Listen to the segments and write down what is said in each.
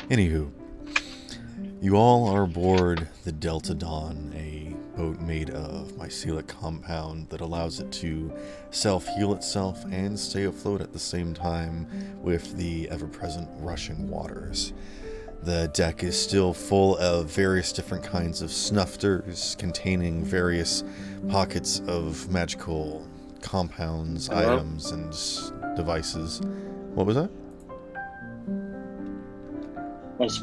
Anywho, you all are aboard the Delta Dawn, a boat made of mycelic compound that allows it to self-heal itself and stay afloat at the same time with the ever-present rushing waters. The deck is still full of various different kinds of snufters containing various pockets of magical compounds, Hello? items, and devices. What was that? That's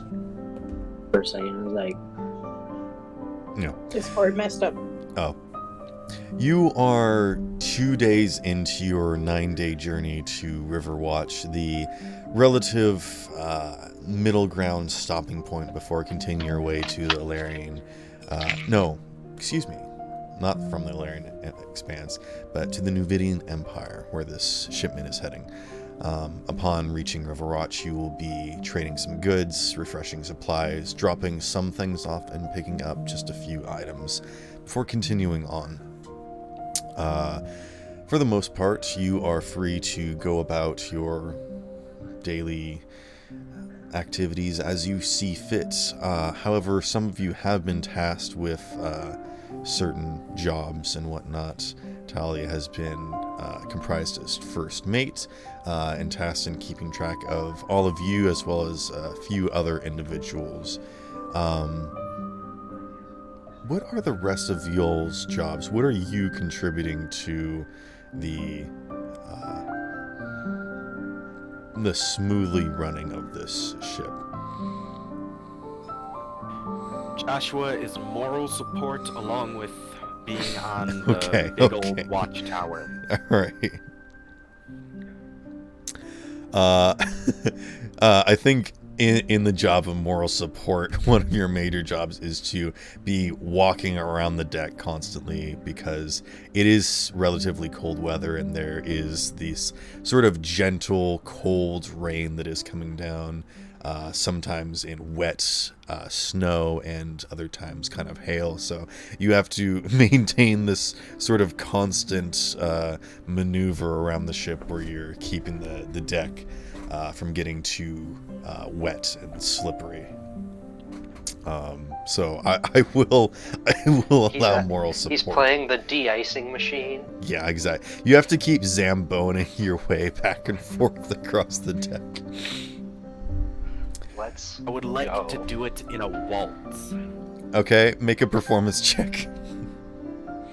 for a second. I was like, No. Discord messed up. Oh. You are 2 days into your 9-day journey to Riverwatch, the relative middle ground stopping point before continuing your way to the Ilarian. No, excuse me. Not from the Ilarian Expanse, but to the Nuvidian Empire, where this shipment is heading. Upon reaching Riverwatch, you will be trading some goods, refreshing supplies, dropping some things off, and picking up just a few items before continuing on. For the most part, you are free to go about your daily activities as you see fit. However, some of you have been tasked with certain jobs and whatnot. Talia has been comprised as first mate and tasked in keeping track of all of you as well as a few other individuals. What are the rest of y'all's jobs? What are you contributing to the smoothly running of this ship? Joshua is moral support along with being on the big old watchtower. Alright. I think in the job of moral support, one of your major jobs is to be walking around the deck constantly because it is relatively cold weather and there is this sort of gentle, cold rain that is coming down, sometimes in wet snow and other times kind of hail. So you have to maintain this sort of constant maneuver around the ship where you're keeping the deck from getting too wet and slippery. So I will allow moral support. He's playing the de-icing machine. Yeah, exactly. You have to keep zamboning your way back and forth across the deck. I would like to do it in a waltz. Okay, make a performance check.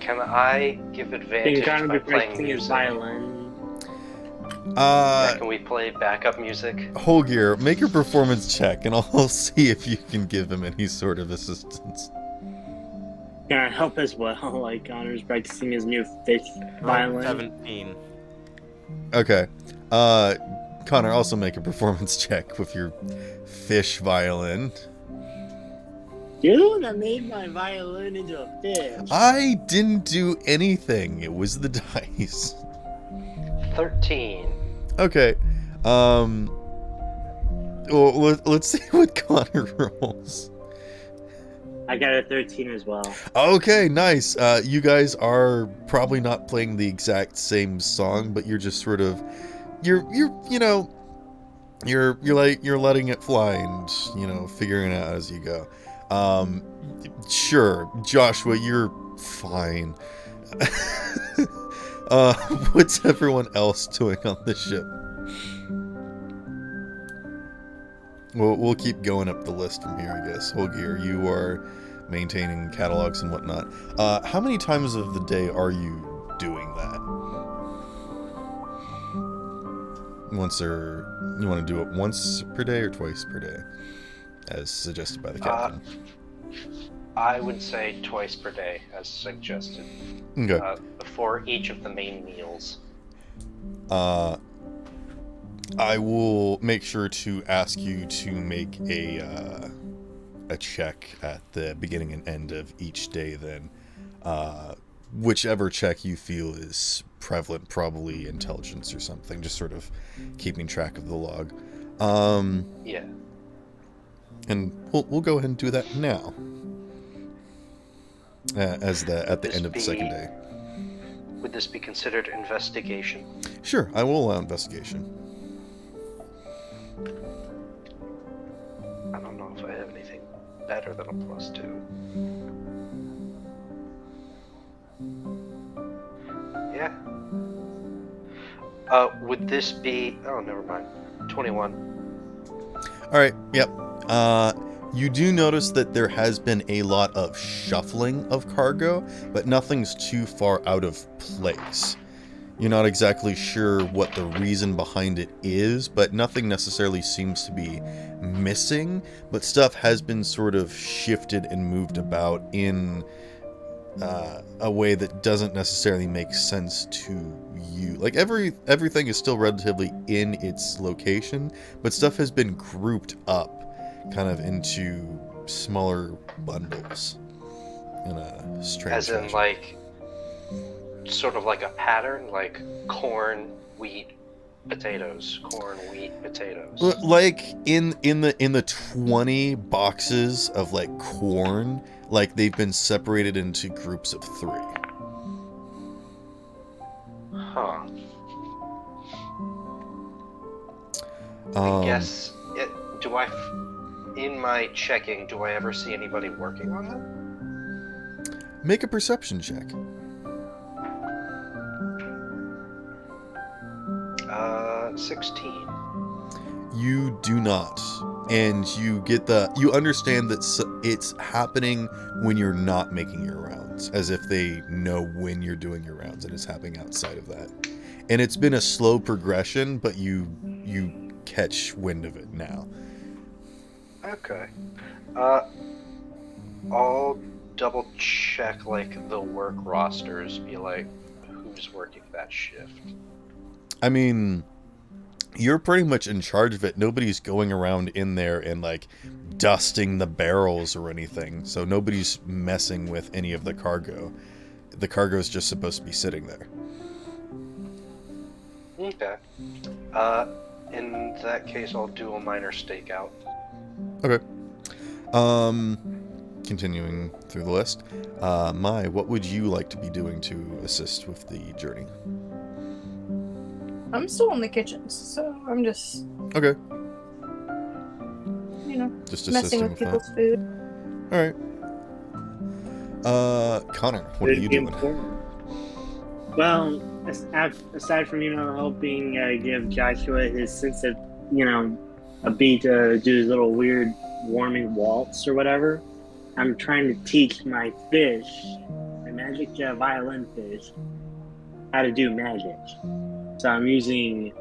Can I give advantage by playing music? Violin. Can we play backup music? Holgear, make a performance check, and I'll see if you can give him any sort of assistance. Can I help as well? Like, Connor's practicing his new fish violin. 17. Okay. Connor, also make a performance check with your fish violin. You're the one that made my violin into a fish. I didn't do anything. It was the dice. 13. Okay. Well, let's see what Connor rolls. I got a 13 as well. Okay, nice. You guys are probably not playing the exact same song, but you're just sort of you're letting it fly and figuring it out as you go. Sure, Joshua, you're fine. What's everyone else doing on the ship? We'll keep going up the list from here, I guess. Holgear, you are maintaining catalogs and whatnot. How many times of the day are you doing that? You want to do it once per day or twice per day, as suggested by the captain? I would say twice per day, as suggested. Okay. Before each of the main meals. I will make sure to ask you to make a check at the beginning and end of each day then. Whichever check you feel is prevalent, probably intelligence or something, just sort of keeping track of the log. Yeah. And we'll go ahead and do that now. At the end of the second day. Would this be considered investigation? Sure, I will allow investigation. know if I have anything better than a +2. Yeah. Would this be... Oh, never mind. 21. All right. Yep. You do notice that there has been a lot of shuffling of cargo, but nothing's too far out of place. You're not exactly sure what the reason behind it is, but nothing necessarily seems to be missing. But stuff has been sort of shifted and moved about in a way that doesn't necessarily make sense to you. Like everything is still relatively in its location, but stuff has been grouped up kind of into smaller bundles in a strange As in, fashion. like, sort of like a pattern, like corn, wheat, potatoes, corn, wheat, potatoes. Like in the 20 boxes of like corn, like they've been separated into groups of 3. Huh. Um, I guess in my checking, do I ever see anybody working on them? Make a perception check. 16. You do not. And you understand that it's happening when you're not making your rounds, as if they know when you're doing your rounds, and it's happening outside of that. And it's been a slow progression, but you catch wind of it now. Okay. I'll double check like the work rosters, be like, who's working that shift? I mean, you're pretty much in charge of it. Nobody's going around in there and like dusting the barrels or anything. So nobody's messing with any of the cargo. The cargo's just supposed to be sitting there. Okay. In that case, I'll do a minor stakeout. Okay. Continuing through the list. Mai, what would you like to be doing to assist with the journey? I'm still in the kitchens, so I'm just, Okay. messing Just assisting with with people's that. food. All right. Connor, what are you doing? Well, aside from helping give Joshua his sense of a beat to do his little weird warming waltz or whatever, I'm trying to teach my fish, my magic violin fish, how to do magic. So I'm using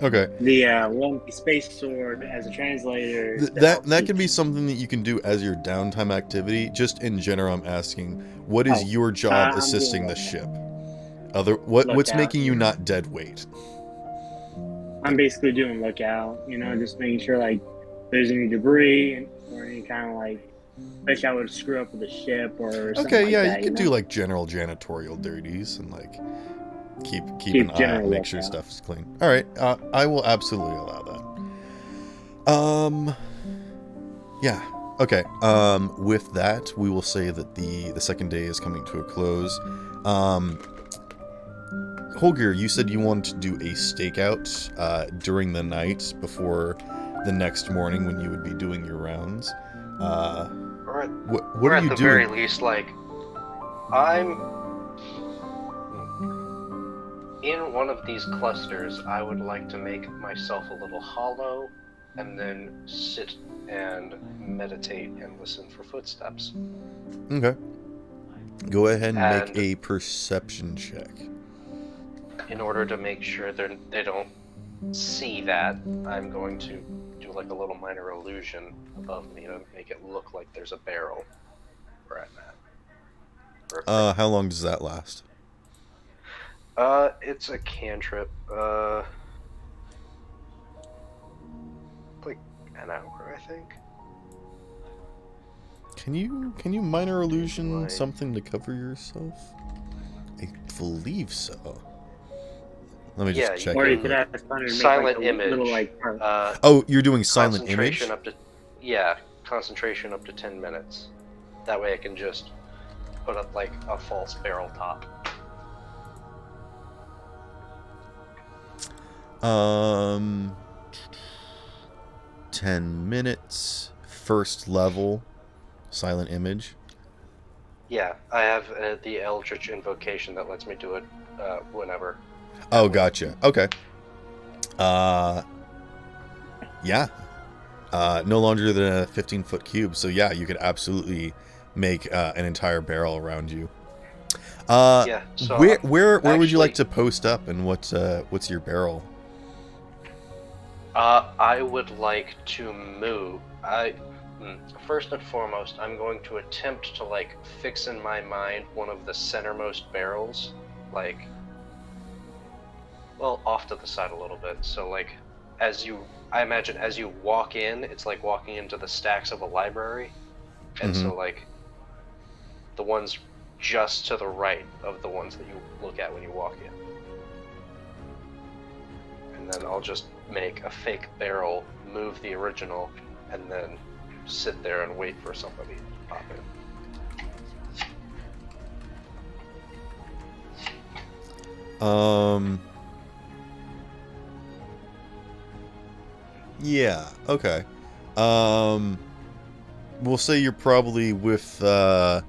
the Lumpy Space Sword as a translator. That can be something that you can do as your downtime activity. Just in general, I'm asking, what is your job assisting the ship? What's making you not dead weight? I'm basically doing lookout, just making sure like there's any debris or any kind of like fish I would screw up with the ship or something like that. You could do like general janitorial duties and like keep an eye out, make sure stuff's clean. All right, I will absolutely allow that. Yeah. Okay. With that, we will say that the second day is coming to a close. Holger, you said you wanted to do a stakeout during the night before the next morning when you would be doing your rounds. Or what are you at the doing? very least, like, I'm in one of these clusters. I would like to make myself a little hollow and then sit and meditate and listen for footsteps. Okay. Go ahead and make a perception check. In order to make sure they don't see that, I'm going to do like a little minor illusion above me to make it look like there's a barrel where I'm at. How long does that last? It's a cantrip. Like an hour, I think. Can you minor illusion something to cover yourself? I believe so. Let me just check. Or you could have silent image. Oh, you're doing silent image? Concentration up to 10 minutes. That way I can just put up like a false barrel top. 10 minutes, first level silent image? Yeah, I have the Eldritch Invocation that lets me do it whenever. Oh, gotcha. Okay. Yeah. No larger than a 15-foot cube. So yeah, you could absolutely make an entire barrel around you. Yeah. So where would you like to post up, and what's your barrel? I would like to move. First and foremost, I'm going to attempt to like fix in my mind one of the centermost barrels, like, well, off to the side a little bit. So like, I imagine as you walk in, it's like walking into the stacks of a library, and so like, the ones just to the right of the ones that you look at when you walk in. And then I'll just make a fake barrel, move the original, and then sit there and wait for somebody to pop in. Yeah, okay. We'll say you're probably with there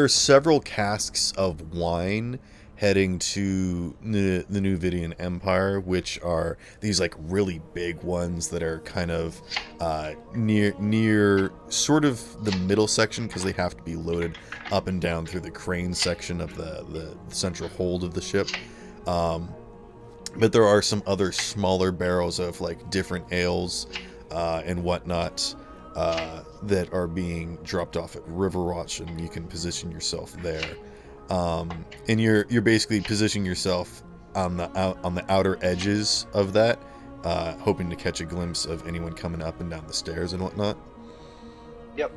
are several casks of wine heading to the Nuvidian Empire, which are these like really big ones that are kind of near sort of the middle section, because they have to be loaded up and down through the crane section of the central hold of the ship. But there are some other smaller barrels of like different ales and whatnot that are being dropped off at Riverwatch, and you can position yourself there. And you're basically positioning yourself on the outer edges of that, hoping to catch a glimpse of anyone coming up and down the stairs and whatnot. Yep.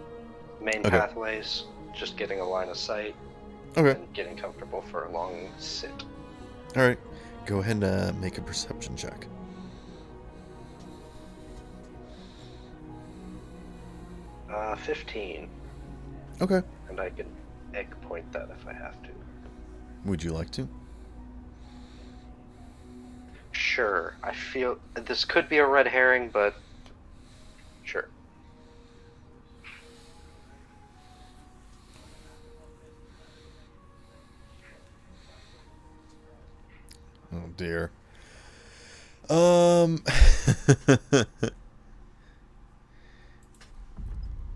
Main pathways, just getting a line of sight. Okay. And getting comfortable for a long sit. All right. Go ahead and make a perception check. 15. Okay. And I can egg point that if I have to. Would you like to? Sure. I feel this could be a red herring, but sure. Oh dear.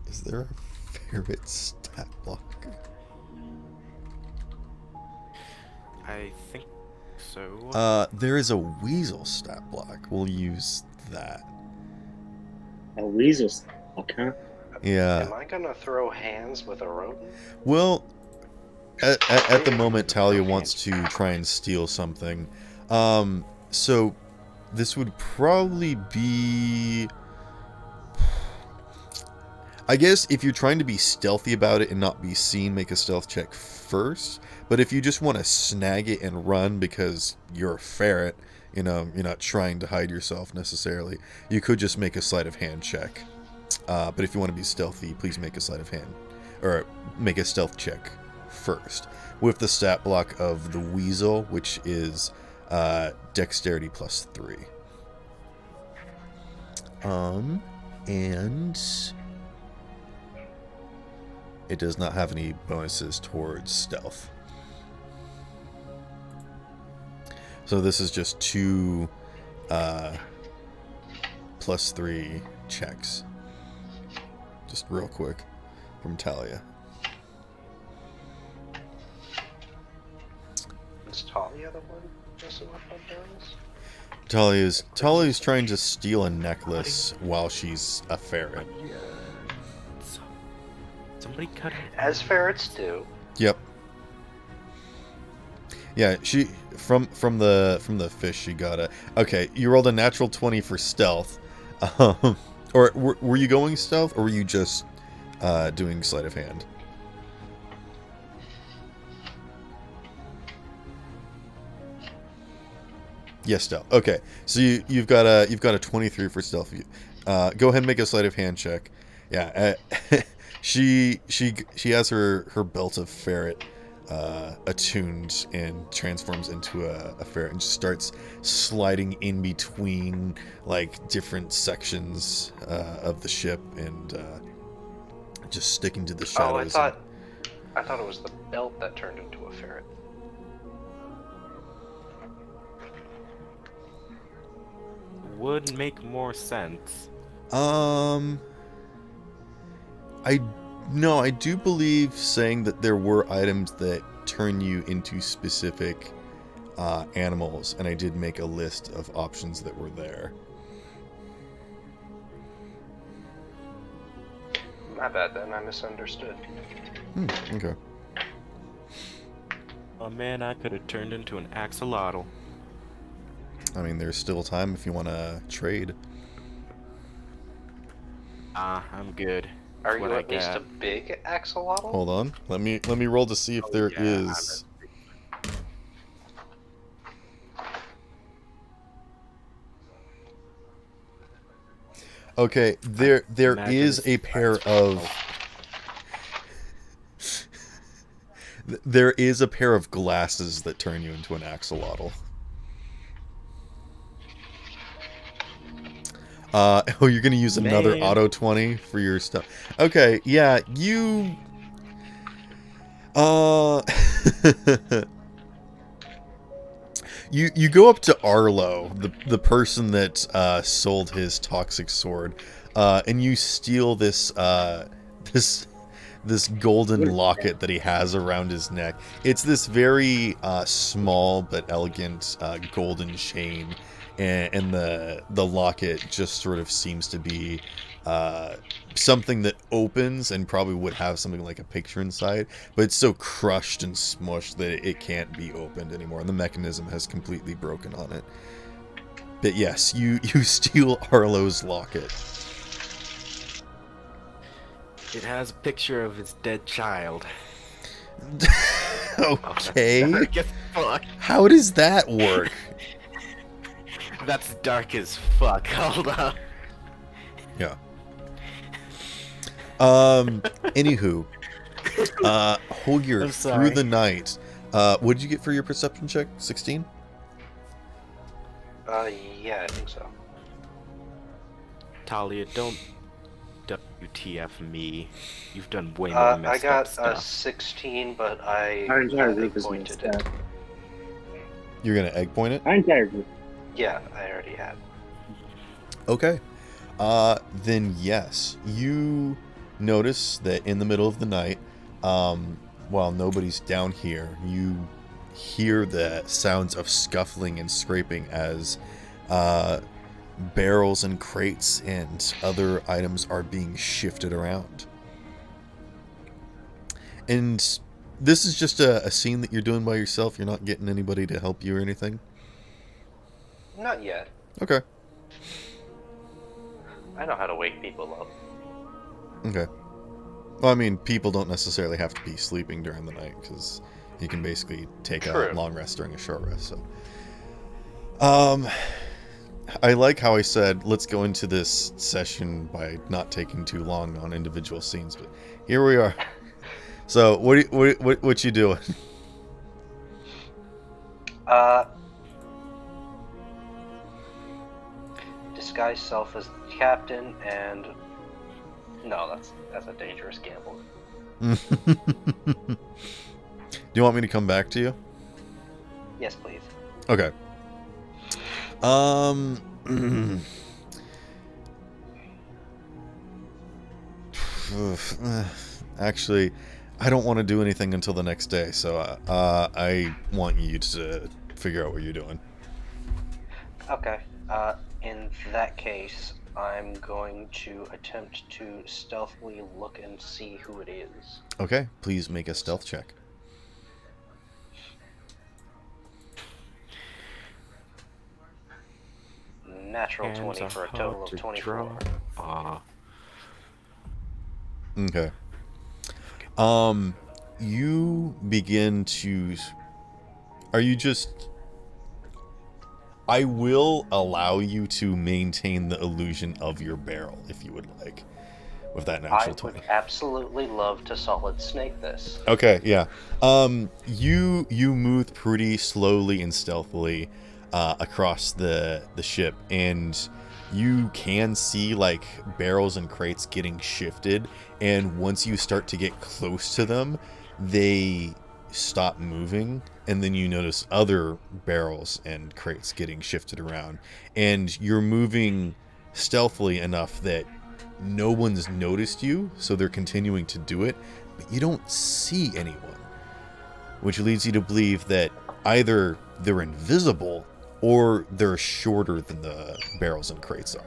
Is there a ferret stat block? I think so. There is a weasel stat block. We'll use that. A weasel stalk, huh? Yeah. Am I gonna throw hands with a rodent? Well, at the moment, Talia wants to try and steal something. So this would probably be... I guess if you're trying to be stealthy about it and not be seen, make a stealth check first. But if you just want to snag it and run because you're a ferret, you know, you're not trying to hide yourself necessarily, you could just make a sleight of hand check. But if you want to be stealthy, please make a sleight of hand, or make a stealth check first with the stat block of the weasel, which is dexterity +3. And it does not have any bonuses towards stealth. So this is just 2 +3 checks. Just real quick from Talia. Is Talia the one messing with my guns? Talia's trying to steal a necklace while she's a ferret. Somebody cut it. As ferrets do. Yep. Yeah, she from the fish she got a... Okay, you rolled a natural 20 for stealth. Or were you going stealth, or were you just doing sleight of hand? Yes, stealth. Okay, so you've got a 23 for stealth. Go ahead and make a sleight of hand check. Yeah, she has her belt of ferret attuned and transforms into a ferret and just starts sliding in between like different sections of the ship and just sticking to the Oh, shadows. I thought it was the belt that turned into a ferret. Would make more sense. I do believe saying that there were items that turn you into specific animals, and I did make a list of options that were there. My bad then, I misunderstood. Okay. Oh man, I could have turned into an axolotl. I mean, there's still time if you want to trade. I'm good. Are That's you what I at least got. a big axolotl? Hold on. Let me roll to see if there is. Okay, there is a pair of there is a pair of glasses that turn you into an axolotl. Oh, you're gonna use another auto 20 for your stuff. Okay, yeah, you. You go up to Arlo, the person that sold his toxic sword, and you steal this this golden locket that he has around his neck. It's this very small but elegant golden chain, and the locket just sort of seems to be something that opens and probably would have something like a picture inside, but it's so crushed and smushed that it can't be opened anymore, and the mechanism has completely broken on it. But yes, you steal Arlo's locket. It has a picture of his dead child. Okay. Dark as fuck. How does that work? That's dark as fuck. Hold on. Yeah. Anywho, Holger, through the night, what did you get for your perception check? 16? Yeah, I think so. Talia, don't WTF me. You've done way more messed I got up stuff. 16, but I Our entire group egg is pointed mixed it. up. You're gonna egg point it? Our entire group. Yeah, I already had. Okay. Then yes, you notice that in the middle of the night, while nobody's down here, you hear the sounds of scuffling and scraping as barrels and crates and other items are being shifted around. And this is just a scene that you're doing by yourself. You're not getting anybody to help you or anything? Not yet. Okay. I know how to wake people up. Okay. Well, I mean, people don't necessarily have to be sleeping during the night, because you can basically take a long rest during a short rest, so. I like how I said, let's go into this session by not taking too long on individual scenes, but here we are. So, what you doing? Disguise self as the captain, and no, that's a dangerous gamble. Do you want me to come back to you? Yes, please. Okay. Actually, I don't want to do anything until the next day, so I want you to figure out what you're doing. Okay. In that case, I'm going to attempt to stealthily look and see who it is. Okay, please make a stealth check. Natural 20 for a total of 24. Okay. You begin to... Are you just... I will allow you to maintain the illusion of your barrel, if you would like. with that I natural would 20. absolutely love to solid snake this. Okay, yeah. You move pretty slowly and stealthily across the ship, and you can see like barrels and crates getting shifted. And once you start to get close to them, they stop moving, and then you notice other barrels and crates getting shifted around, and you're moving stealthily enough that no one's noticed you, so they're continuing to do it, but you don't see anyone, which leads you to believe that either they're invisible or they're shorter than the barrels and crates are.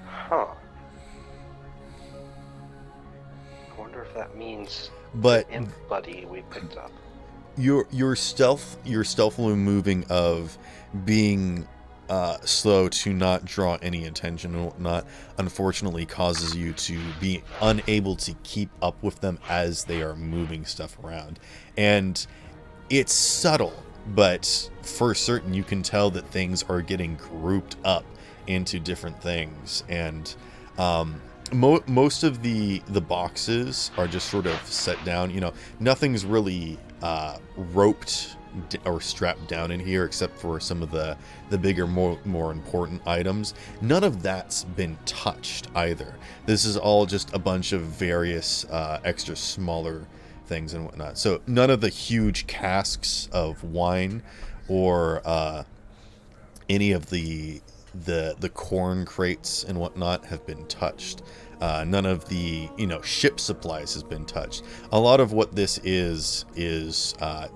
Huh. I wonder if that means But the imp buddy we picked up. your stealthily moving of being slow to not draw any attention and whatnot, unfortunately causes you to be unable to keep up with them as they are moving stuff around. And it's subtle, but for certain you can tell that things are getting grouped up into different things. And most of the boxes are just sort of set down. You know, nothing's really roped or strapped down in here except for some of the bigger, more important items. None of that's been touched either. This is all just a bunch of various extra smaller things and whatnot. So none of the huge casks of wine or any of the corn crates and whatnot have been touched. None of the ship supplies has been touched. A lot of what this is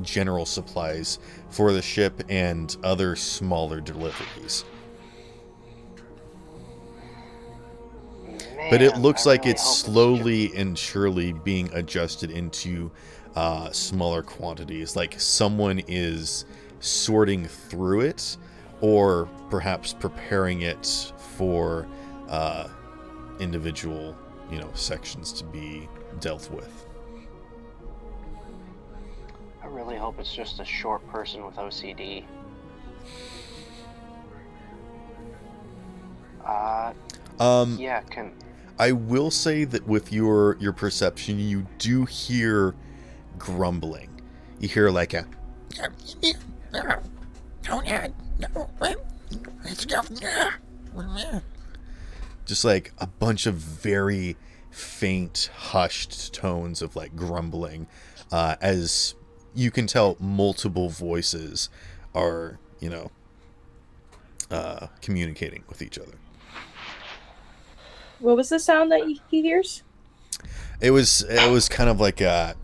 general supplies for the ship and other smaller deliveries. But it looks like it's slowly and surely being adjusted into smaller quantities. Like someone is sorting through it, or perhaps preparing it for individual, sections to be dealt with. I really hope it's just a short person with OCD. Yeah, I will say that with your perception, you do hear grumbling. You hear like a just like a bunch of very faint, hushed tones of like grumbling, as you can tell multiple voices are, communicating with each other. What was the sound that he hears? It was kind of like a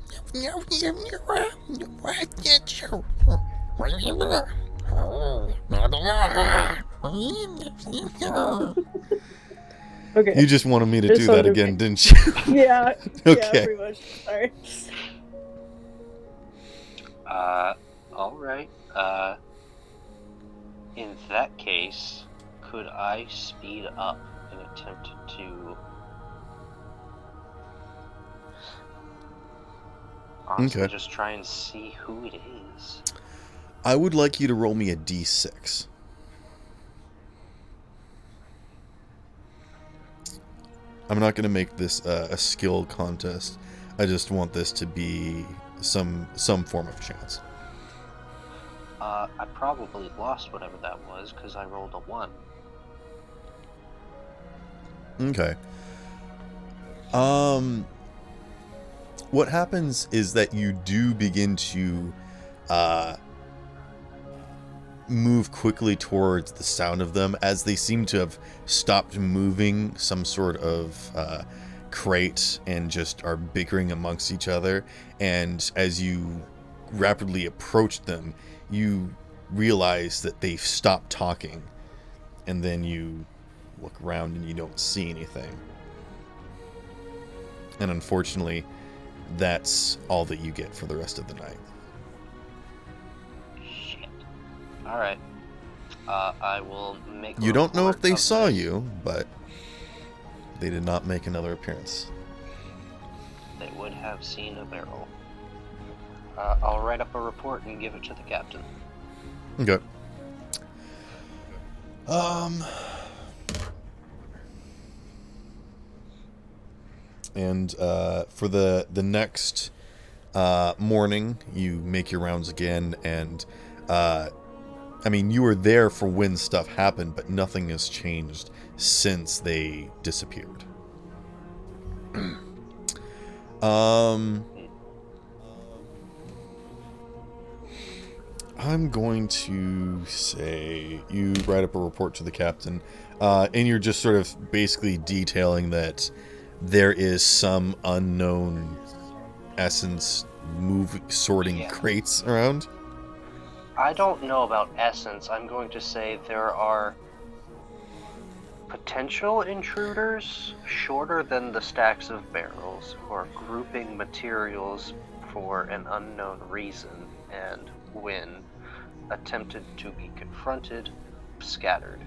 Okay. You just wanted me to Just do so that that again, we- didn't you? Yeah. Okay. Yeah, pretty much. Sorry. alright. In that case, could I speed up and attempt to... honestly, Okay. just try and see who it is. I would like you to roll me a d6. I'm not going to make this a skill contest. I just want this to be some form of chance. I probably lost whatever that was because I rolled a 1. Okay. What happens is that you do begin to move quickly towards the sound of them, as they seem to have stopped moving some sort of crate and just are bickering amongst each other. And as you rapidly approach them, you realize that they've stopped talking, and then you look around and you don't see anything. And unfortunately, that's all that you get for the rest of the night. Shit. Alright. I will make... You don't know if they report of saw this. you, but they did not make another appearance. They would have seen a barrel. I'll write up a report and give it to the captain. Okay. Um, and for the next morning, you make your rounds again, and I mean, you were there for when stuff happened, but nothing has changed since they disappeared. I'm going to say you write up a report to the captain, and you're just sort of basically detailing that there is some unknown essence sorting crates around. I don't know about essence. I'm going to say there are potential intruders shorter than the stacks of barrels who are grouping materials for an unknown reason, and when attempted to be confronted, scattered.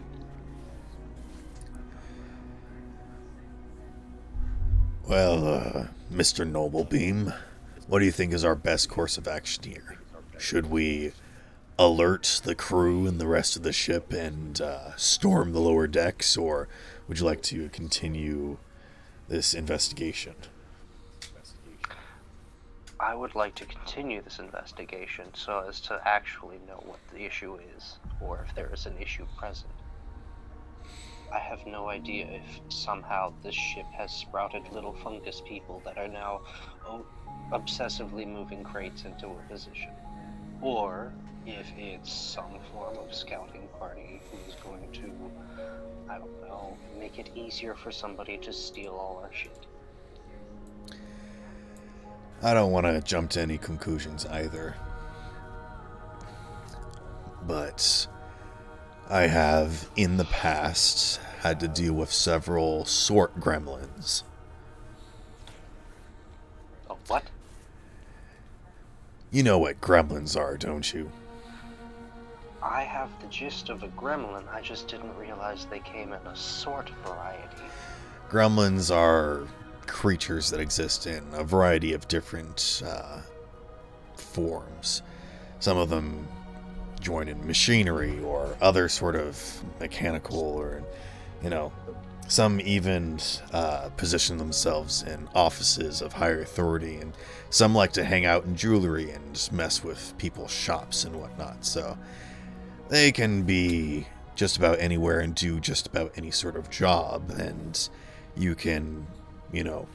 Well, Mr. Noblebeam, what do you think is our best course of action here? Should we alert the crew and the rest of the ship and storm the lower decks, or would you like to continue this investigation? I would like to continue this investigation so as to actually know what the issue is, or if there is an issue present. I have no idea if somehow this ship has sprouted little fungus people that are now obsessively moving crates into a position, or if it's some form of scouting party who is going to, I don't know, make it easier for somebody to steal all our shit. I don't want to jump to any conclusions either. But I have, in the past, had to deal with several sort gremlins. Oh, what? You know what gremlins are, don't you? I have the gist of a gremlin, I just didn't realize they came in a sort variety. Gremlins are creatures that exist in a variety of different forms. Some of them join in machinery or other sort of mechanical, or, you know, some even position themselves in offices of higher authority, and some like to hang out in jewelry and just mess with people's shops and whatnot. So they can be just about anywhere and do just about any sort of job, and you can, you know,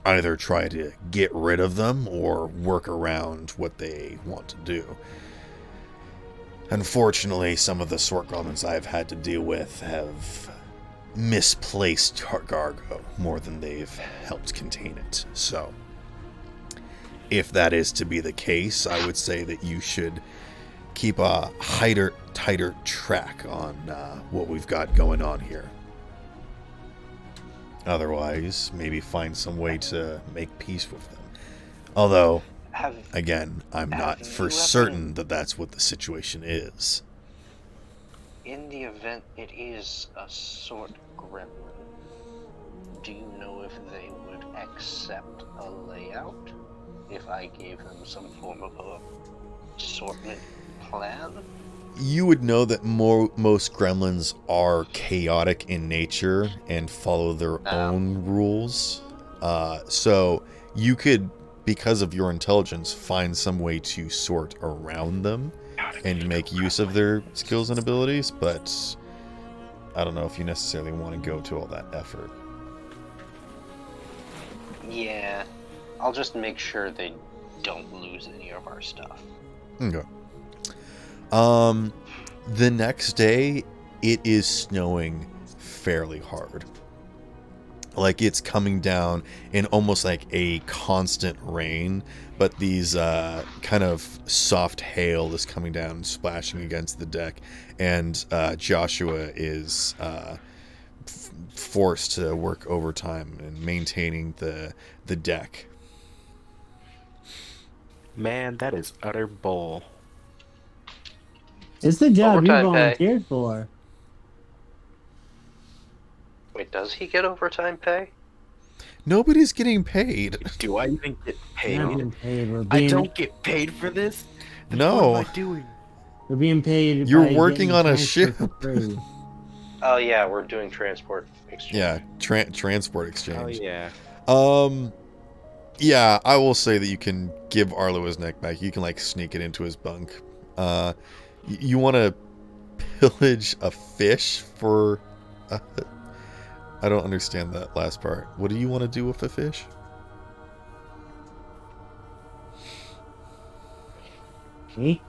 either try to get rid of them or work around what they want to do. Unfortunately, some of the sort goblins I've had to deal with have misplaced cargo more than they've helped contain it. So, if that is to be the case, I would say that you should keep a tighter track on what we've got going on here. Otherwise, maybe find some way to make peace with them. Although, again, I'm not for certain that that's what the situation is. In the event it is a sort gremlin, do you know if they would accept a layout? If I gave them some form of a assortment plan? You would know that most gremlins are chaotic in nature and follow their own rules. So you could, because of your intelligence, find some way to sort around them and make use of their skills and abilities, but I don't know if you necessarily want to go to all that effort. Yeah, I'll just make sure they don't lose any of our stuff. Okay. The next day, it is snowing fairly hard. Like, it's coming down in almost like a constant rain, but these kind of soft hail is coming down and splashing against the deck, and Joshua is forced to work overtime and maintaining the deck. Man, that is utter bull. It's the job you Overtime volunteered for. Wait, does he get overtime pay? Nobody's getting paid. Do I even get paid? We're not paid. I don't get paid for this? Then No. What am I doing? We're being paid. You're by working getting on a transferred ship. for free. Oh yeah, we're doing transport exchange. Yeah, transport exchange. Oh yeah. Yeah, I will say that you can give Arlo his neck back. You can like sneak it into his bunk. You want to pillage a fish for? I don't understand that last part. What do you want to do with a fish? Me?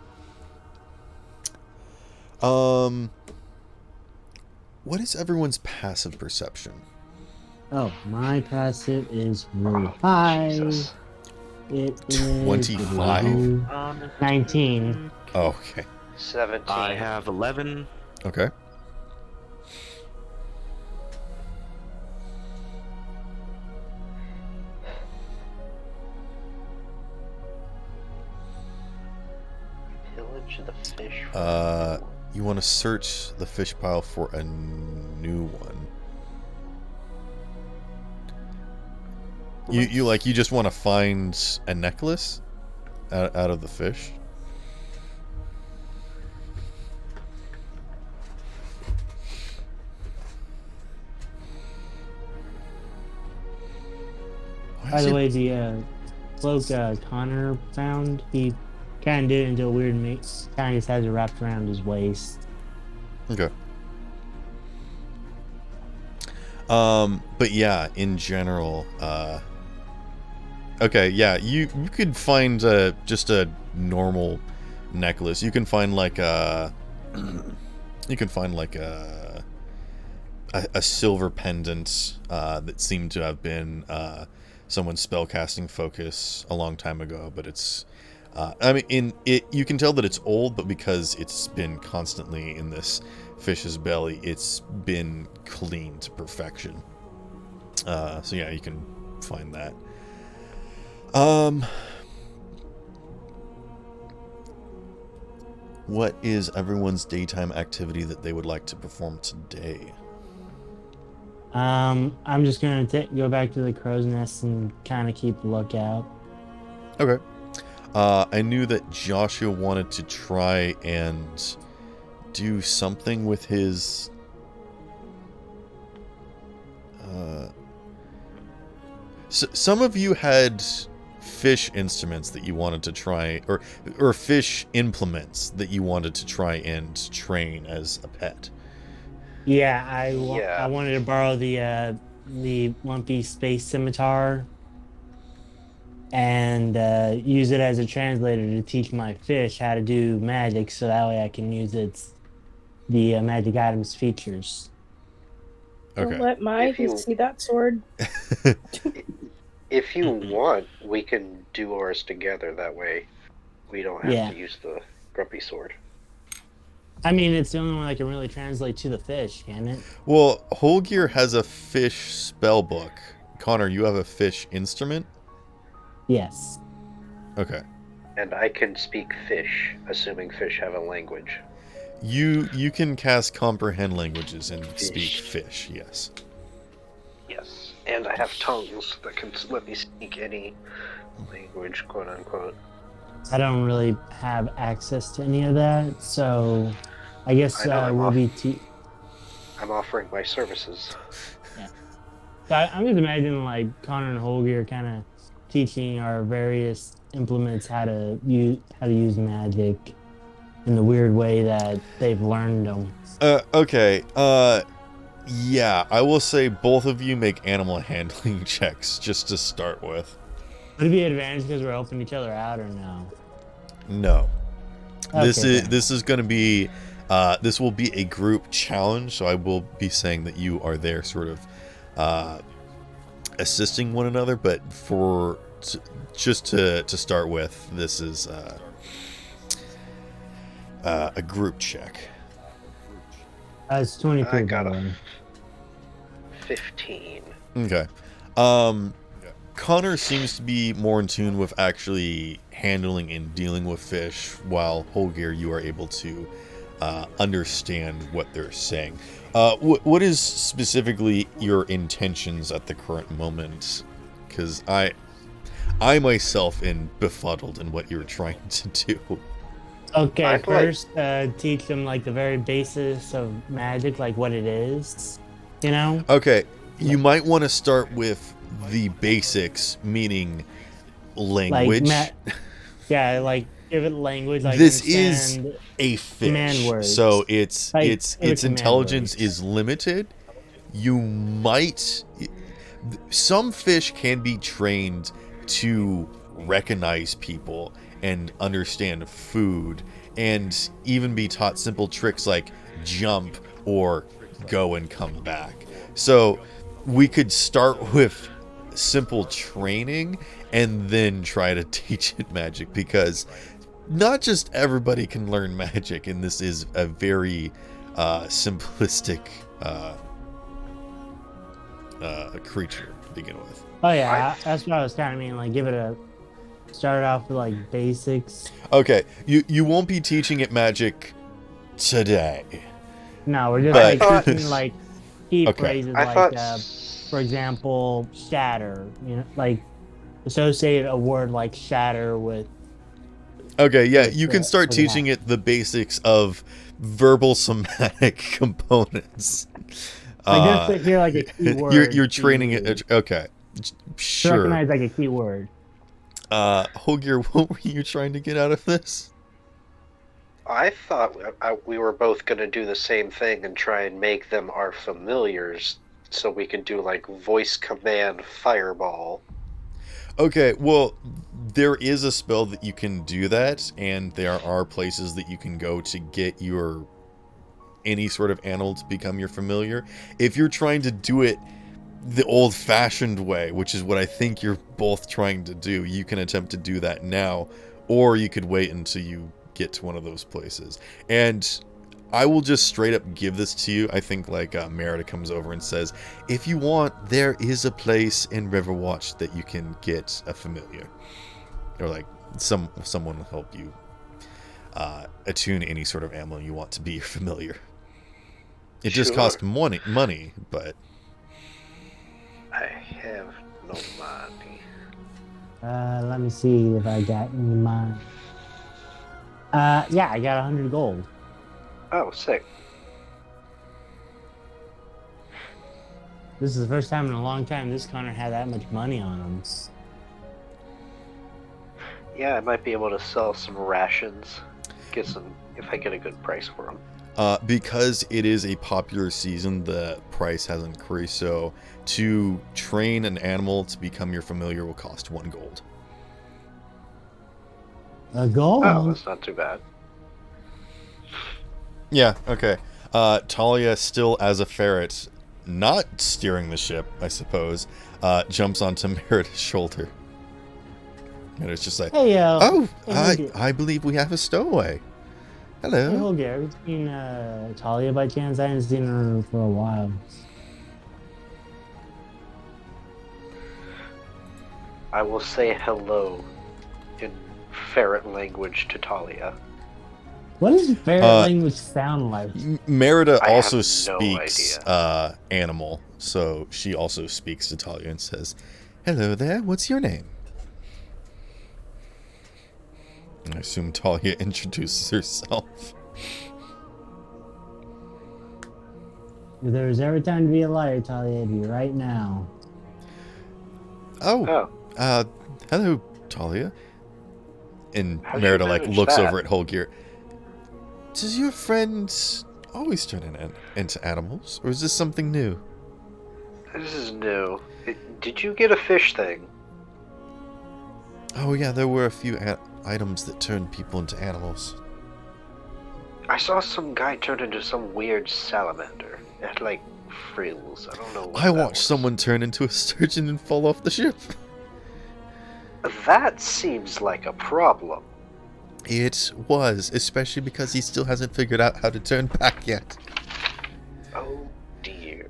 What is everyone's passive perception? Oh, my passive is really high. Jesus. It is 25? 19. Oh, okay. 17. I have 11. Okay. Pillage the fish. You want to search the fish pile for a new one. You just want to find a necklace out of the fish? By the way, the cloak Connor found, he kind of did it into a weird mix. Kind of just has it wrapped around his waist. Okay. But yeah, in general, okay, yeah, you could find just a normal necklace. You can find like a a silver pendant that seemed to have been someone's spellcasting focus a long time ago, but it's I mean, you can tell that it's old, but because it's been constantly in this fish's belly, it's been cleaned to perfection. So yeah, you can find that. What is everyone's daytime activity that they would like to perform today? I'm just gonna go back to the crow's nest and kind of keep a lookout. Okay. I knew that Joshua wanted to try and do something with his some of you had fish instruments that you wanted to try, or fish implements that you wanted to try and train as a pet. Yeah, I wanted to borrow the lumpy space scimitar and use it as a translator to teach my fish how to do magic, so that way I can use the magic items features. Okay. Don't let Mike see that sword. If you want, we can do ours together. That way, we don't have to use the grumpy sword. I mean, it's the only one I can really translate to the fish, can it? Well, Holgear has a fish spell book. Connor, you have a fish instrument? Yes. Okay. And I can speak fish, assuming fish have a language. You can cast comprehend languages and speak fish, yes. Yes. And I have tongues that can let me speak any language, quote unquote. I don't really have access to any of that, so I guess we'll be... I'm offering my services. Yeah. So I'm just imagining like Connor and Holger kind of teaching our various implements how to use magic in the weird way that they've learned them. Okay. Yeah, I will say both of you make animal handling checks just to start with. Would it be an advantage because we're helping each other out, or no? No. Okay, this is going to be this will be a group challenge, so I will be saying that you are there sort of assisting one another, but just to start with, this is a group check. It's 23. I got a 15. Okay. Connor seems to be more in tune with actually handling and dealing with fish, while Holgear, you are able to understand what they're saying. What is specifically your intentions at the current moment? Because I myself am befuddled in what you're trying to do. Okay, first teach them like the very basis of magic, like what it is. You know? Okay, you might want to start with the basics, meaning language. Yeah, like give it language. Like This is understand a command fish, words. so its Like, its intelligence is limited. You might some fish can be trained to recognize people and understand food and even be taught simple tricks like jump or go and come back. So we could start with simple training and then try to teach it magic, because not just everybody can learn magic, and this is a very simplistic creature to begin with. Oh yeah, that's what I was kind of mean. Like, start off with like basics. Okay, you won't be teaching it magic today. No, we're just like teaching like key phrases, like for example, shatter. You know, like associate a word like shatter with. Okay, yeah, you can start teaching it the basics of verbal somatic components. Like just to hear like a key word. You're training it. Okay, sure. Recognize like a key word. Holgir, what were you trying to get out of this? I thought we were both going to do the same thing and try and make them our familiars, so we could do like voice command fireball. Okay, well, there is a spell that you can do that, and there are places that you can go to get any sort of animal to become your familiar. If you're trying to do it the old-fashioned way, which is what I think you're both trying to do, you can attempt to do that now, or you could wait until you get to one of those places. And I will just straight up give this to you. I think like Merida comes over and says, if you want, there is a place in Riverwatch that you can get a familiar, or like someone will help you attune any sort of animal you want to be your familiar. It just costs money, but I have no money. Let me see if I got any money. Yeah, I got 100 gold. Oh, sick. This is the first time in a long time this Connor had that much money on him. Yeah, I might be able to sell some rations. Get some if I get a good price for them. Because it is a popular season, the price has increased. So to train an animal to become your familiar will cost 1 gold. A gold? Oh, that's not too bad. Yeah, okay. Talia, still as a ferret, not steering the ship, I suppose, jumps onto Merida's shoulder. And it's just like, hey, I believe we have a stowaway. Hello. Hey, Holger, have you seen Talia by chance? I haven't seen her for a while. I will say hello in ferret language to Talia. What does ferret language sound like? Merida also speaks animal, so she also speaks to Talia and says, hello there, what's your name? I assume Talia introduces herself. If there was ever time to be a liar, Talia, it'd be right now. Hello, Talia. And How'd Merida you manage looks that? over at Holgir. Does your friend always turn into animals, or is this something new? This is new. Did you get a fish thing? Oh yeah, there were a few items that turned people into animals. I saw some guy turn into some weird salamander. It had like frills. I don't know what I watched someone turn into a sturgeon and fall off the ship. That seems like a problem. It was, especially because he still hasn't figured out how to turn back yet. Oh dear.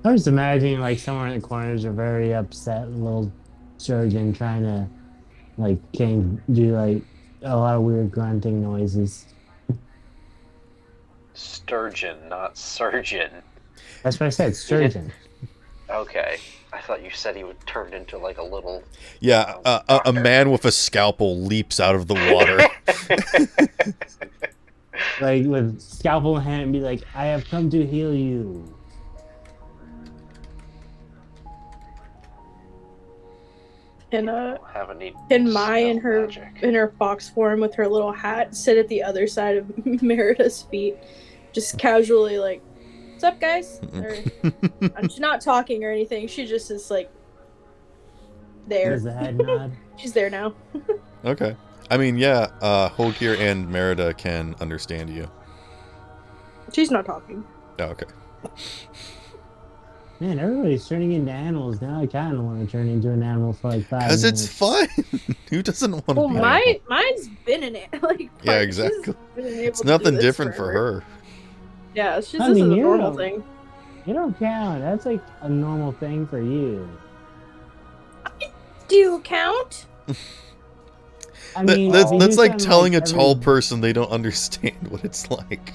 I was imagining like somewhere in the corners a very upset little surgeon trying to like do like a lot of weird grunting noises. Sturgeon, not surgeon. That's what I said, surgeon. Okay. I thought you said he would turn into like a little. Yeah, a man with a scalpel leaps out of the water. Like with scalpel in hand, and be like, "I have come to heal you." And Have any can Mai spell in her magic. fox form with her little hat sit at the other side of Merida's feet, just casually like, "What's up, guys?" Or, she's not talking or anything. She just is like there. Does the head nod? She's there now. Okay. I mean, yeah, Holgir and Merida can understand you. She's not talking. Oh, okay. Man, everybody's turning into animals now. I kind of want to turn into an animal for like 5 Because minutes. it's fun. Who doesn't want to Well, be an animal? mine's been in it. Like, Yeah, she's exactly. been able It's to do nothing this different for forever. her. Yeah, it's just I this mean, is a you normal don't- thing. You don't count. That's like a normal thing for you. Do you count? I mean, That's if you do like something telling a every- tall person they don't understand what it's like.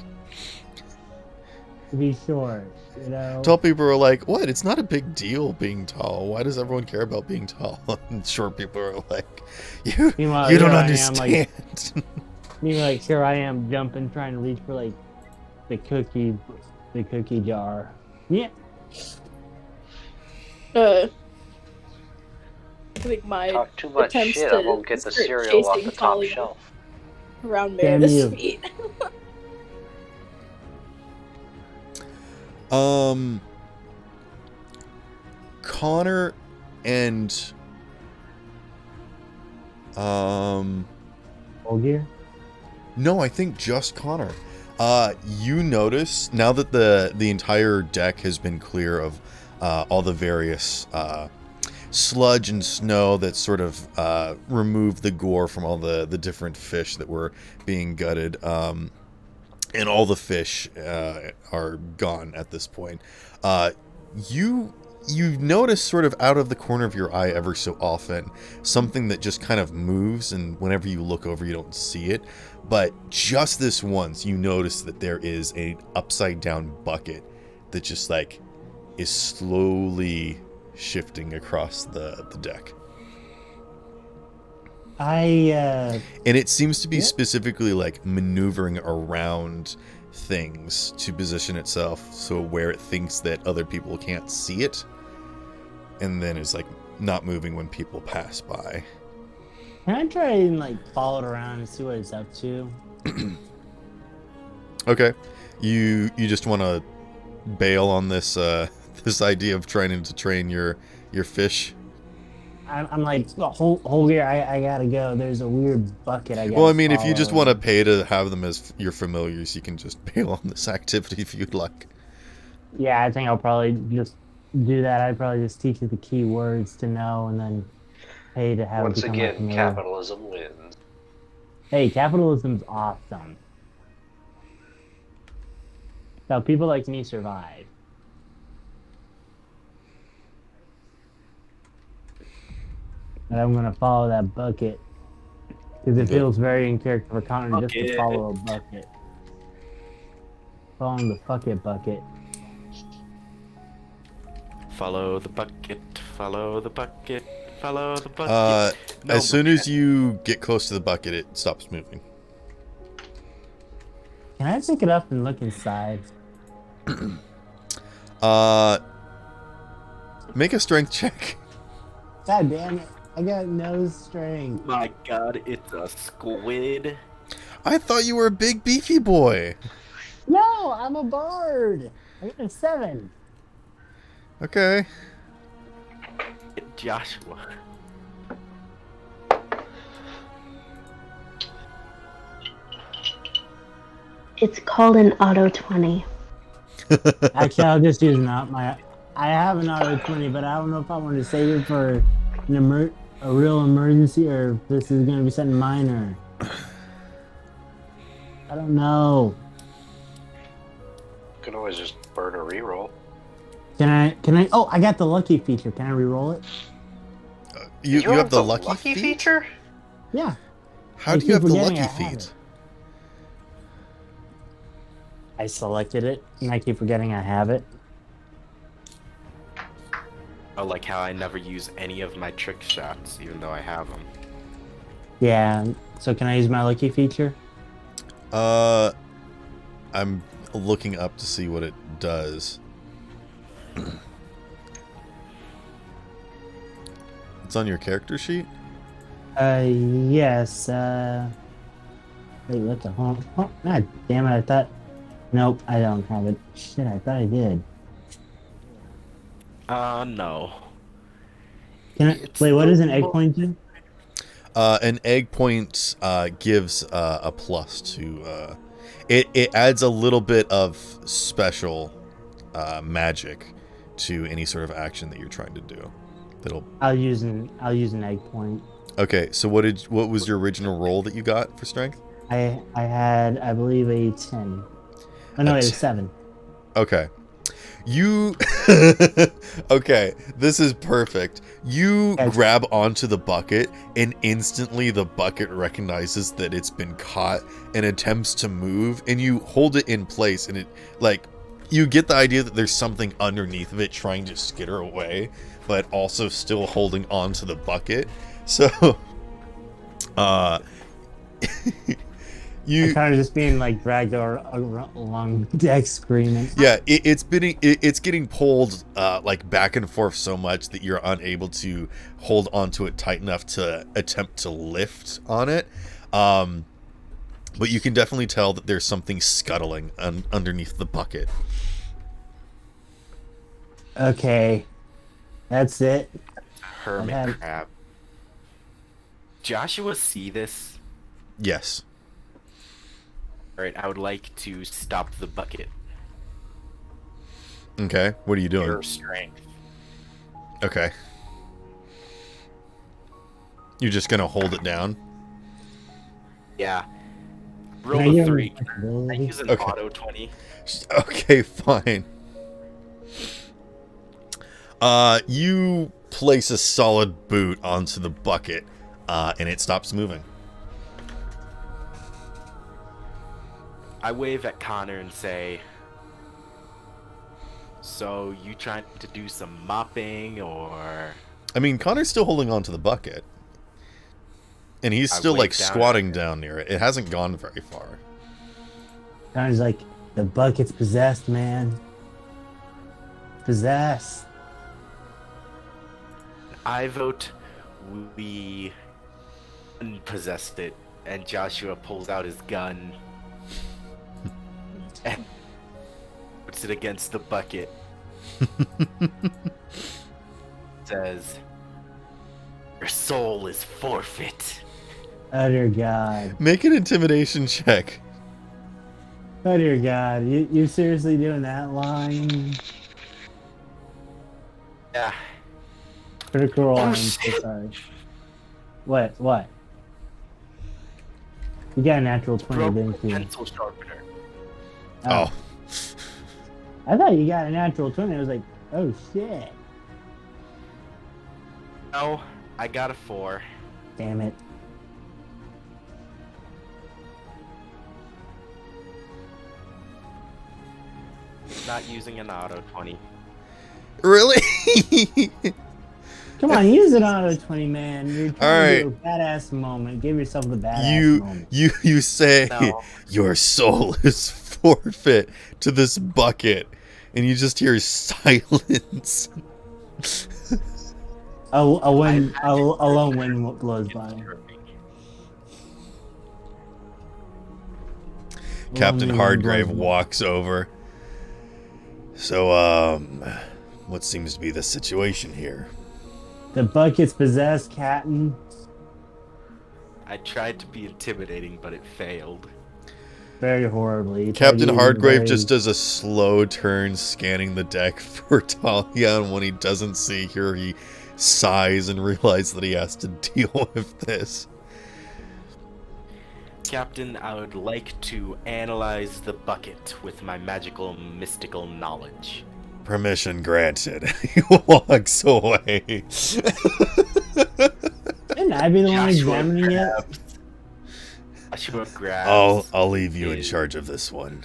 to be short, you know. Tall people are like, what? It's not a big deal being tall. Why does everyone care about being tall? And short people are like, you Meanwhile, don't here I am, understand. like, here I am jumping, trying to reach for like the cookie jar. Yeah. I think my Talk too much attempts shit, to I won't get the start cereal off chasing the top Talia shelf. around Damn Merida's you. feet. Connor and Olgier? no, I think just Connor. You notice now that the entire deck has been clear of all the various sludge and snow that sort of removed the gore from all the different fish that were being gutted. And all the fish are gone at this point. You notice sort of out of the corner of your eye ever so often something that just kind of moves, and whenever you look over you don't see it. But just this once you notice that there is an upside down bucket that just like is slowly shifting across the deck. And it seems to be Yeah. specifically like maneuvering around things to position itself so where it thinks that other people can't see it, and then is like not moving when people pass by. Can I try and like follow it around and see what it's up to? Okay, you just want to bail on this this idea of trying to train your fish. I'm like, Holgier, I gotta go. There's a weird bucket I gotta Well, I mean, if you just follow. want to pay to have them as your familiars, you can just bail on this activity if you'd like. Yeah, I think I'll probably just do that. I'd probably just teach you the key words to know and then pay to have Once it become a again, familiar. capitalism wins. Hey, capitalism's awesome. Now, people like me survive. And I'm gonna follow that bucket. Because it Okay. feels very in character for Connor just to Bucket. follow a bucket. Following the bucket. Follow the bucket, follow the bucket, follow the bucket. No As soon bucket. as you get close to the bucket, it stops moving. Can I pick it up and look inside? Make a strength check. God damn it. I got no strength. My god, it's a squid. I thought you were a big beefy boy. No, I'm a bard. I got a 7. Okay. Joshua. It's called an auto 20. Actually, I'll just use I have an auto 20, but I don't know if I want to save it for a real emergency or if this is going to be something minor. I don't know. You can always just burn a reroll. Can I? Oh, I got the lucky feature. Can I re-roll it? You have the lucky feat? feature? Yeah. How I do you have keep the forgetting lucky I have feat? it. I selected it, and I keep forgetting I have it. I like how I never use any of my trick shots, even though I have them. Yeah. So can I use my lucky feature? I'm looking up to see what it does. It's on your character sheet? Yes. Wait, what the hell? Oh, God damn it! I thought. Nope, I don't have it. Shit, I thought I did. No. Can I It's wait? What the does an egg mo- point do? An egg point gives a plus to. It adds a little bit of special magic to any sort of action that you're trying to do. I'll use an egg point. Okay, so what was your original roll that you got for strength? I had, I believe, a 10. Oh no, it was 7. Okay. Okay, this is perfect. You grab onto the bucket, and instantly the bucket recognizes that it's been caught and attempts to move, and you hold it in place, and it, like, you get the idea that there's something underneath of it trying to skitter away, but also still holding onto the bucket. So, I kind of just being like dragged along the deck screaming. Yeah, it's getting pulled like back and forth so much that you're unable to hold onto it tight enough to attempt to lift on it. But you can definitely tell that there's something scuttling underneath the bucket. Okay, that's it. Hermit crab. Joshua see this? Yes. Alright, I would like to stop the bucket. Okay, what are you doing? Your strength. Okay. You're just gonna hold it down? Yeah. Roll a 3. I use an Okay. auto 20. Okay, fine. You place a solid boot onto the bucket, and it stops moving. I wave at Connor and say, so you trying to do some mopping, or... I mean, Connor's still holding on to the bucket. And he's still, like, squatting down near it. It hasn't gone very far. Connor's like, the bucket's possessed, man. Possessed. I vote we unpossessed it, and Joshua pulls out his gun and puts it against the bucket. Says, your soul is forfeit. Oh dear God. Make an intimidation check. Oh dear God. You seriously doing that line? Yeah. Critical roll. Oh, I'm so shit. sorry. What? You got a natural 20, Broke didn't you? pencil sharpener. Oh. I thought you got a natural 20. I was like, oh shit. No, I got a 4. Damn it. Not using an auto 20. Really? Come on, use it on a 20, man. You're trying to All do a badass moment. Give yourself the badass moment. You say No. your soul is forfeit to this bucket, and you just hear silence. A lone wind blows by. Captain Lone wind Hardgrave blows by. walks over. So, what seems to be the situation here? The bucket's possessed, Captain. I tried to be intimidating, but it failed. Very horribly. Captain Hardgrave Very- just does a slow turn, scanning the deck for Talia, and when he doesn't see her, he sighs and realizes that he has to deal with this. Captain, I would like to analyze the bucket with my magical, mystical knowledge. Permission granted. He walks away. Shouldn't I be the one examining it? Joshua grabs. I'll leave you in charge of this one.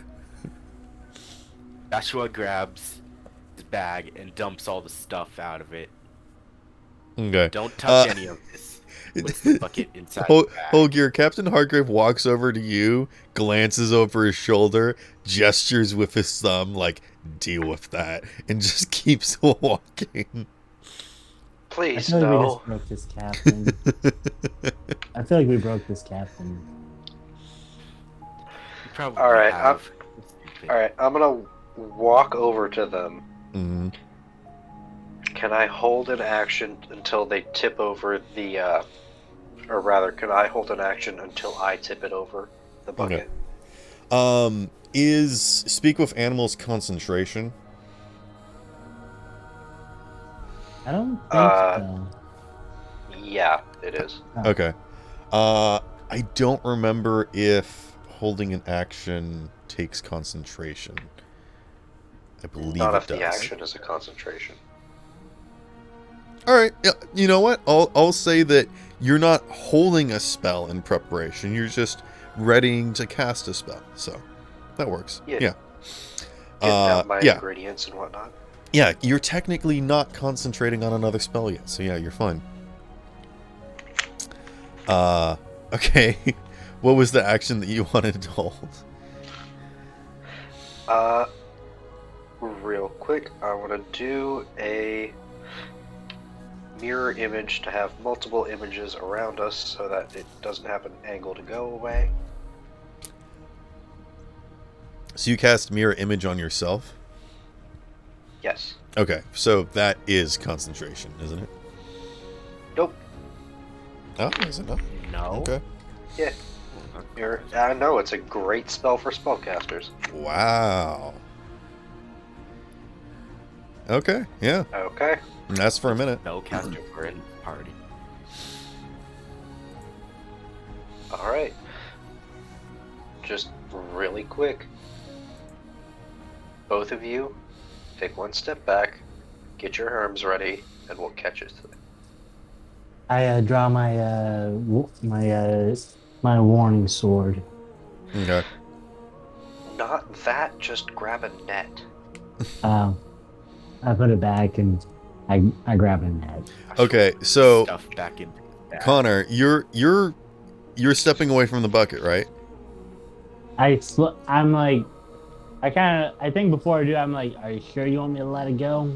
Joshua grabs his bag and dumps all the stuff out of it Okay. Don't touch any of this. With the bucket inside the bag. Holger, Captain Hargrave walks over to you, glances over his shoulder, gestures with his thumb, like, deal with that, and just keeps walking. I Please, feel like we no. just broke this captain. I feel like we broke this captain. You probably All right, have. All right, I'm gonna walk over to them. Mm-hmm. Can I hold an action until they tip over the, or rather, can I hold an action until I tip it over the bucket? Okay. Is speak with animals concentration? I don't think so. Yeah, it is. Okay. I don't remember if holding an action takes concentration. I believe Not it if does. the action is a concentration. All right. Yeah, you know what? I'll say that you're not holding a spell in preparation. You're just readying to cast a spell. So that works. Yeah. Yeah. Getting out my yeah. ingredients and whatnot. Yeah, you're technically not concentrating on another spell yet. So yeah, you're fine. Okay. What was the action that you wanted to hold? Real quick, I want to do a mirror image to have multiple images around us so that it doesn't have an angle to go away. So you cast mirror image on yourself? Yes. Okay, so that is concentration, isn't it? Nope. Oh, is it not? No. Okay. Yeah. I know, it's a great spell for spellcasters. Wow. Okay, yeah. Okay. And that's for a minute. No casters were in the party. Alright. Just really quick. Both of you, take one step back, get your arms ready, and we'll catch it. I draw my my warning sword. Okay. Not that, just grab a net. I put it back and I grab a net. Okay, so Stuff back in. Connor, you're stepping away from the bucket, right? I'm like, I think before I do, I'm like, are you sure you want me to let it go?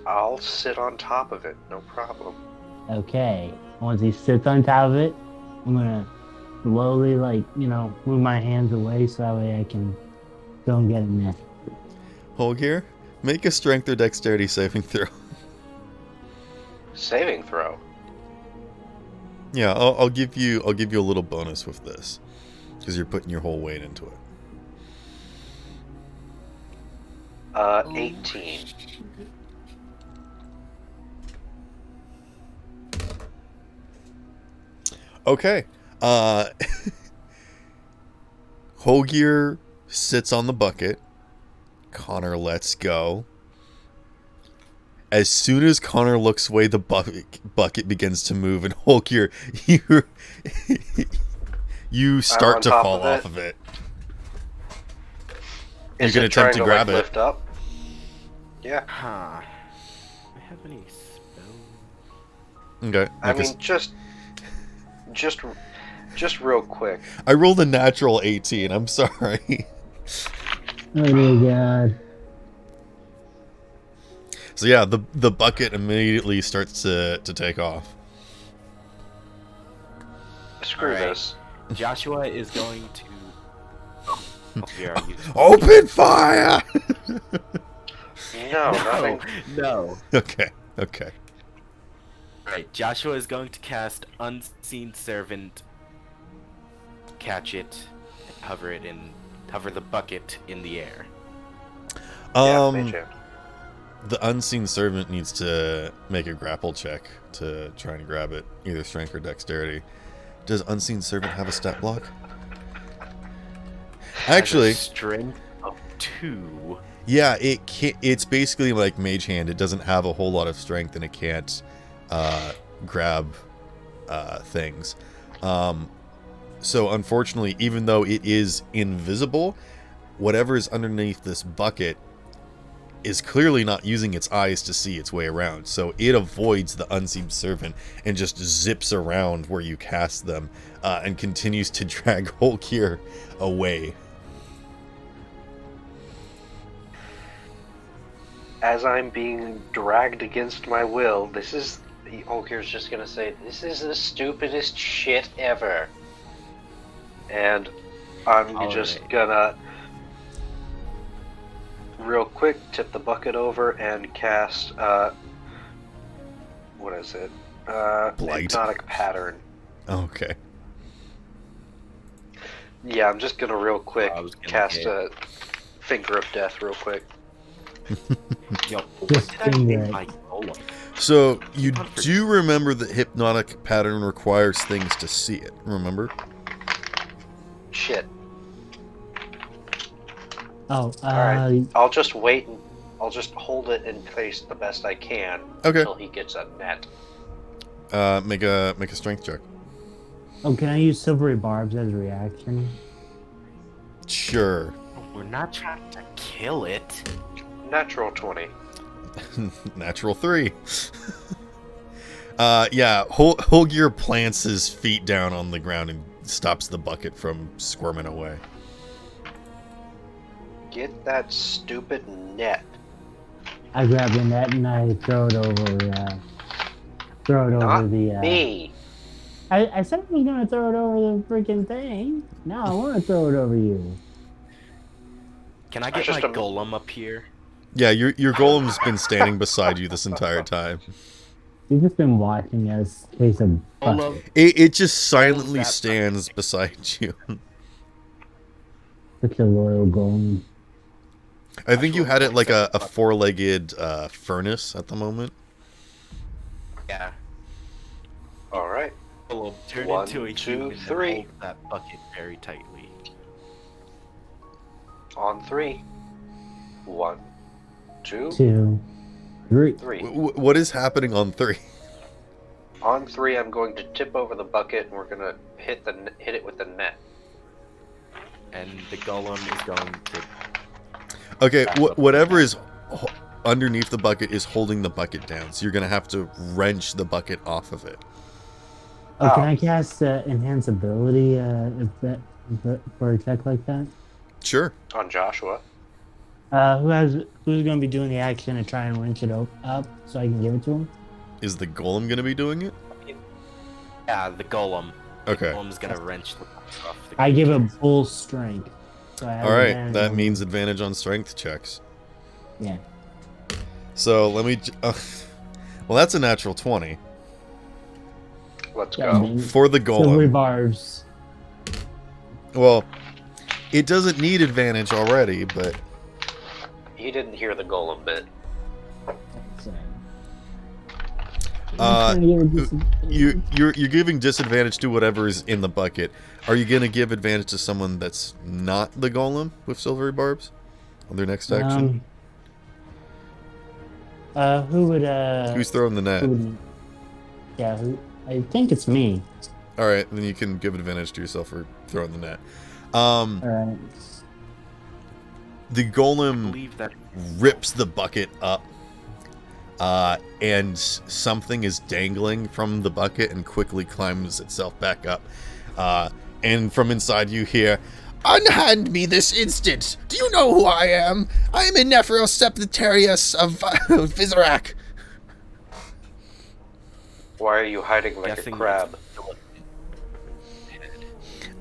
I'll sit on top of it, no problem. Okay. Once he sits on top of it, I'm gonna slowly, like, move my hands away so that way I can go and get a net. Holger, make a strength or dexterity saving throw. Saving throw. Yeah, I'll give you a little bonus with this because you're putting your whole weight into it. 18. Okay. Holger sits on the bucket. Connor lets go. As soon as Connor looks away, the bucket begins to move, and Holger, you start to fall off of it. Is You're gonna it trying attempt to grab it. lift up? Yeah. Huh. Do I have any spells? Okay. I mean, just real quick. I rolled a natural 18. I'm sorry. Oh my god. So yeah, the bucket immediately starts to take off. Screw Alright. this. Joshua is going to. Oh, here, are you? Open fire! No, nothing. No. Okay. Right, Joshua is going to cast Unseen Servant, catch it, and hover the bucket in the air. Yeah, mage hand. The unseen servant needs to make a grapple check to try and grab it, either strength or dexterity. Does unseen servant have a stat block? Actually, Has a strength of 2. yeah, it can't, it's basically like mage hand. It doesn't have a whole lot of strength and it can't grab things. So unfortunately, even though it is invisible, whatever is underneath this bucket is clearly not using its eyes to see its way around. So it avoids the unseen servant and just zips around where you cast them and continues to drag Holkir away. As I'm being dragged against my will, Holkir's just gonna say, "This is the stupidest shit ever." And I'm just gonna real quick tip the bucket over and cast what is it? Blight. Hypnotic pattern. Okay. Yeah, I'm just gonna real quick cast get- a Finger of Death real quick. Yo, what Just did I finger name it. my golem? So you do remember that hypnotic pattern requires things to see it, remember? Shit. Oh, Alright. I'll just wait and I'll just hold it in place the best I can Okay. until he gets a net. Make a strength check. oh, can I use silvery barbs as a reaction? Sure. We're not trying to kill it. Natural 20. Natural 3. Yeah, Holgir plants his feet down on the ground and stops the bucket from squirming away. Get that stupid net. I grab the net and I throw it over. Throw it Not over the. me. I said I was gonna throw it over the freaking thing. Now I want to throw it over you. Can I I get just my am- golem up here? Yeah, your golem's been standing beside you this entire time. You've just been watching us case of. Golem, It just silently that stands beside you. Such a loyal golem. I think you had it like a four-legged furnace at the moment. yeah. Alright. Golem, turn 1, into a 2, human 3. and hold that bucket very tightly. On 3. 1, 2, 2, 3. 3. What is happening on 3? On 3, I'm going to tip over the bucket and we're gonna hit it with the net. And the golem is going to... Okay, whatever is underneath the bucket is holding the bucket down, so you're gonna have to wrench the bucket off of it. Oh, can Oh. I cast enhance ability for a check like that? Sure. On Joshua. Who's gonna be doing the action to try and wrench it up so I can give it to him? Is the golem gonna be doing it? Yeah, the golem. Okay. The golem's gonna wrench the bucket off the I give a creature's- full strength. So I have All right, advantage that on- means advantage on strength checks. Yeah. So let me. Well, that's a natural 20 Let's Yeah, go. man. for the Silvery golem. barbs. Well, it doesn't need advantage already, but He didn't hear the golem bit. So, Uh, I'm trying to give it you're giving disadvantage to whatever is in the bucket. Are you gonna give advantage to someone that's not the golem with silvery barbs on their next action? Who would Who's throwing the net? who would, yeah, I think it's me. All right, then you can give advantage to yourself for throwing the net. Alright. The I golem believe that rips the bucket up, and something is dangling from the bucket and quickly climbs itself back up. And from inside you hear, "Unhand me this instant! Do you know who I am? I am Nephros Septarius of Vizrak." Why are you hiding like guessing a crab?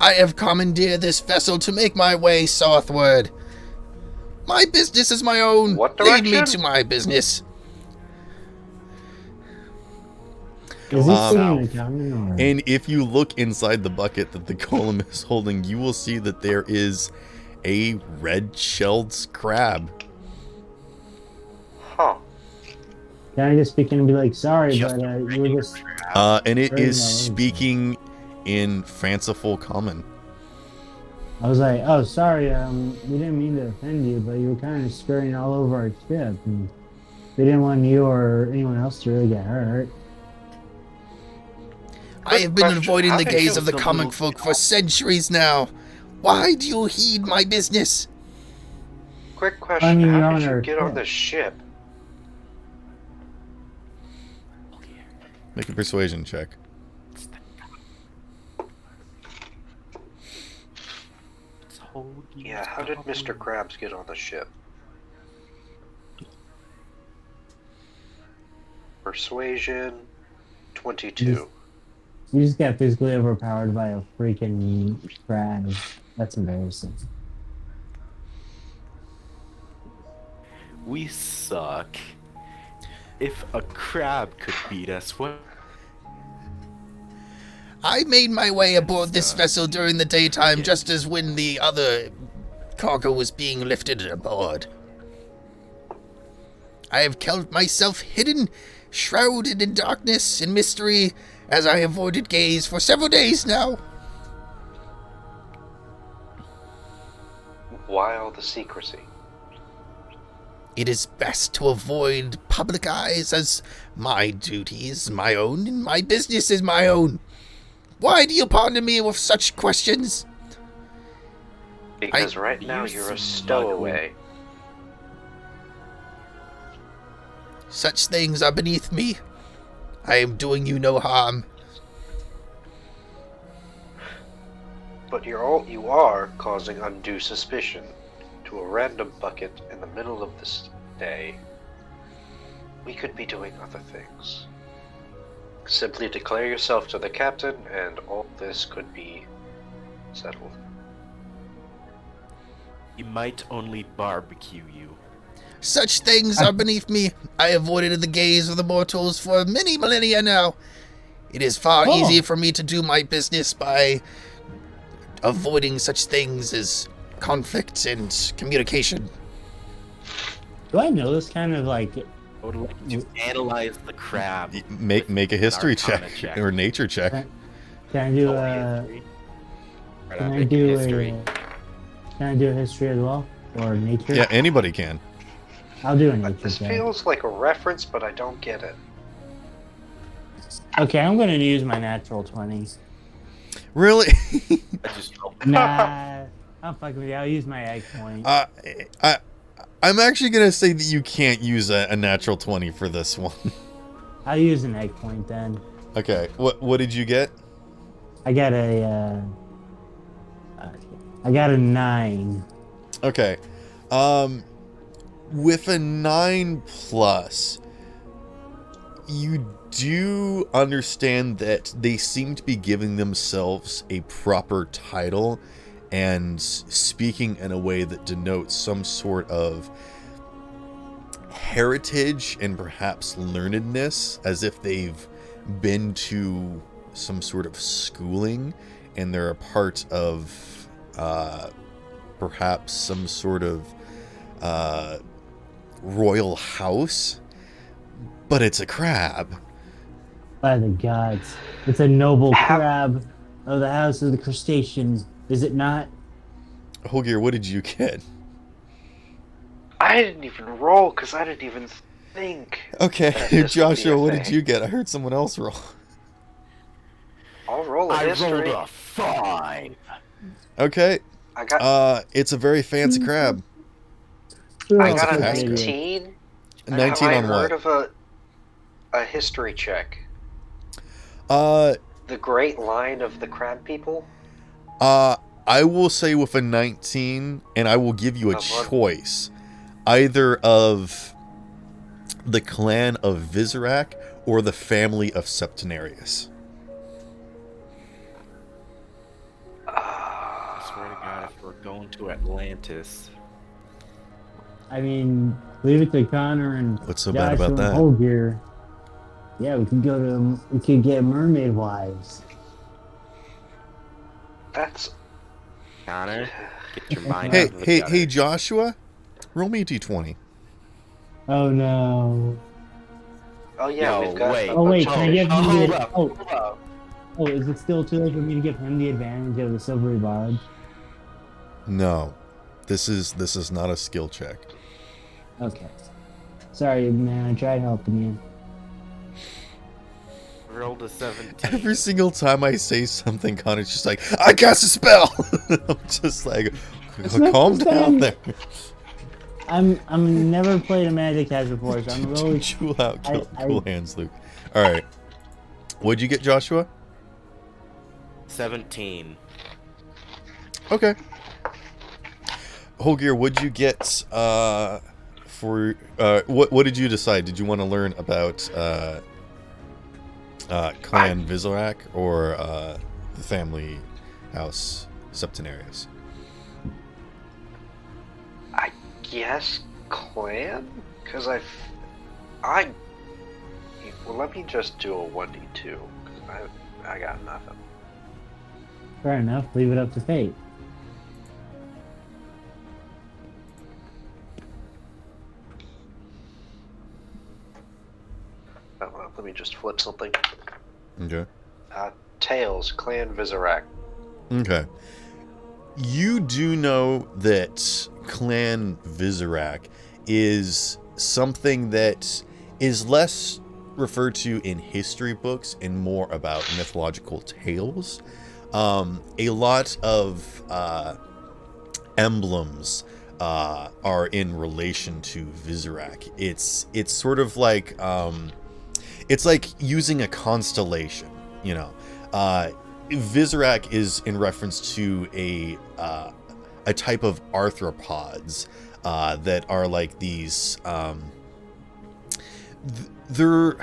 I have commandeered this vessel to make my way southward. My business is my own. What Lead me direction? to my business. Is he Um, singing the common or? And if you look inside the bucket that the golem is holding, you will see that there is a red-shelled crab. Huh. Can I just speak in and be like, sorry, Just but a you were just. And it Very is well. speaking in fanciful common. I was like, oh, sorry, we didn't mean to offend you, but you were kind of scurrying all over our ship, and we didn't want you or anyone else to really get hurt. I have been question. avoiding How the did gaze you- of the comic folk for centuries now. Why do you heed my business? Quick question, I mean, you're how on did you our get on ship. the ship? Make a persuasion check. Yeah, how did Mr. Krabs get on the ship? Persuasion, 22. You just got physically overpowered by a freaking crab. That's embarrassing. We suck. If a crab could beat us, what? I made my way aboard this vessel during the daytime, just as when the other cargo was being lifted aboard. I have kept myself hidden, shrouded in darkness and mystery, as I avoided gaze for several days now. Why all the secrecy? It is best to avoid public eyes, as my duty is my own and my business is my own. Why do you ponder me with such questions? Because right now you're a stowaway. Such things are beneath me. I am doing you no harm. But you are causing undue suspicion to a random bucket in the middle of this day. We could be doing other things. Simply declare yourself to the captain and all this could be settled. He might only barbecue you. Such things are beneath me. I avoided the gaze of the mortals for many millennia now. It is far easier for me to do my business by avoiding such things as conflict and communication. Do I know this kind of like? I would like to analyze the crab. Make a history check or nature check. Can I do History. Right, Can I'll I make a do history. Can I do a history as well, or nature? Yeah, anybody can. I'll do a nature This check. feels like a reference, but I don't get it. Okay, I'm gonna use my natural 20. Really? I just Nah, I'm fucking with you. I'll use my egg point. I'm actually gonna say that you can't use a natural 20 for this one. I'll use an egg point then. Okay. What did you get? I got a 9. Okay. With a 9 plus, you do understand that they seem to be giving themselves a proper title and speaking in a way that denotes some sort of heritage and perhaps learnedness, as if they've been to some sort of schooling and they're a part of perhaps some sort of royal house, but it's a crab. By the gods, it's a noble crab of the house of the crustaceans, is it not? Holgear, what did you get? I didn't even roll because I didn't even think. Okay, that this would be Joshua, a what did thing. you get? I heard someone else roll. I'll roll a I history. rolled a 5. Okay, I got it's a very fancy crab. I It's got a a fast crab. 19. 19 Have I on heard what? of a history check? Uh, The Great Line of the Crab People? I will say with a 19, and I will give you a Of what? choice. Either of the clan of Vizirac or the family of Septenarius. I swear to God, if we're going to Atlantis, I mean, leave it to Connor and What's so bad Joshua about that? and Holgear. Yeah, we could get mermaid wives. That's Connor, get your mind Hey, out of the hey, gutter. hey, Joshua, roll me a d20. Oh no. oh yeah, No, we've got. wait. a Oh wait, bunch can I of- give him hold the up, oh, hold up. oh, is it still too late for me to give him the advantage of the silvery barb? No, this is not a skill check. Okay. Sorry, man, I tried helping you. Rolled a 17. Every single time I say something, Connor's just like, I cast a spell! I'm just like, It's not calm the down same. there. I'm never played a Magic Cast before, so I'm really Chill out, I- cool hands, Luke. All right. What'd you get, Joshua? 17. Okay. Holgear, what'd you get for what did you decide? Did you want to learn about Clan Vizorak or the family house Septenarius? I guess clan? Because well, let me just do a 1d2, because I got nothing. fair enough. Leave it up to fate. Let me just flip something. Okay. Tails, Clan Vizorak. Okay. You do know that Clan Vizorak is something that is less referred to in history books and more about mythological tales. A lot of emblems are in relation to Vizorak. It's sort of like it's like using a constellation, you know. Vizorak is in reference to a type of arthropods that are like these. They're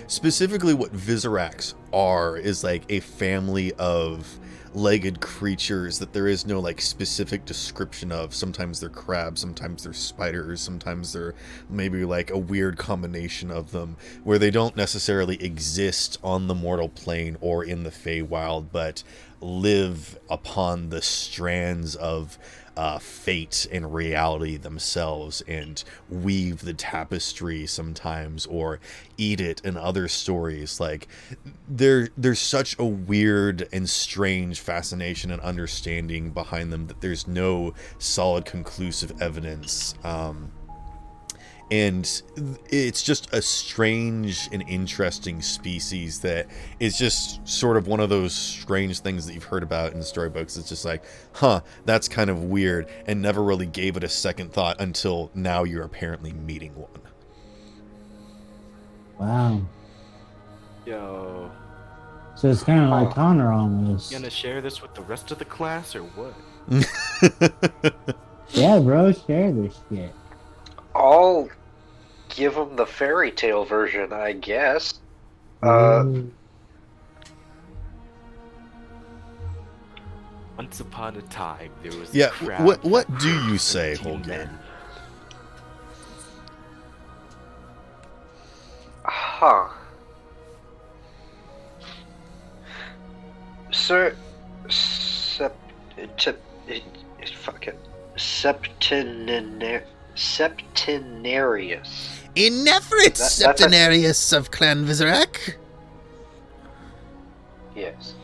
specifically what Vizoraks are is like a family of legged creatures that there is no like specific description of. Sometimes they're crabs, sometimes they're spiders, sometimes they're maybe like a weird combination of them, where they don't necessarily exist on the mortal plane or in the Feywild, but live upon the strands of fate and reality themselves and weave the tapestry sometimes or eat it in other stories. Like there's such a weird and strange fascination and understanding behind them that there's no solid conclusive evidence. And it's just a strange and interesting species that is just sort of one of those strange things that you've heard about in storybooks. It's just like, huh, that's kind of weird, and never really gave it a second thought until now you're apparently meeting one. Wow. Yo. So it's kind of like Connor almost. You gonna share this with the rest of the class or what? Yeah, bro, share this shit. I'll give them the fairy tale version, I guess. Ooh. Once upon a time, there was Yeah, a crab what that do you grew say, 13 Holger? men. Huh. Sir, Septenarius. Inefrit That's Septenarius of Clan Vizorak. Yes.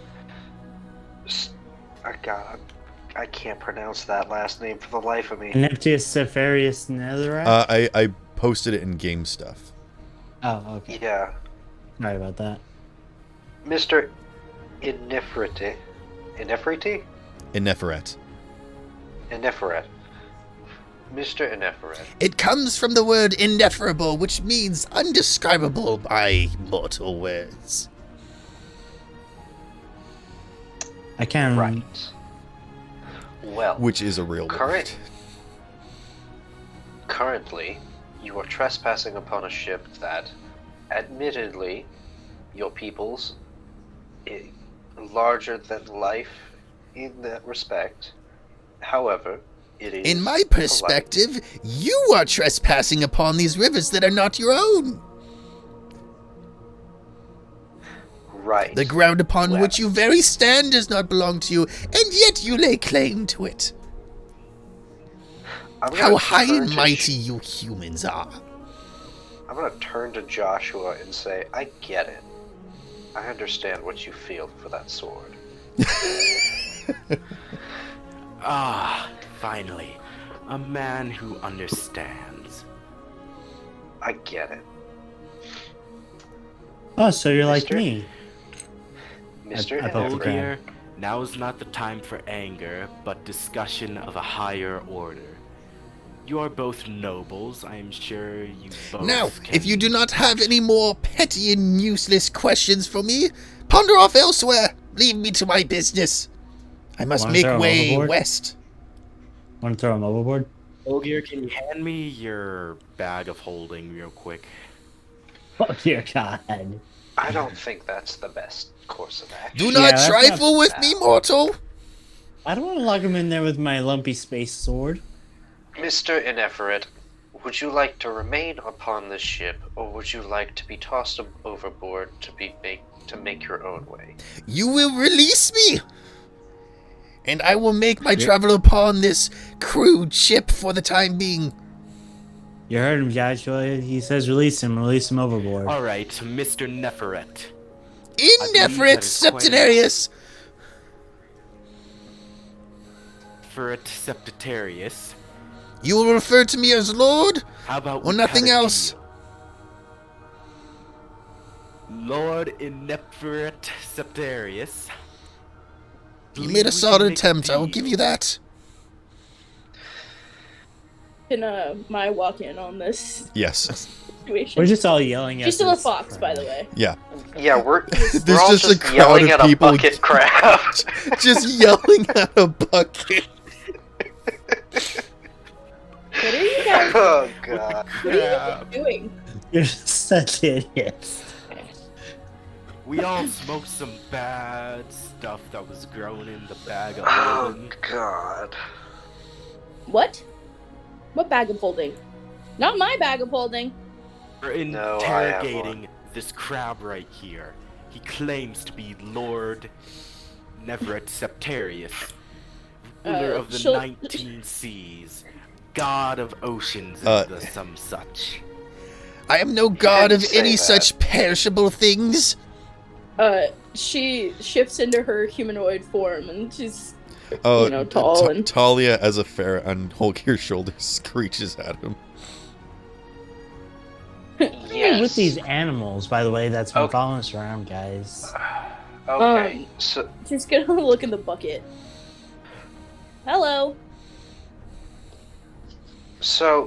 I can't pronounce that last name for the life of me. Neptius Cepharius Netherite? I posted it in game stuff. Oh, okay. Yeah. Sorry about that. Mr. Inefrite. Inefrite? Ineferet. Ineferet. Mr. Ineferet. It comes from the word ineffable, which means undescribable by mortal words. I can't. Right. Well, Which is a real word. Currently, you are trespassing upon a ship that, admittedly, your people's larger than life in that respect. However, it is In my perspective, you are trespassing upon these rivers that are not your own. right. The ground upon Well, which you very stand does not belong to you, and yet you lay claim to it. I'm How gonna high turn and to mighty you humans are. I'm gonna turn to Joshua and say, I get it. I understand what you feel for that sword. Ah, finally. A man who understands. I get it. Oh, so you're like Mister? me. Mr. I thought Ineferet. the crab. Olgier, Now is not the time for anger, but discussion of a higher order. You are both nobles, I am sure you both Now, can... if you do not have any more petty and useless questions for me, ponder off elsewhere. Leave me to my business. I must Wanna make throw him way overboard? west. Want to throw him overboard? Olgier, can you hand me your bag of holding real quick? Oh dear God. I don't think that's the best course of action. Do Yeah, not that's trifle not with me, mortal. I don't want to lock him in there with my lumpy space sword. Mr. Inefferet, would you like to remain upon this ship, or would you like to be tossed overboard to make your own way? You will release me, and I will make my travel upon this crude ship for the time being. You heard him, Joshua. He says release him overboard. Alright, Mr. Neferet. Inefferet Septenarius. Neferet Septitarius. You will refer to me as Lord, How about or we nothing cut a else. deal? Lord Inefferet Septarius. You made a solid attempt, I will give you that. Can Mai walk in on this Yes. situation? We're just all yelling at She's still a this fox, by crap. the way. Yeah. Yeah, we're There's all just a just crowd yelling of at people a bucket crab. Just yelling at a bucket. What are you guys, Oh god. what are you guys doing? You're such idiots. We all smoked some bad stuff that was grown in the bag of Oh holding. god. What? What bag of holding? Not my bag of holding. We're No, I have interrogating this crab right here. He claims to be Lord Neveret Septarius, ruler of the she'll- 19 seas, god of oceans and Uh, some such. I am no god of Can't say any that. such perishable things. She shifts into her humanoid form and she's Oh, You know, tall and- Talia, as a ferret on Holgir's shoulders, screeches at him. Yes. With these animals, by the way, that's been Okay. following us around, guys. Okay. So she's gonna look in the bucket. Hello.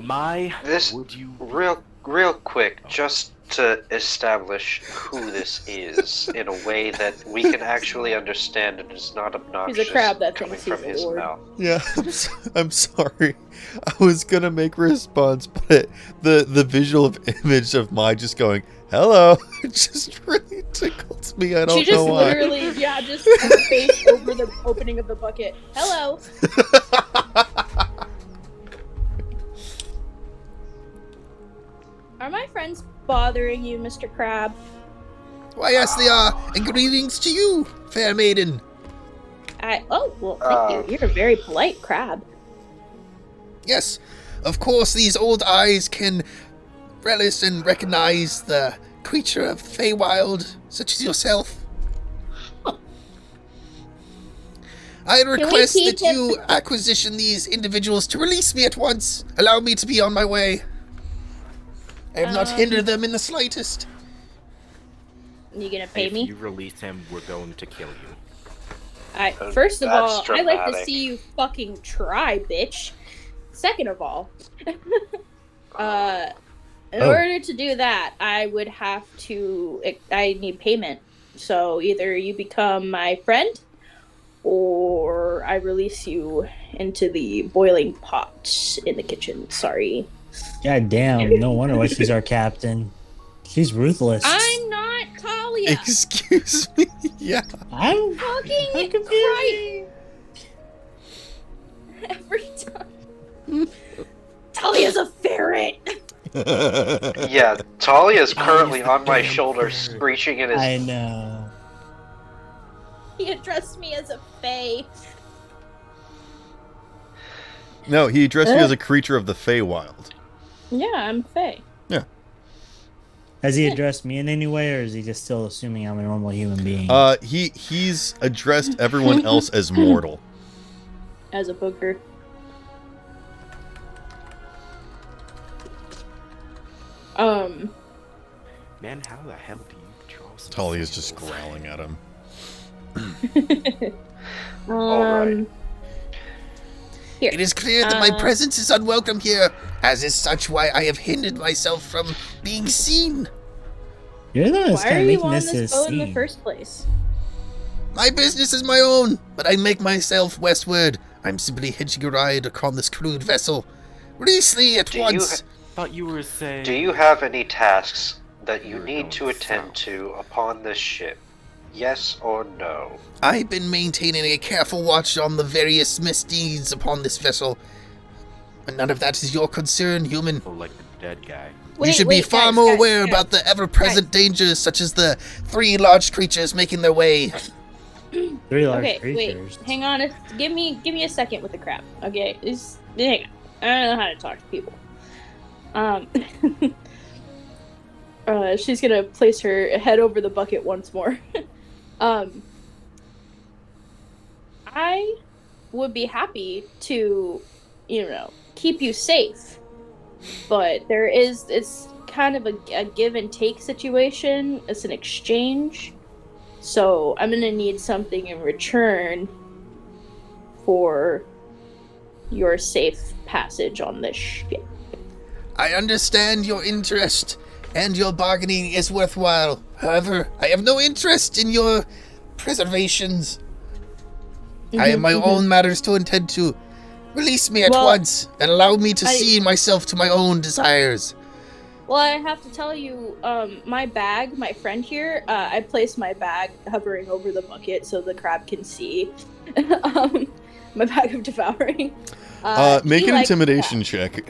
My, this would you... real quick, just to establish who this is in a way that we can actually understand and is not obnoxious crab that coming thinks he's from a his lord. mouth. Yeah, I'm sorry. I was gonna make a response, but the visual image of Mai just going, hello, it just really tickles me. I don't She just know why. literally, just her face over the opening of the bucket. Hello. Are my friends bothering you, Mr. Crab? Why, yes, they are. And greetings to you, fair maiden. Oh, well, thank you. You're a very polite crab. Yes, of course, these old eyes can relish and recognize the creature of the Feywild, such as yourself. I request keep that you acquisition these individuals to release me at once. Allow me to be on my way. I have not hindered them in the slightest. You gonna pay If me? you release him, we're going to kill you. First of all, That's I like to dramatic. see you fucking try, bitch. Second of all, in order to do that, I would have to. I need payment. So either you become my friend, or I release you into the boiling pot in the kitchen. Sorry. God damn, no wonder why she's our captain. She's ruthless. I'm not Talia. Excuse me? Yeah. I'm Fucking confused. Christ. Every time. Talia's a ferret. Yeah, Talia's currently the on my damn shoulder, ferret. screeching in his. I know. He addressed me as a fae. No, he addressed you as a creature of the Feywild. Yeah, I'm fae. Has he addressed me in any way, or is he just still assuming I'm a normal human being? He's addressed everyone else as mortal. As a booger. Man, how the hell do you draw some Talia's just symbols? growling at him. Alright. Here. It is clear that my presence is unwelcome here, as is such why I have hindered myself from being seen. You're the one that's Why kind are of you making on this this a boat in the scene. first place? My business is my own, but I make myself westward. I'm simply hitching a ride upon this crude vessel. Release me at once. Thought you were saying. Do you have any tasks that you You're need to going attend south. to upon this ship? Yes or no? I've been maintaining a careful watch on the various misdeeds upon this vessel. And none of that is your concern, human. Oh, like the dead guy. You should be far more aware about the ever-present dangers, such as the 3 large creatures making their way. 3 large Okay, creatures. wait. Hang on. Give me a second with the crap. Okay, hang on. I don't know how to talk to people. She's gonna place her head over the bucket once more. I would be happy to, keep you safe, but it's kind of a give and take situation. It's an exchange, so I'm gonna need something in return for your safe passage on this ship. I understand your interest, and your bargaining is worthwhile. However, I have no interest in your preservations. I have my own matters to attend to. Release me at once, and allow me to see myself to my own desires. Well, I have to tell you, my bag, my friend here, I placed my bag hovering over the bucket so the crab can see. My bag of devouring. Make an intimidation check.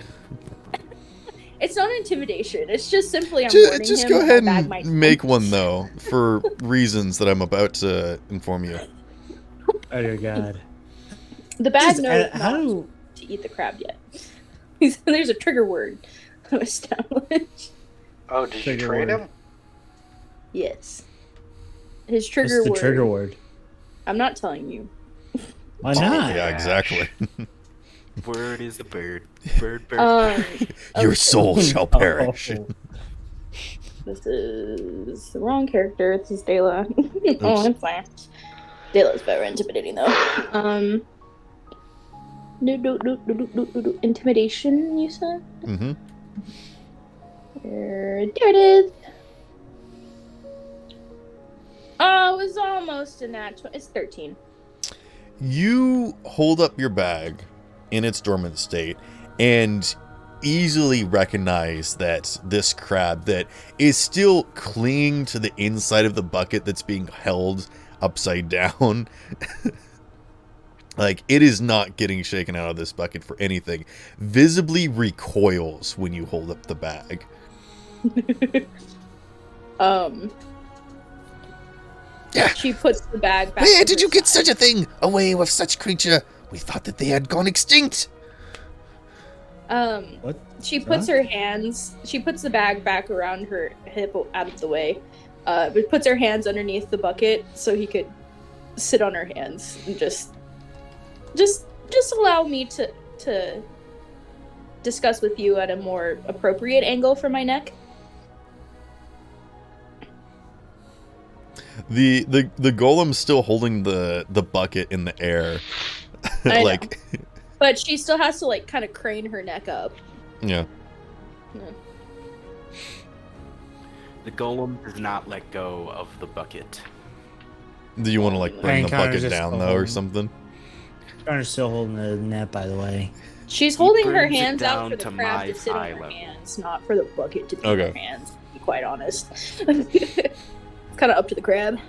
It's not intimidation. It's just simply I'm warning Just him go that ahead my bag and might make one, though, for reasons that I'm about to inform you. Oh dear God. The bag Just, knows how not do- to eat the crab yet. There's a trigger word established. Oh, did you Trigger train word. him? Yes. His What's trigger the word. trigger word? I'm not telling you. Why not? Yeah, exactly. Word is a bird. Bird. Your soul shall perish. Oh. This is the wrong character. This is Dela. Oh, I'm fine. Dela's better intimidating though. Intimidation, you said? Mm-hmm. There it is. Oh, it's almost a natural. It's 13. You hold up your bag in its dormant state and easily recognize that this crab that is still clinging to the inside of the bucket that's being held upside down. Like, it is not getting shaken out of this bucket for anything. Visibly recoils when you hold up the bag. Yeah. She puts the bag back. Where to did her you get side. such a thing? Away with such creature. We thought that they had gone extinct. What? She puts her hands. She puts the bag back around her hip, out of the way. But puts her hands underneath the bucket so he could sit on her hands and just allow me to discuss with you at a more appropriate angle for my neck. The golem's still holding the bucket in the air. I Like, But she still has to kind of crane her neck up. yeah. The golem does not let go of the bucket. Do you want to bring the Connor's bucket just down though, or holding. something? Connor's still holding the net, by the way. She's holding her brings it hands out down for the to crab my to sit thigh on her level. hands, not for the bucket to be in Okay. her hands. To be quite honest, it's kind of up to the crab.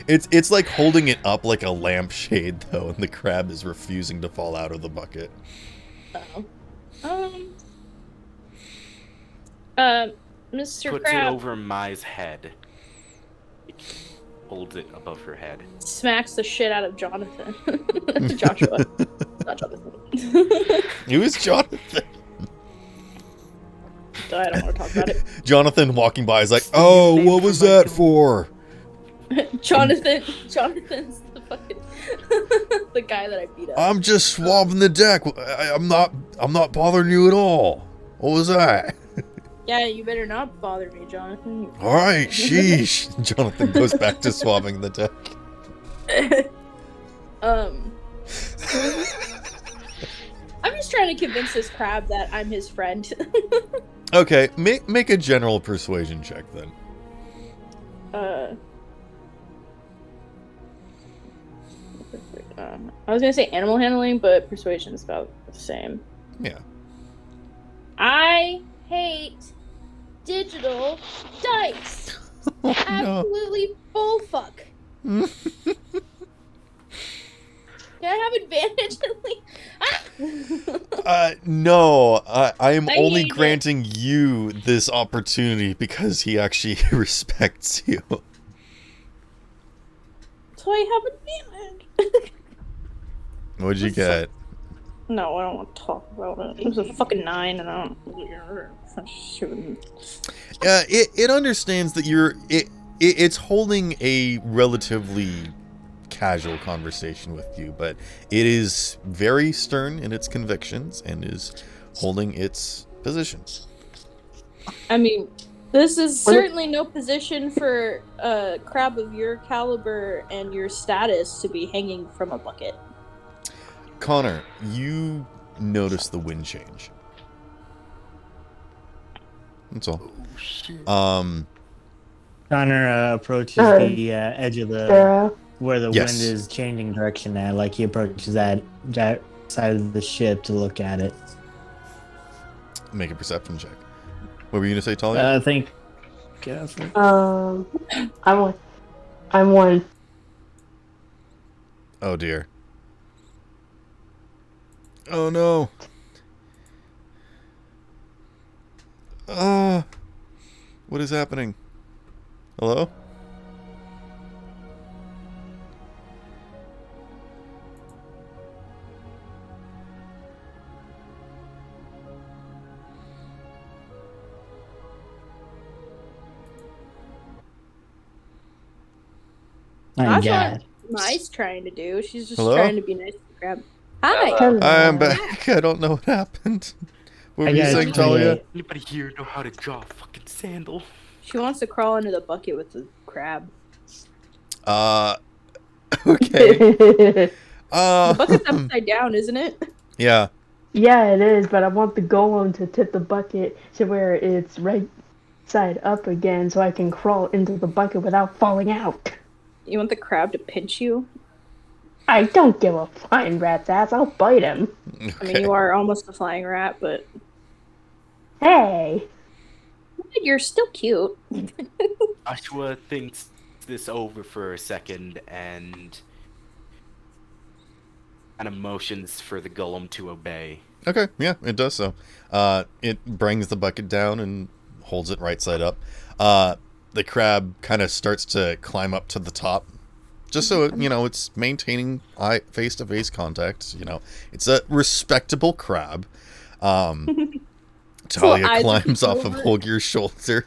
It's like holding it up like a lampshade though, and the crab is refusing to fall out of the bucket. Mr. Puts Crab it over Mai's head. Holds it above her head. smacks the shit out of Jonathan. Joshua, not Jonathan. Who is Jonathan? I don't want to talk about it. Jonathan walking by is like, oh, what was that for? Jonathan's the fucking the guy that I beat up. I'm just swabbing the deck. I'm not bothering you at all. What was that? Yeah, you better not bother me, Jonathan. All right, sheesh. Jonathan goes back to swabbing the deck. I'm just trying to convince this crab that I'm his friend. Okay, make a general persuasion check then. I was gonna say animal handling, but persuasion is about the same. Yeah. I hate digital dice. Oh, Absolutely bullfuck. no. Can I have advantage at least? No, I am I only hate it. granting you this opportunity because he actually respects you. So I have advantage. What'd you get? No, I don't want to talk about it. It was a fucking 9, and I don't. It understands that it's holding a relatively casual conversation with you, but it is very stern in its convictions and is holding its position. I mean, this is certainly no position for a crab of your caliber and your status to be hanging from a bucket. Connor, you notice the wind change. That's all. Connor approaches the edge of the Sarah. where the Yes. wind is changing direction at. Like he approaches that side of the ship to look at it. Make a perception check. What were you gonna say, Talia? I think. I'm one. Oh dear. Oh no. What is happening? Hello? My That's God. what Mai's trying to do. She's just Hello? trying to be nice to the crab. Hi. Hello. I'm back. I don't know what happened. What I were you got a saying, Talia? 28. Anybody here know how to draw a fucking sandal? She wants to crawl into the bucket with the crab. Okay. The bucket's upside down, isn't it? Yeah. Yeah, it is, but I want the golem to tip the bucket to where it's right side up again so I can crawl into the bucket without falling out. You want the crab to pinch you? I don't give a flying rat's ass. I'll bite him. Okay. I mean, you are almost a flying rat, but Hey. you're still cute. Joshua thinks this over for a second and kind of motions for the golem to obey. Okay, yeah, it does so. It brings the bucket down and holds it right side up. The crab kind of starts to climb up to the top, just so it's maintaining face-to-face contact. It's a respectable crab. Talia eyes climbs peek off of over. Holgir's shoulder.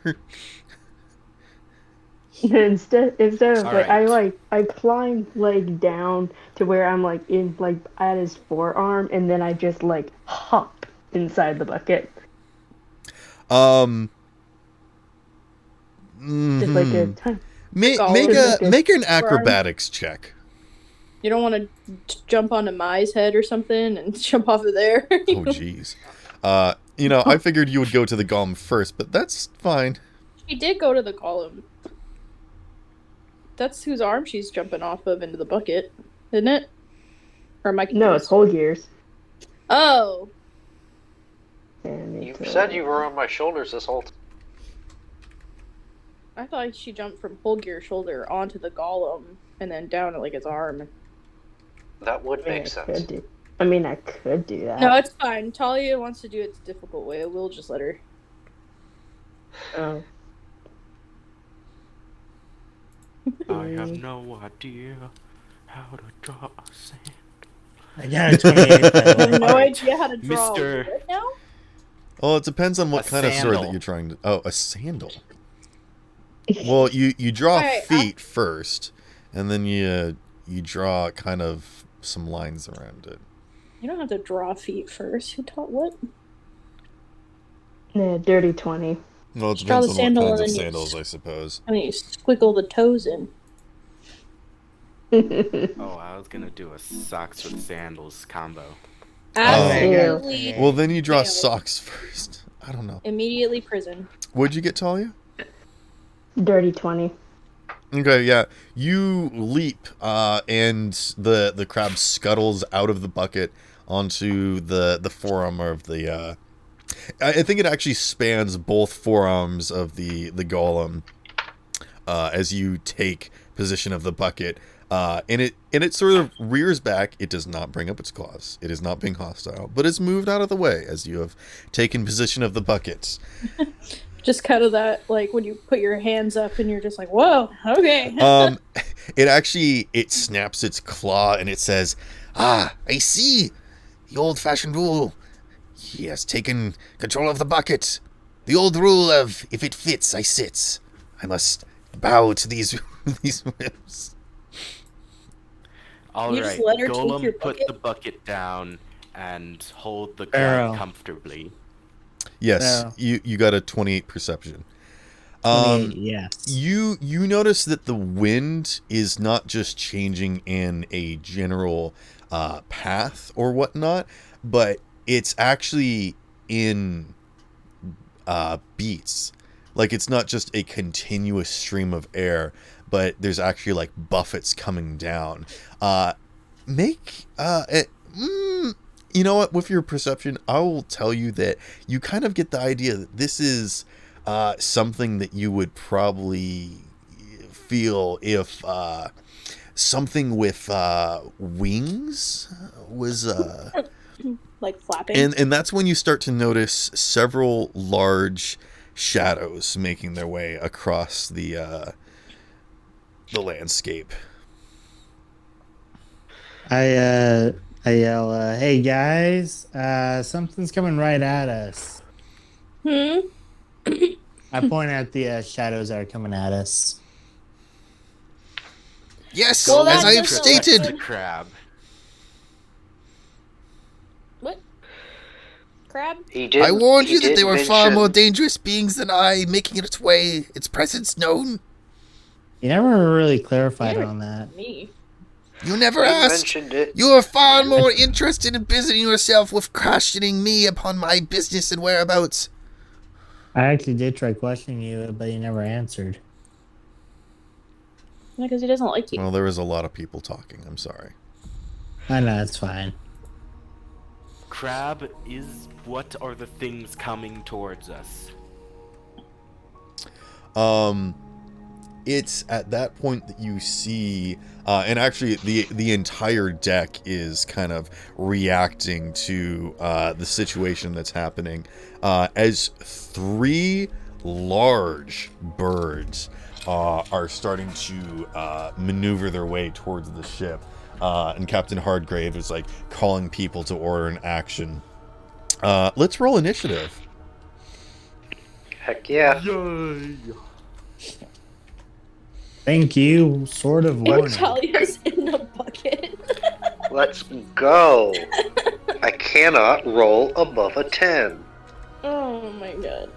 Instead of Alright. I climb down to where I'm in at his forearm, and then I just hop inside the bucket. Mhm. Just like a time. Make Golem. an acrobatics check. You don't want to jump onto Mai's head or something and jump off of there. Oh jeez. I figured you would go to the golem first, but that's fine. She did go to the golem. That's whose arm she's jumping off of into the bucket, isn't it? Or am I confused? No, it's whole gears. Oh. And You it's, said you were on my shoulders this whole time. I thought she jumped from Holgir's shoulder onto the golem and then down to his arm. That would I make sense. could do. I mean, I could do that. No, it's fine. Talia wants to do it the difficult way. We'll just let her. Oh. I have no idea how to draw a sand. I got a 28. by the I have way. no idea how to draw Mr. what now? Well, it depends on what A kind of sword that sandal. you're trying to... Oh, a sandal. Well, you draw Alright, feet first, and then you draw kind of some lines around it. You don't have to draw feet first. Who taught what? Yeah, dirty 20. Well, it Just draw depends the on what sandal kinds of and then you sandals, I suppose. I mean, you squiggle the toes in. Oh, I was gonna do a socks with sandals combo. Absolutely. Well, then you draw failed. socks first. I don't know. Immediately prison. What'd you get, Talia? Dirty 20. Okay, yeah. You leap, and the crab scuttles out of the bucket onto the forearm of the. I think it actually spans both forearms of the golem. As you take position of the bucket, and it sort of rears back. It does not bring up its claws. It is not being hostile, but it's moved out of the way as you have taken position of the bucket. Just kind of that, like when you put your hands up and you're just like, whoa, okay. It snaps its claw and it says, Ah, I see. The old-fashioned rule. He has taken control of the bucket. The old rule of, if it fits, I sit. I must bow to these these whims. All You just right, let her take Golem, your put bucket? the bucket down and hold the Barrel. crab comfortably. Yes, No. you got a 28 perception. 28, yes. You notice that the wind is not just changing in a general path or whatnot, but it's actually in beats. Like, it's not just a continuous stream of air, but there's actually like buffets coming down. You know what? With your perception, I will tell you that you kind of get the idea that this is something that you would probably feel if something with wings was Like flapping. and that's when you start to notice several large shadows making their way across the landscape. I yell, hey guys, something's coming right at us. I point at the shadows that are coming at us. Yes, Well, as that I have doesn't Protect stated. the crab. What? Crab? I warned you that there were far more dangerous beings than I, making its way, its presence known. You never really clarified Never- on that. Me. You never He asked. mentioned it. You are far more interested in busying yourself with questioning me upon my business and whereabouts. I actually did try questioning you, but you never answered. Because he doesn't like you. Well, there was a lot of people talking. I'm sorry. I know, it's fine. Crab what are the things coming towards us? It's at that point that you see, and actually the entire deck is kind of reacting to the situation that's happening, as three large birds are starting to maneuver their way towards the ship, and Captain Hardgrave is like calling people to order an action. Let's roll initiative. Heck yeah. Thank you, sort of warning. Talia's in the bucket. Let's go. I cannot roll above a 10. Oh my god.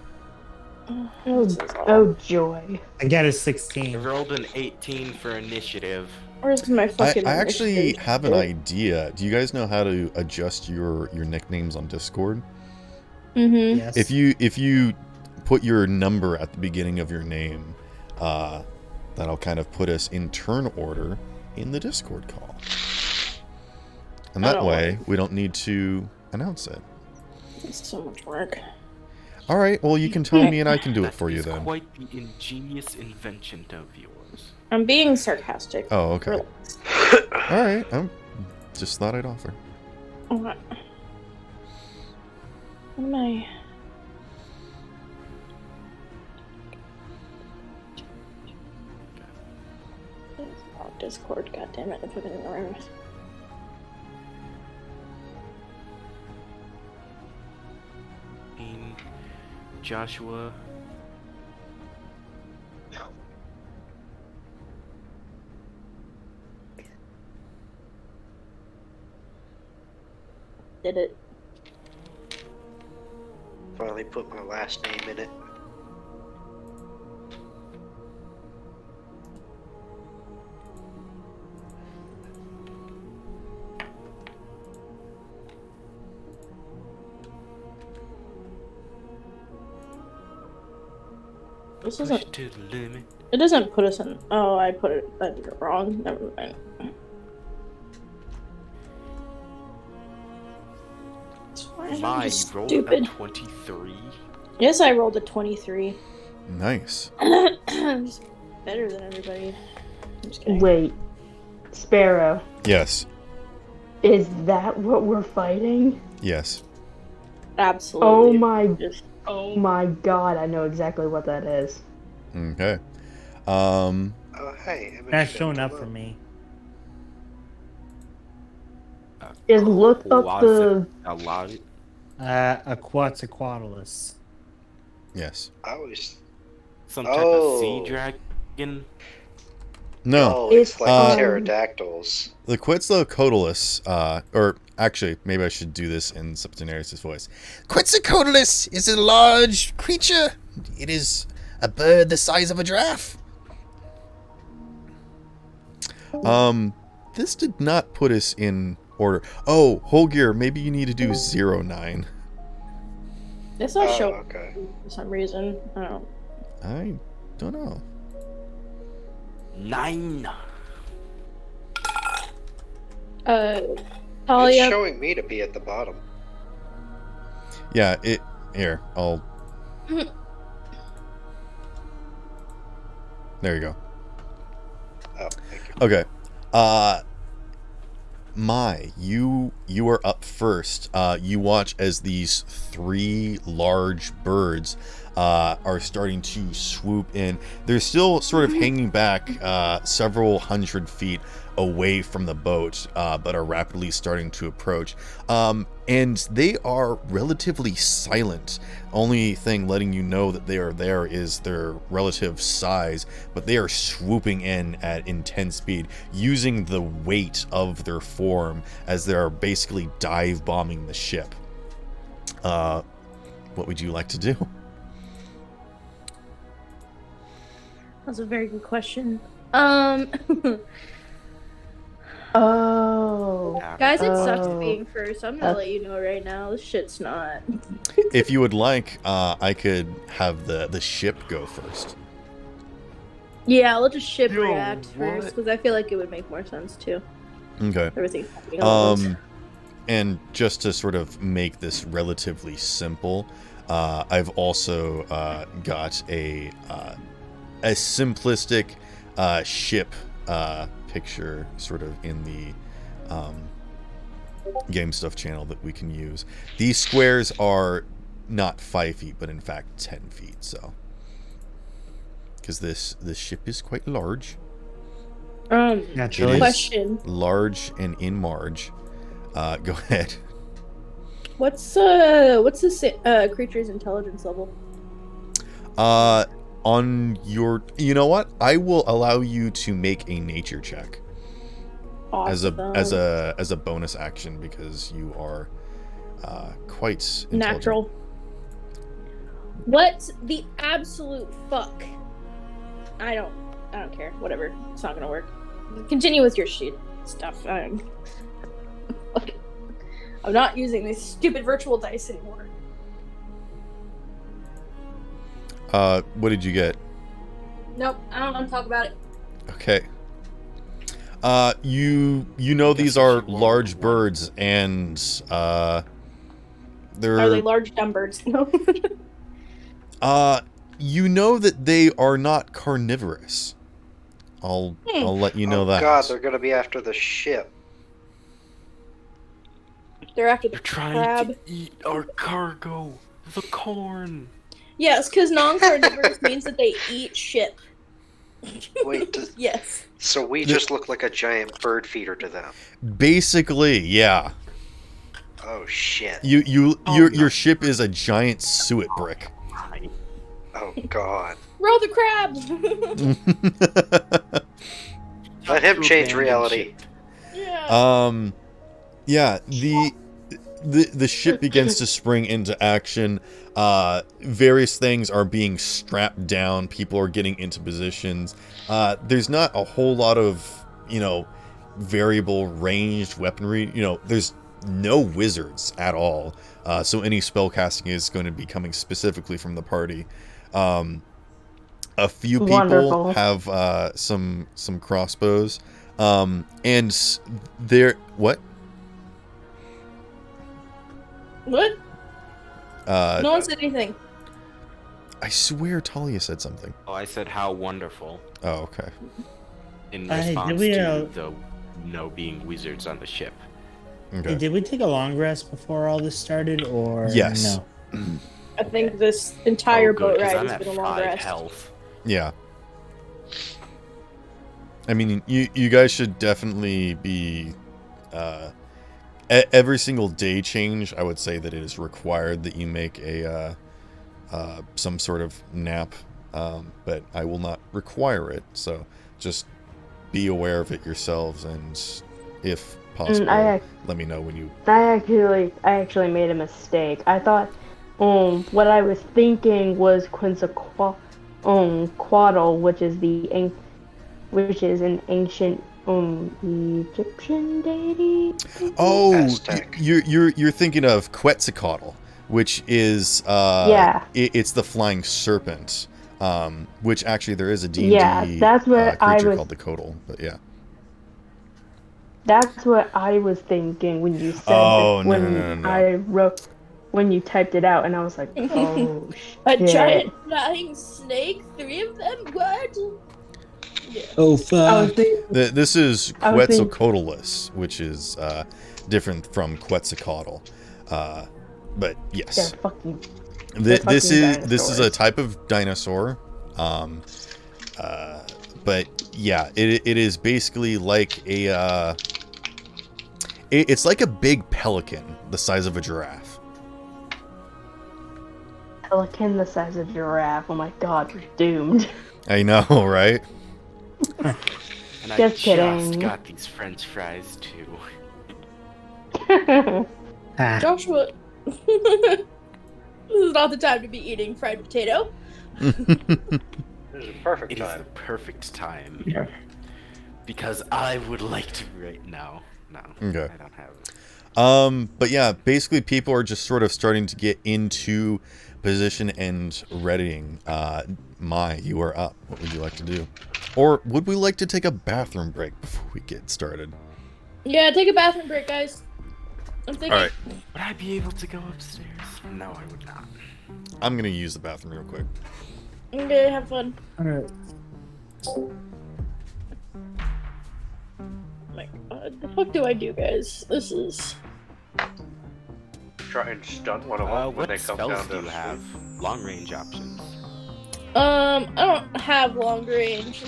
Oh joy. I got a I 16. rolled an 18 for initiative. Where's my I fucking actually initiative? have an idea. Do you guys know how to adjust your nicknames on Discord? Mm-hmm. Yes. If you put your number at the beginning of your name, that'll kind of put us in turn order in the Discord call. And I that don't way, we don't need to announce it. It's so much work. All right, well, you can tell me and I can do it That for you is then. quite the ingenious invention of yours. I'm being sarcastic. Oh, okay. Relax. All right, I just thought I'd offer. What am I? Oh, Discord, goddammit, I put it in the room. Joshua. Did it? Finally put my last name in it. This Push isn't. it to the limit. It doesn't put us in. Oh, I did it wrong. Never mind. It's fine. My, I'm you just rolled stupid. a 23. Yes, I rolled a 23. Nice. I'm just better than everybody. I'm just kidding. Wait, Sparrow, Yes. is that what we're fighting? Yes. Absolutely. Oh my god, I know exactly what that is. Okay. Oh, hey. That's showing up for me. Is look up the... A lot. A Quetzalcoatlus. Yes. I always. Some type of sea Oh. dragon. No. Oh, it's like Uh, pterodactyls. The Quetzalcoatlus, or actually, maybe I should do this in Septenarius' voice. Quetzalcoatlus is a large creature. It is a bird the size of a giraffe. This did not put us in order. Oh, Holgear, maybe you need to do 09. It's not Oh, showing okay. for some reason. I don't know. 9. It's Talia. showing me to be at the bottom. Yeah, here, I'll... There you go. Oh, thank you. Okay. You are up first. You watch as these 3 large birds are starting to swoop in. They're still sort of hanging back several hundred feet away from the boat, but are rapidly starting to approach. And they are relatively silent. Only thing letting you know that they are there is their relative size, but they are swooping in at intense speed, using the weight of their form as they are basically dive bombing the ship. What would you like to do? That's a very good question. Oh. Guys, it sucks Oh. being first. I'm gonna let you know right now. This shit's not. If you would like, I could have the ship go first. Yeah, let the ship Yo, react what? first because I feel like it would make more sense too. Okay. Everything's happening all at once. And just to sort of make this relatively simple, I've also got a simplistic ship picture sort of in the Game Stuff channel that we can use. These squares are not 5 feet, but in fact 10 feet. So, because this ship is quite large. Naturally. Question: Large and in Marge. Go ahead. what's the creature's intelligence level? On your, you know what? I will allow you to make a nature check Awesome. as a bonus action because you are quite intelligent. Natural. What the absolute fuck? I don't care. Whatever. It's not gonna work. Continue with your shit stuff. I'm not using these stupid virtual dice anymore. What did you get? Nope. I don't want to talk about it. Okay. You know these are large birds and they're Are they large dumb birds? No. you know that they are not carnivorous. I'll let you know Oh that. god, they're gonna be after the ship. They're after the They're trying crab. to eat our cargo. The corn. Yes, because non-carnivorous means that they eat ship. Wait, Yes. so we just look like a giant bird feeder to them. Basically, yeah. Oh shit. Your ship is a giant suet brick. Oh god. Roll the crab. Let him change reality. Yeah. Yeah, the ship begins to spring into action. Various things are being strapped down. People are getting into positions. There's not a whole lot of, variable ranged weaponry. There's no wizards at all. So any spell casting is going to be coming specifically from the party. A few people Wonderful. have some crossbows, and they're what? What? Uh, No one said anything. I swear Talia said something. Oh, I said how wonderful Oh, okay. in Hey, response did we, to the no being wizards on the ship. Okay. Hey, did we take a long rest before all this started, or Yes. no? I think this entire Oh, good, boat 'cause ride I'm has at been a long 5 rest. health. Yeah. I mean, you guys should definitely be. Every single day change, I would say that it is required that you make a some sort of nap, but I will not require it. So just be aware of it yourselves, and if possible, let me know when you. I actually made a mistake. I thought, what I was thinking was Quetzalcoatl, which is an ancient Egyptian deity. Oh, Aztec. you're thinking of Quetzalcoatl, which is Yeah. it's the flying serpent, which actually there is a D&D Yeah, that's what I creature was. called the Codal, but yeah. That's what I was thinking when you said Oh, no, when no, no, no. I wrote when you typed it out, and I was like, oh A shit. giant flying snake, 3 of them? What? Yeah. Oh I was fuck! thinking, This is I was thinking- Quetzalcoatlus, which is different from Quetzalcoatl, but they're yes, fucking. this is a dinosaurs. type of dinosaur, but yeah, it is basically like a it's like a big pelican the size of a giraffe. Pelican the size of giraffe. Oh my god, we're doomed. I know, right? And I Just just kidding. got these French fries too. Ah, Joshua, this is not the time to be eating fried potato. This is a perfect It is the time. perfect time. Because I would like to right now. No, Okay. I don't have it. But yeah, basically people are just sort of starting to get into position and readying. You are up. What would you like to do? Or would we like to take a bathroom break before we get started? Yeah, take a bathroom break, guys. I'm thinking. Alright, Would I be able to go upstairs? No, I would not. I'm gonna use the bathroom real quick. Okay, have fun. alright. Like, what the fuck do I do, guys? This is. Try and stun one of them when What they come down spells to do you have? Long range options. I don't have long range. A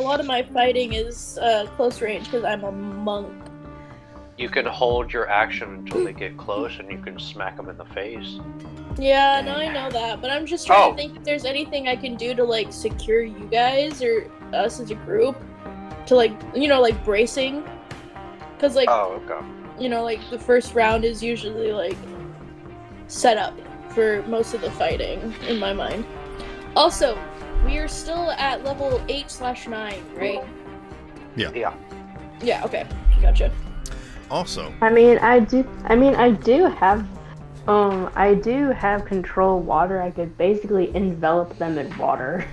lot of my fighting is close range because I'm a monk. You can hold your action until they get close, and you can smack them in the face. Yeah, no, I know that, but I'm just trying Oh. to think if there's anything I can do to like secure you guys or us as a group to like bracing, because like Oh, okay. like the first round is usually like set up for most of the fighting in my mind. Also, we are still at level 8/9, right? Yeah. Yeah. Okay. Gotcha. Also, I do have control water. I could basically envelop them in water.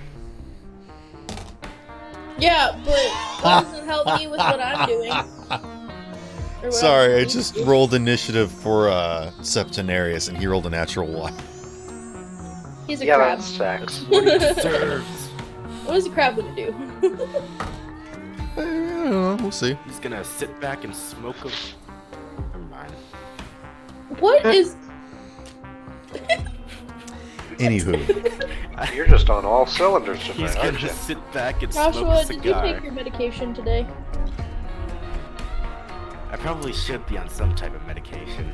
Yeah, but that doesn't help me with what I'm doing. Or what sorry, I I'm just doing. rolled initiative for Septenarius and he rolled a natural 1. He's a Yeah, crab. that sucks. What he deserves. What is a crab gonna do? I don't know, we'll see. He's gonna sit back and smoke a... Never mind. What is? Anywho, You're just on all cylinders He's tonight, gonna aren't you? sit back and smoke Joshua, a did you cigar. take your medication today? I probably should be on some type of medication.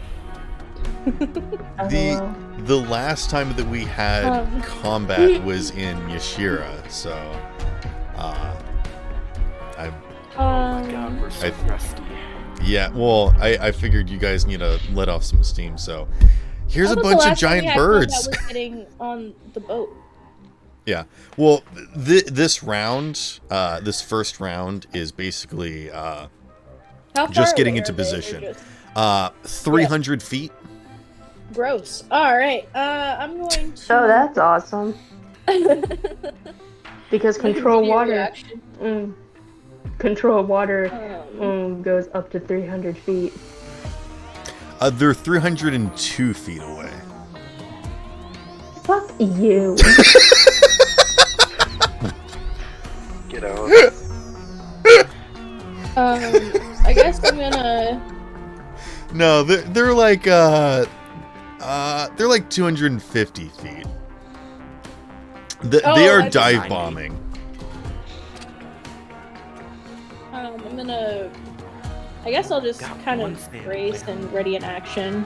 the last time that we had combat was in Yashira, so God, we're so rusty. yeah, well, I figured you guys need to let off some steam, so here's How a about the bunch of last time we giant had birds. combat was getting on the boat. Yeah, well, this round, this first round is basically How far just getting away into are they? Or position. just- 300 feet. Gross. All right. I'm going to. So that's awesome. Because What would control be your water. reaction? Control water Um, goes up to 300 feet. They're 302 feet away. Fuck you. Get out. I guess I'm gonna. No, they're like 250 feet. They are I dive see. bombing. I'm gonna. I guess I'll just Got kind one of stand brace there. and ready in action.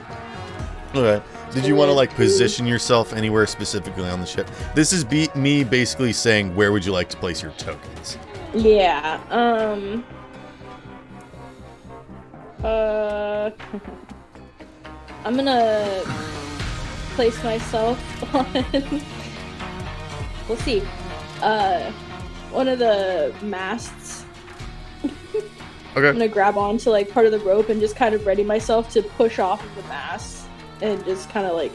Okay. Did you want to like With- position yourself anywhere specifically on the ship? This is me basically saying where would you like to place your tokens? Yeah. I'm gonna place myself on. We'll see. One of the masts. I'm Okay. gonna grab onto like part of the rope and just kind of ready myself to push off of the mast and just kind of like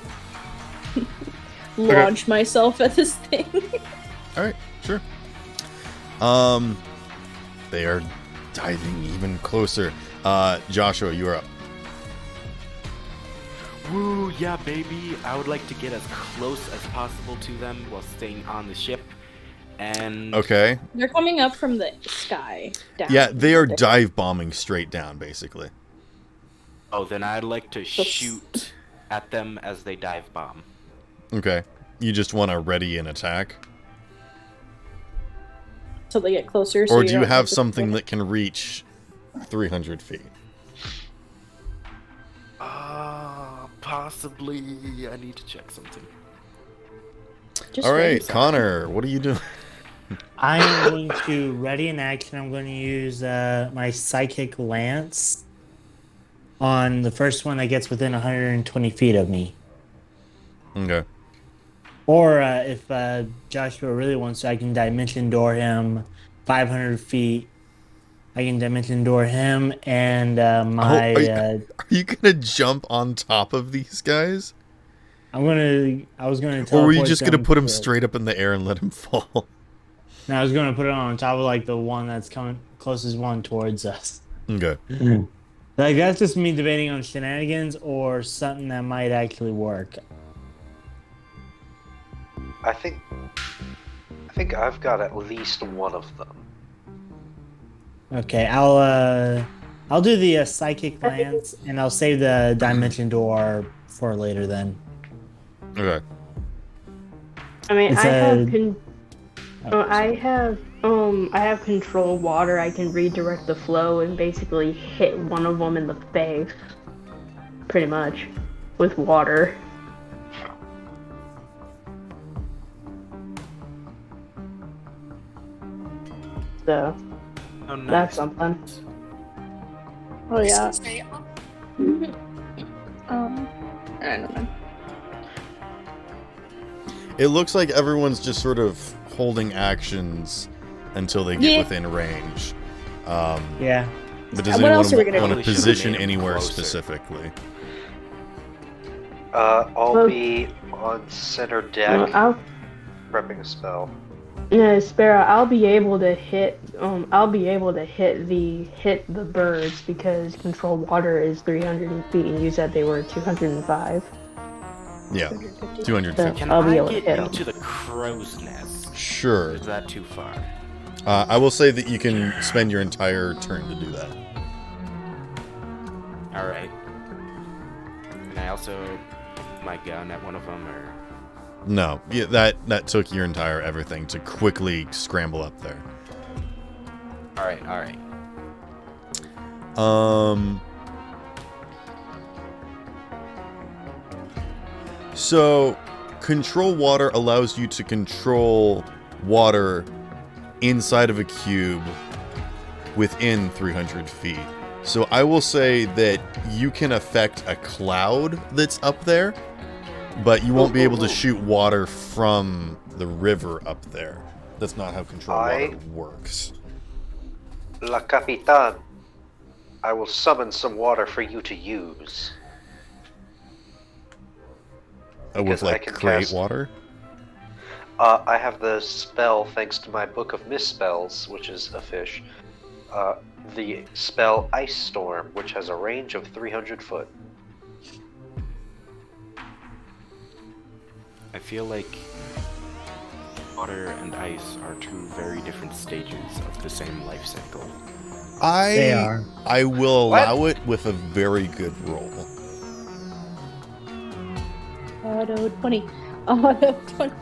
launch myself at this thing. All right. Sure. They are diving even closer. Joshua, you're up. Woo, yeah, baby. I would like to get as close as possible to them while staying on the ship. And Okay. They're coming up from the sky. Down. Yeah, they are dive bombing straight down, basically. oh, then I'd like to shoot at them as they dive bomb. Okay. You just want to ready an attack? Till they get closer. So Or do you don't have to- something that can reach 300 feet? Possibly. I need to check something. Just All ready right, Connor, what are you doing? I am going to ready in action. I'm going to use my psychic lance on the first one that gets within 120 feet of me. Okay. Or if Joshua really wants to, I can dimension door him 500 feet. I can dimension door him and my. Are you gonna jump on top of these guys? I was gonna. Or were you just gonna them put him to- straight up in the air and let him fall? No, I was gonna put it on top of like the one that's coming closest one towards us. Okay. Like that's just me debating on shenanigans or something that might actually work. I think I've got at least one of them. Okay, I'll do the psychic lance and I'll save the dimension door for later then. Okay. I mean, It's I have Oh, I have control water. I can redirect the flow and basically hit one of them in the face, pretty much, with water. So Oh, nice. that's something. Oh yeah. I don't know. It looks like everyone's just sort of holding actions until they get Yeah. within range. yeah. But does What else are we anyone gonna want do? to position Should've made 'em anywhere closer. specifically? I'll Well- be on center deck, I'll prepping a spell. Sparrow. I'll be able to hit. I'll be able to hit the birds because control water is 300 feet, and you said they were 205. Yeah. 150. 250. Can I'll be I able to get hit 'em. into the crow's nest? Sure. Is that too far? I will say that you can spend your entire turn to do that. Alright. Can I also my gun at one of them, or... No, yeah, that took your entire everything to quickly scramble up there. Alright. So, control water allows you to control water inside of a cube within 300 feet. So I will say that you can affect a cloud that's up there, but you won't be able to shoot water from the river up there. That's not how control water works. La Capitan, I will summon some water for you to use. With Because I like can create cast- water? I have the spell thanks to my book of misspells, which is a fish. The spell Ice Storm, which has a range of 300 foot. I feel like water and ice are two very different stages of the same life cycle. They are. I will What? allow it with a very good roll. Auto 20. Auto 20.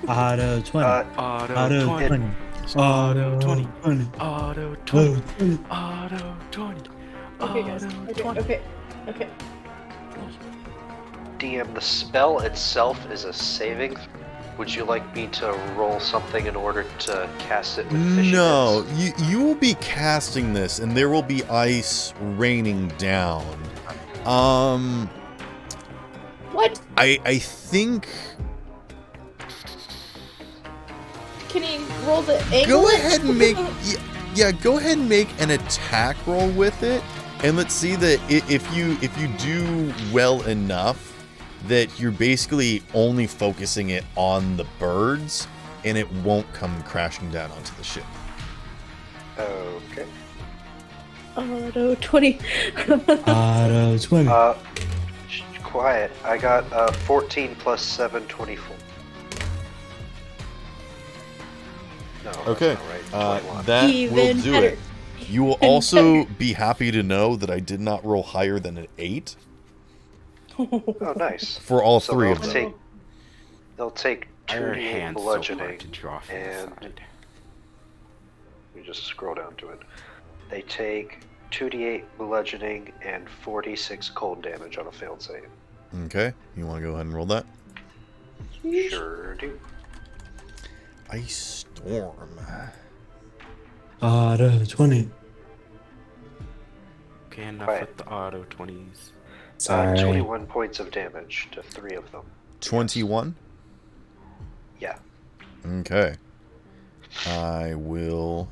Auto 20. Auto Auto 20. 20. Auto 20. 20. Auto 20. Auto 20. Okay, guys. Okay. DM, the spell itself is a saving. Would you like me to roll something in order to cast it with fishy No, bits? you will be casting this, and there will be ice raining down. What? I think. Can he roll the angle? Go ahead and make go ahead and make an attack roll with it, and let's see that if you do well enough that you're basically only focusing it on the birds, and it won't come crashing down onto the ship. Okay. Auto 20. Auto 20. Quiet. I got 14 plus 7, 24. No, that's Okay, not right. 21. that will Even do better. it. You will also be happy to know that I did not roll higher than an 8 Oh, nice. for all So three they'll of them. They'll take Iron 2d8 hands so bludgeoning, hard to draw from the and side. you just scroll down to it. They take 2d8 bludgeoning and 46 cold damage on a failed save. Okay, you want to go ahead and roll that? Sure do. Ice Storm. Auto 20. Okay, enough Right. with the auto 20s. Sorry. 21 points of damage to 3 of them. 21? Yeah. Okay. I will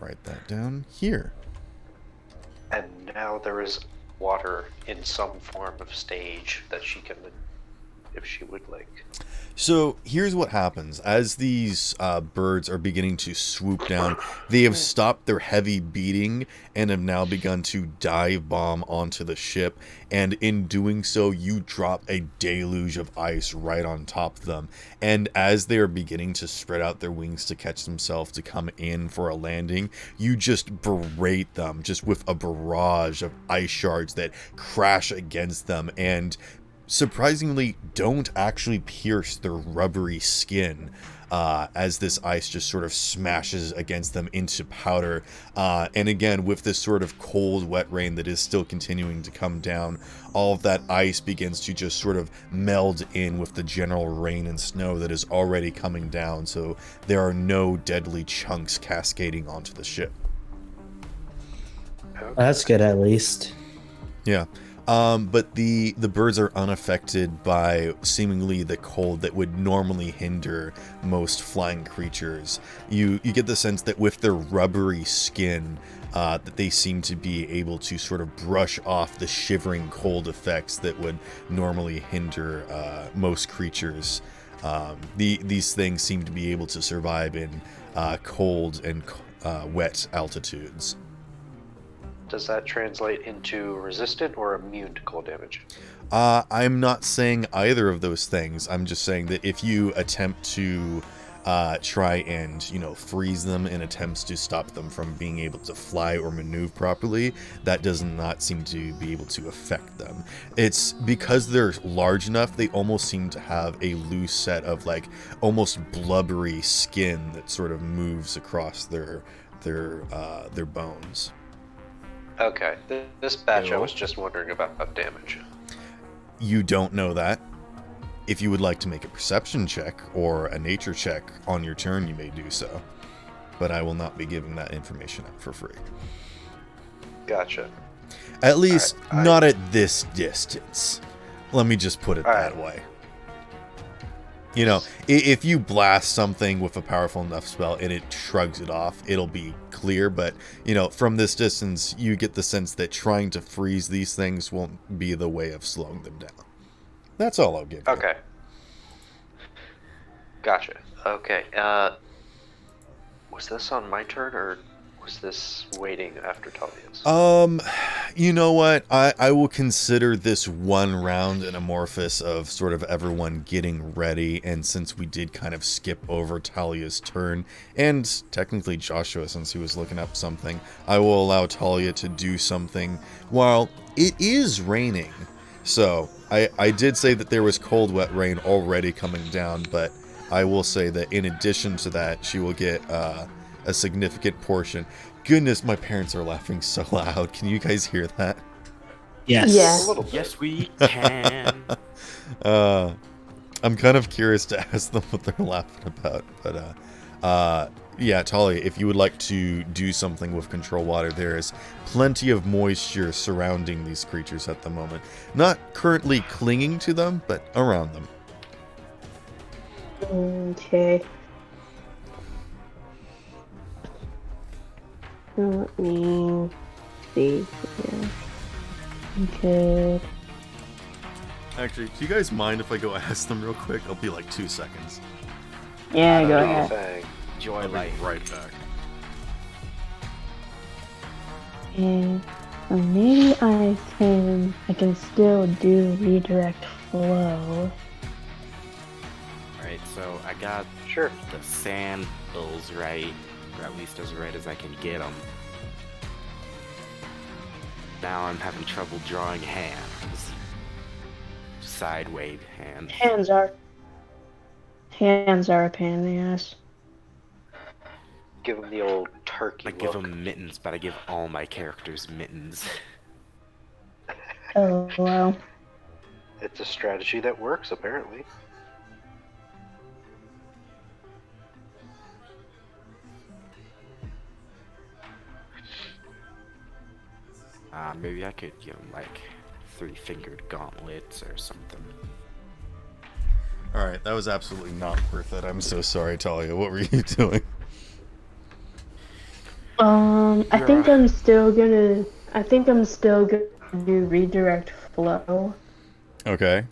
write that down here. And now there is water in some form of stage that she can, if she would like. So here's what happens. As these birds are beginning to swoop down, they have stopped their heavy beating and have now begun to dive bomb onto the ship. And in doing so, you drop a deluge of ice right on top of them. And as they are beginning to spread out their wings to catch themselves to come in for a landing, you just berate them just with a barrage of ice shards that crash against them and surprisingly don't actually pierce their rubbery skin as this ice just sort of smashes against them into powder. And again, with this sort of cold, wet rain that is still continuing to come down, all of that ice begins to just sort of meld in with the general rain and snow that is already coming down, so there are no deadly chunks cascading onto the ship. That's good at least. Yeah. But the birds are unaffected by seemingly the cold that would normally hinder most flying creatures. You get the sense that with their rubbery skin, that they seem to be able to sort of brush off the shivering cold effects that would normally hinder most creatures. These things seem to be able to survive in cold and wet altitudes. Does that translate into resistant or immune to cold damage? I'm not saying either of those things. I'm just saying that if you attempt to try and, freeze them in attempts to stop them from being able to fly or maneuver properly, that does not seem to be able to affect them. It's because they're large enough, they almost seem to have a loose set of almost blubbery skin that sort of moves across their bones. Okay, this batch I Ew. was just wondering about damage. You don't know that. If you would like to make a perception check or a nature check on your turn, you may do so. But I will not be giving that information up for free. Gotcha. At least Alright, not at this distance. Let me just put it that way. If you blast something with a powerful enough spell and it shrugs it off, it'll be clear. But, from this distance, you get the sense that trying to freeze these things won't be the way of slowing them down. That's all I'll give you. Okay. Gotcha. Okay. Was this on my turn, or was this waiting after Talia's? You know what? I will consider this one round an amorphous of sort of everyone getting ready, and since we did kind of skip over Talia's turn, and technically Joshua, since he was looking up something, I will allow Talia to do something while it is raining. So, I did say that there was cold, wet rain already coming down, but I will say that in addition to that, she will get a significant portion. Goodness, my parents are laughing so loud. Can you guys hear that? Yes. A little bit. Yes, we can. I'm kind of curious to ask them what they're laughing about. But, yeah, Talia, if you would like to do something with control water, there is plenty of moisture surrounding these creatures at the moment. Not currently clinging to them, but around them. Okay. Let me see here. Okay. Actually, do you guys mind if I go ask them real quick? I'll be like 2 seconds. Yeah, go Do your ahead. thing. Joy I'll be light. right back. And maybe I can still do redirect flow. Alright, so I got Sure. the sand hills right, or at least as right as I can get them. Now I'm having trouble drawing hands. Sideways hands. Hands are a pain in the ass. Give him the old turkey I give look. them mittens, but I give all my characters mittens. Oh wow. It's a strategy that works, apparently. Maybe I could give them like 3-fingered gauntlets or something. Alright, that was absolutely not worth it. I'm so sorry, Talia. What were you doing? I think I'm still gonna do redirect flow. Okay.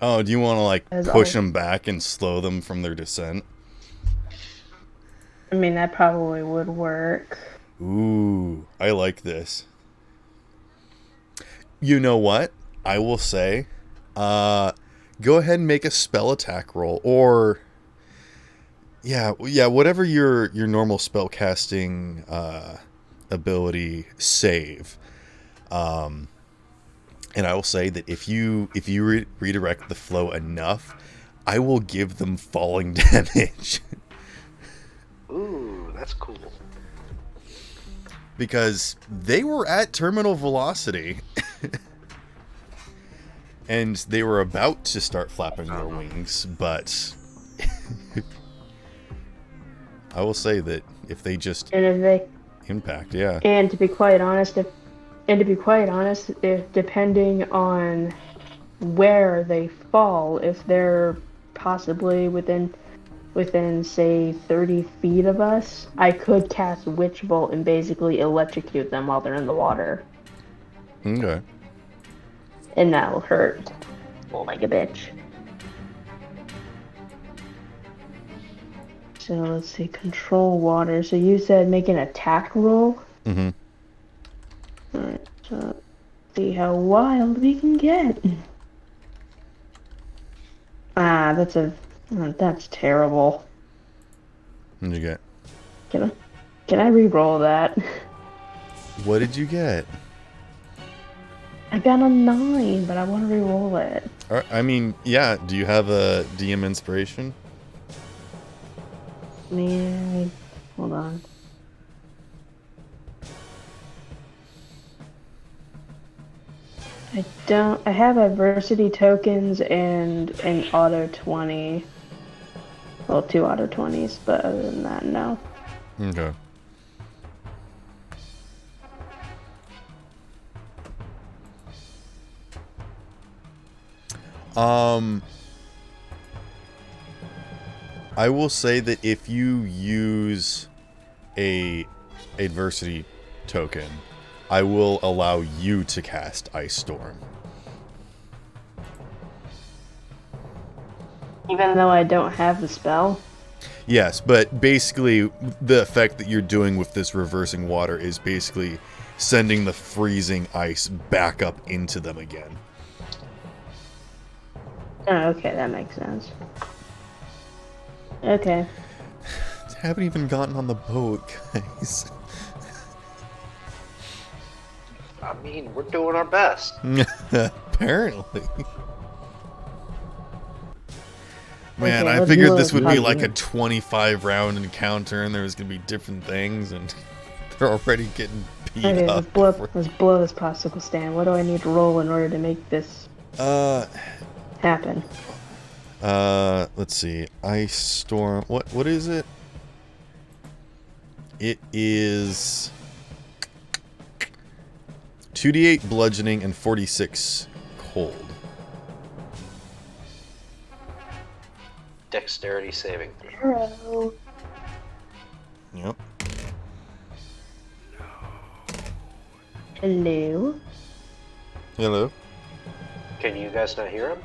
Oh, do you want to, like, As push al- them back and slow them from their descent? I mean, that probably would work. Ooh, I like this. You know what? I will say, go ahead and make a spell attack roll, or yeah, whatever your normal spell casting ability save. And I will say that if you redirect the flow enough, I will give them falling damage. Ooh, that's cool. Because they were at terminal velocity. And they were about to start flapping their wings, but I will say that if they just And if they impact, yeah. And to be quite honest, if depending on where they fall, if they're possibly within say 30 feet of us, I could cast Witch Bolt and basically electrocute them while they're in the water, Okay. and that'll hurt. Oh, like a bitch. So let's see, control water. So you said make an attack roll. Mm-hmm. Alright, so see how wild we can get. That's terrible. What did you get? Can I re-roll that? What did you get? I got a 9, but I want to re-roll it. I mean, yeah. Do you have a DM inspiration? Man, hold on. I don't. I have adversity tokens and an auto 20. Well, 2 auto 20s, but other than that, no. Okay. I will say that if you use a adversity token, I will allow you to cast Ice Storm. Even though I don't have the spell? Yes, but basically the effect that you're doing with this reversing water is basically sending the freezing ice back up into them again. Oh, okay, that makes sense. Okay. Haven't even gotten on the boat, guys. I mean, we're doing our best. Apparently. Man, Okay, I let's figured move this would be on. like a 25 round encounter and there was going to be different things and they're already getting beat Okay, up. let's blow this popsicle stand. What do I need to roll in order to make this happen? Let's see. Ice Storm. What is it? It is 2d8 bludgeoning and 46 cold. Dexterity saving throw. Hello. Yep. Hello. Hello. Can you guys not hear him?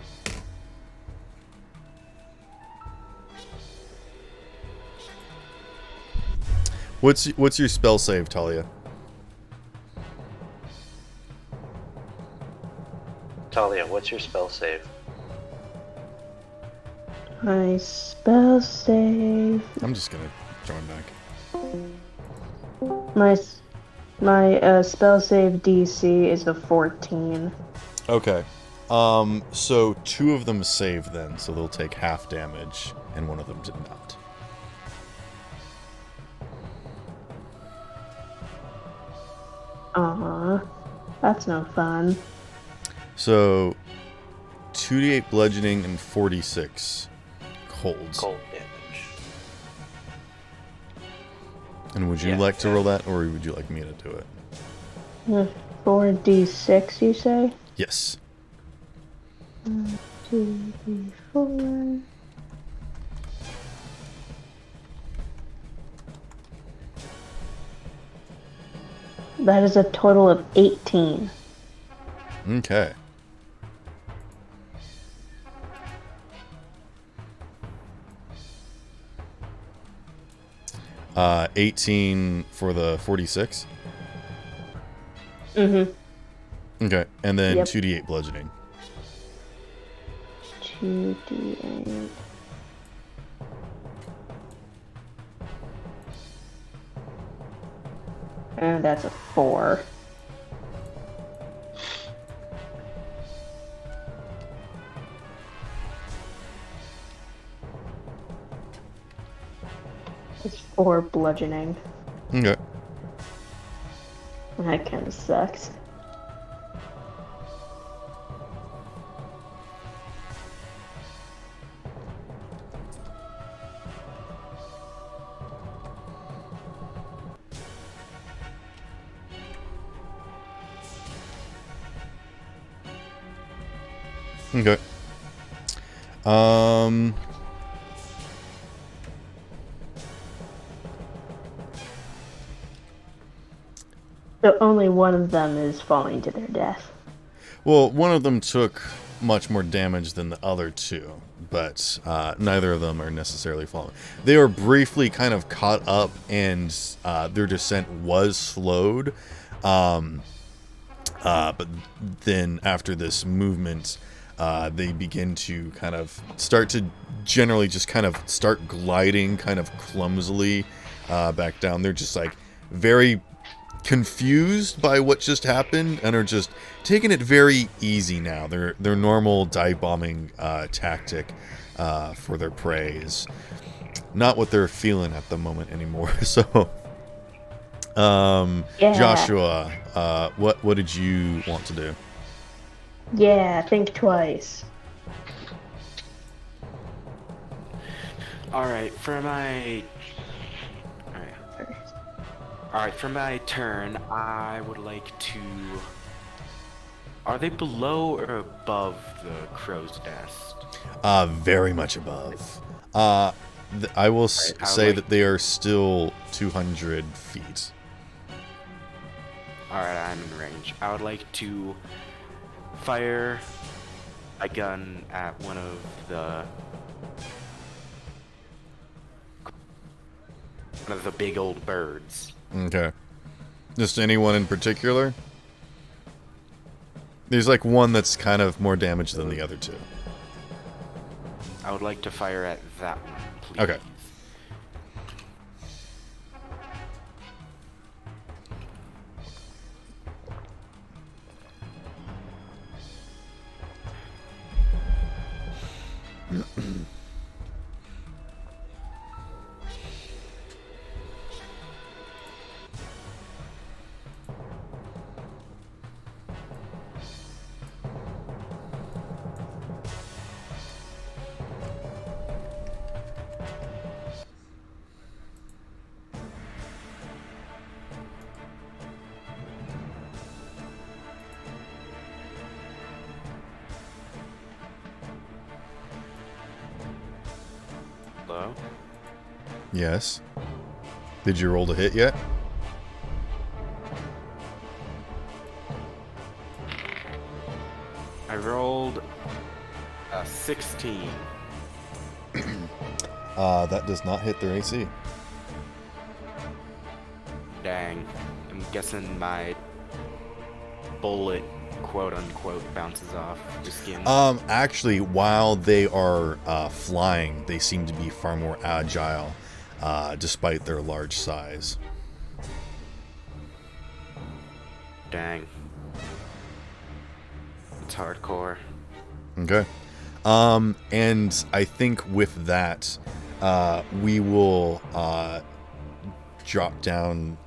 What's your spell save, Talia? Talia, what's your spell save? My spell save. I'm just gonna join back. My spell save DC is a 14. Okay. So 2 of them save then, so they'll take half damage, and 1 of them did not. That's no fun. So 2d8 bludgeoning and 46 colds. Cold damage. And would you Yeah, like to roll that, or would you like me to do it? 4d6, you say? Yes. 2d4. That is a total of 18. Okay. Uh, 18 for the 46. Mm-hmm. Okay, and then Yep. 2d8 bludgeoning. 2d8. And that's a 4. It's 4 bludgeoning. Okay. That kind of sucks. Okay. So only one of them is falling to their death. Well, one of them took much more damage than the other 2, but neither of them are necessarily falling. They were briefly kind of caught up, and their descent was slowed. But then after this movement, they begin to kind of start to generally just kind of start gliding kind of clumsily back down. They're just like very confused by what just happened and are just taking it very easy now. Their normal dive bombing tactic for their prey is not what they're feeling at the moment anymore. So, Yeah. Joshua, what did you want to do? Yeah, think twice. Alright, for my... Alright, for my turn, I would like to... Are they below or above the crow's nest? Very much above. I will say that they are still 200 feet. Alright, I'm in range. I would like to fire a gun at one of the One of the big old birds. Okay. Just anyone in particular? There's like one that's kind of more damaged than the other two. I would like to fire at that one, please. Okay. Hello? Yes. Did you roll to hit yet? I rolled a 16. That does not hit their AC. Dang. I'm guessing my bullet, quote unquote, bounces off the skin. Actually, while they are flying, they seem to be far more agile, despite their large size. Dang. It's hardcore. Okay. And I think with that, we will drop down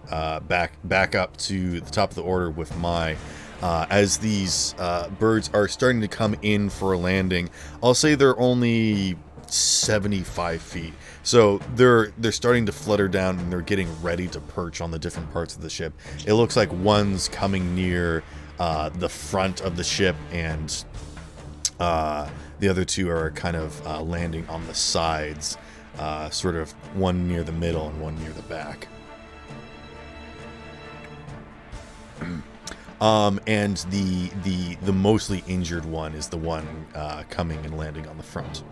back up to the top of the order with my as these birds are starting to come in for a landing. I'll say they're only 75 feet, so they're starting to flutter down and they're getting ready to perch on the different parts of the ship. It looks like one's coming near the front of the ship, and the other two are kind of landing on the sides, sort of one near the middle and one near the back. And the mostly injured one is the one coming and landing on the front.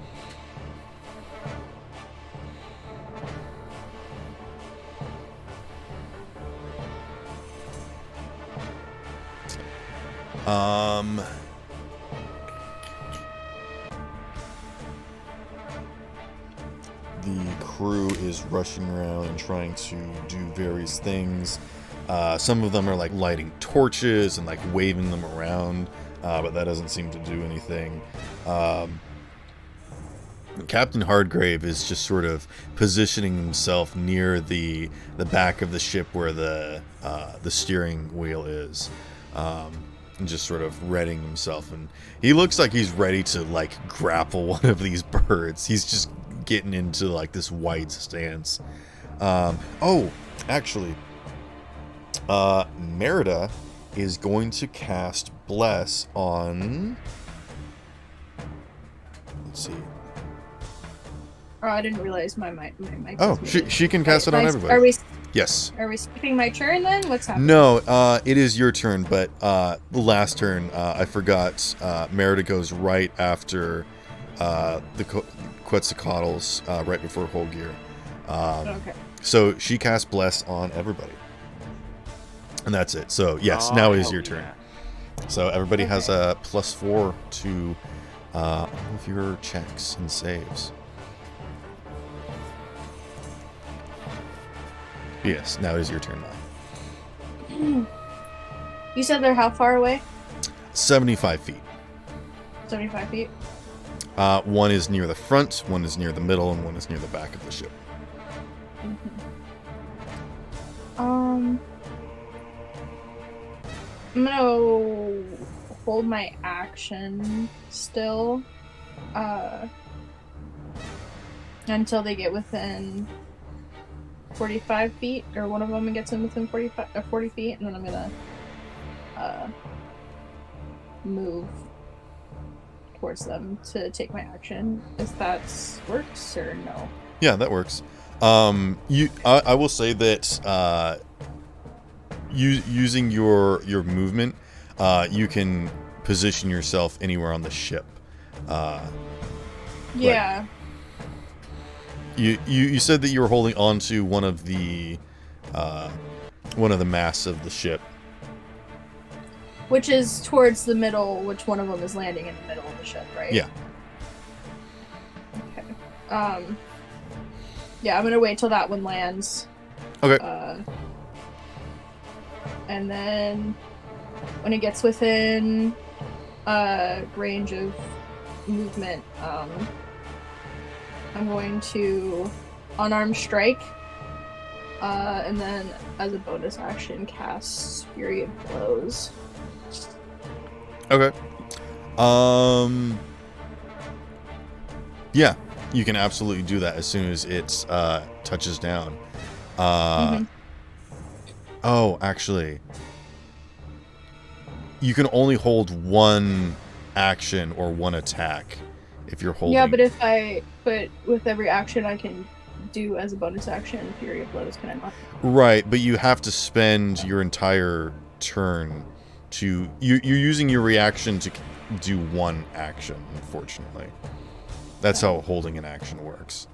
The crew is rushing around and trying to do various things. Some of them are like lighting torches and like waving them around, but that doesn't seem to do anything. Captain Hardgrave is just sort of positioning himself near the back of the ship where the steering wheel is, and just sort of readying himself. And he looks like he's ready to like grapple one of these birds. He's just getting into like this wide stance. Oh, actually, Merida is going to cast Bless on. Let's see. Oh, I didn't realize my mic. Oh, she can cast it on everybody. Are we? Yes. Are we skipping my turn then? What's happening? No, it is your turn, but the last turn, I forgot. Merida goes right after the Quetzalcoatl's, right before Holgear. Okay. So she casts Bless on everybody. And that's it. So, yes, now is your turn. Yeah. So everybody has a +4 to all of your checks and saves. Yes, now is your turn now. You said they're how far away? 75 feet. 75 feet? One is near the front, one is near the middle, and one is near the back of the ship. I'm gonna hold my action still until they get within 45 feet, or one of them gets in within 40 feet, and then I'm gonna move towards them to take my action. If that works or no? Yeah, that works. I will say that using your movement, you can position yourself anywhere on the ship. Yeah. You said that you were holding on to one of the masts of the ship. Which is towards the middle, which one of them is landing in the middle of the ship, right? Yeah. Okay. Yeah, I'm gonna wait till that one lands. Okay. And then when it gets within range of movement, I'm going to unarmed strike, and then as a bonus action, cast Fury of Blows. Okay. Yeah, you can absolutely do that as soon as it touches down. Oh, actually, you can only hold one action or one attack if you're holding. Yeah, but with every action I can do as a bonus action, Fury of Blows, can I not? Right, but you have to spend your entire turn to... You're using your reaction to do one action, unfortunately. That's how holding an action works.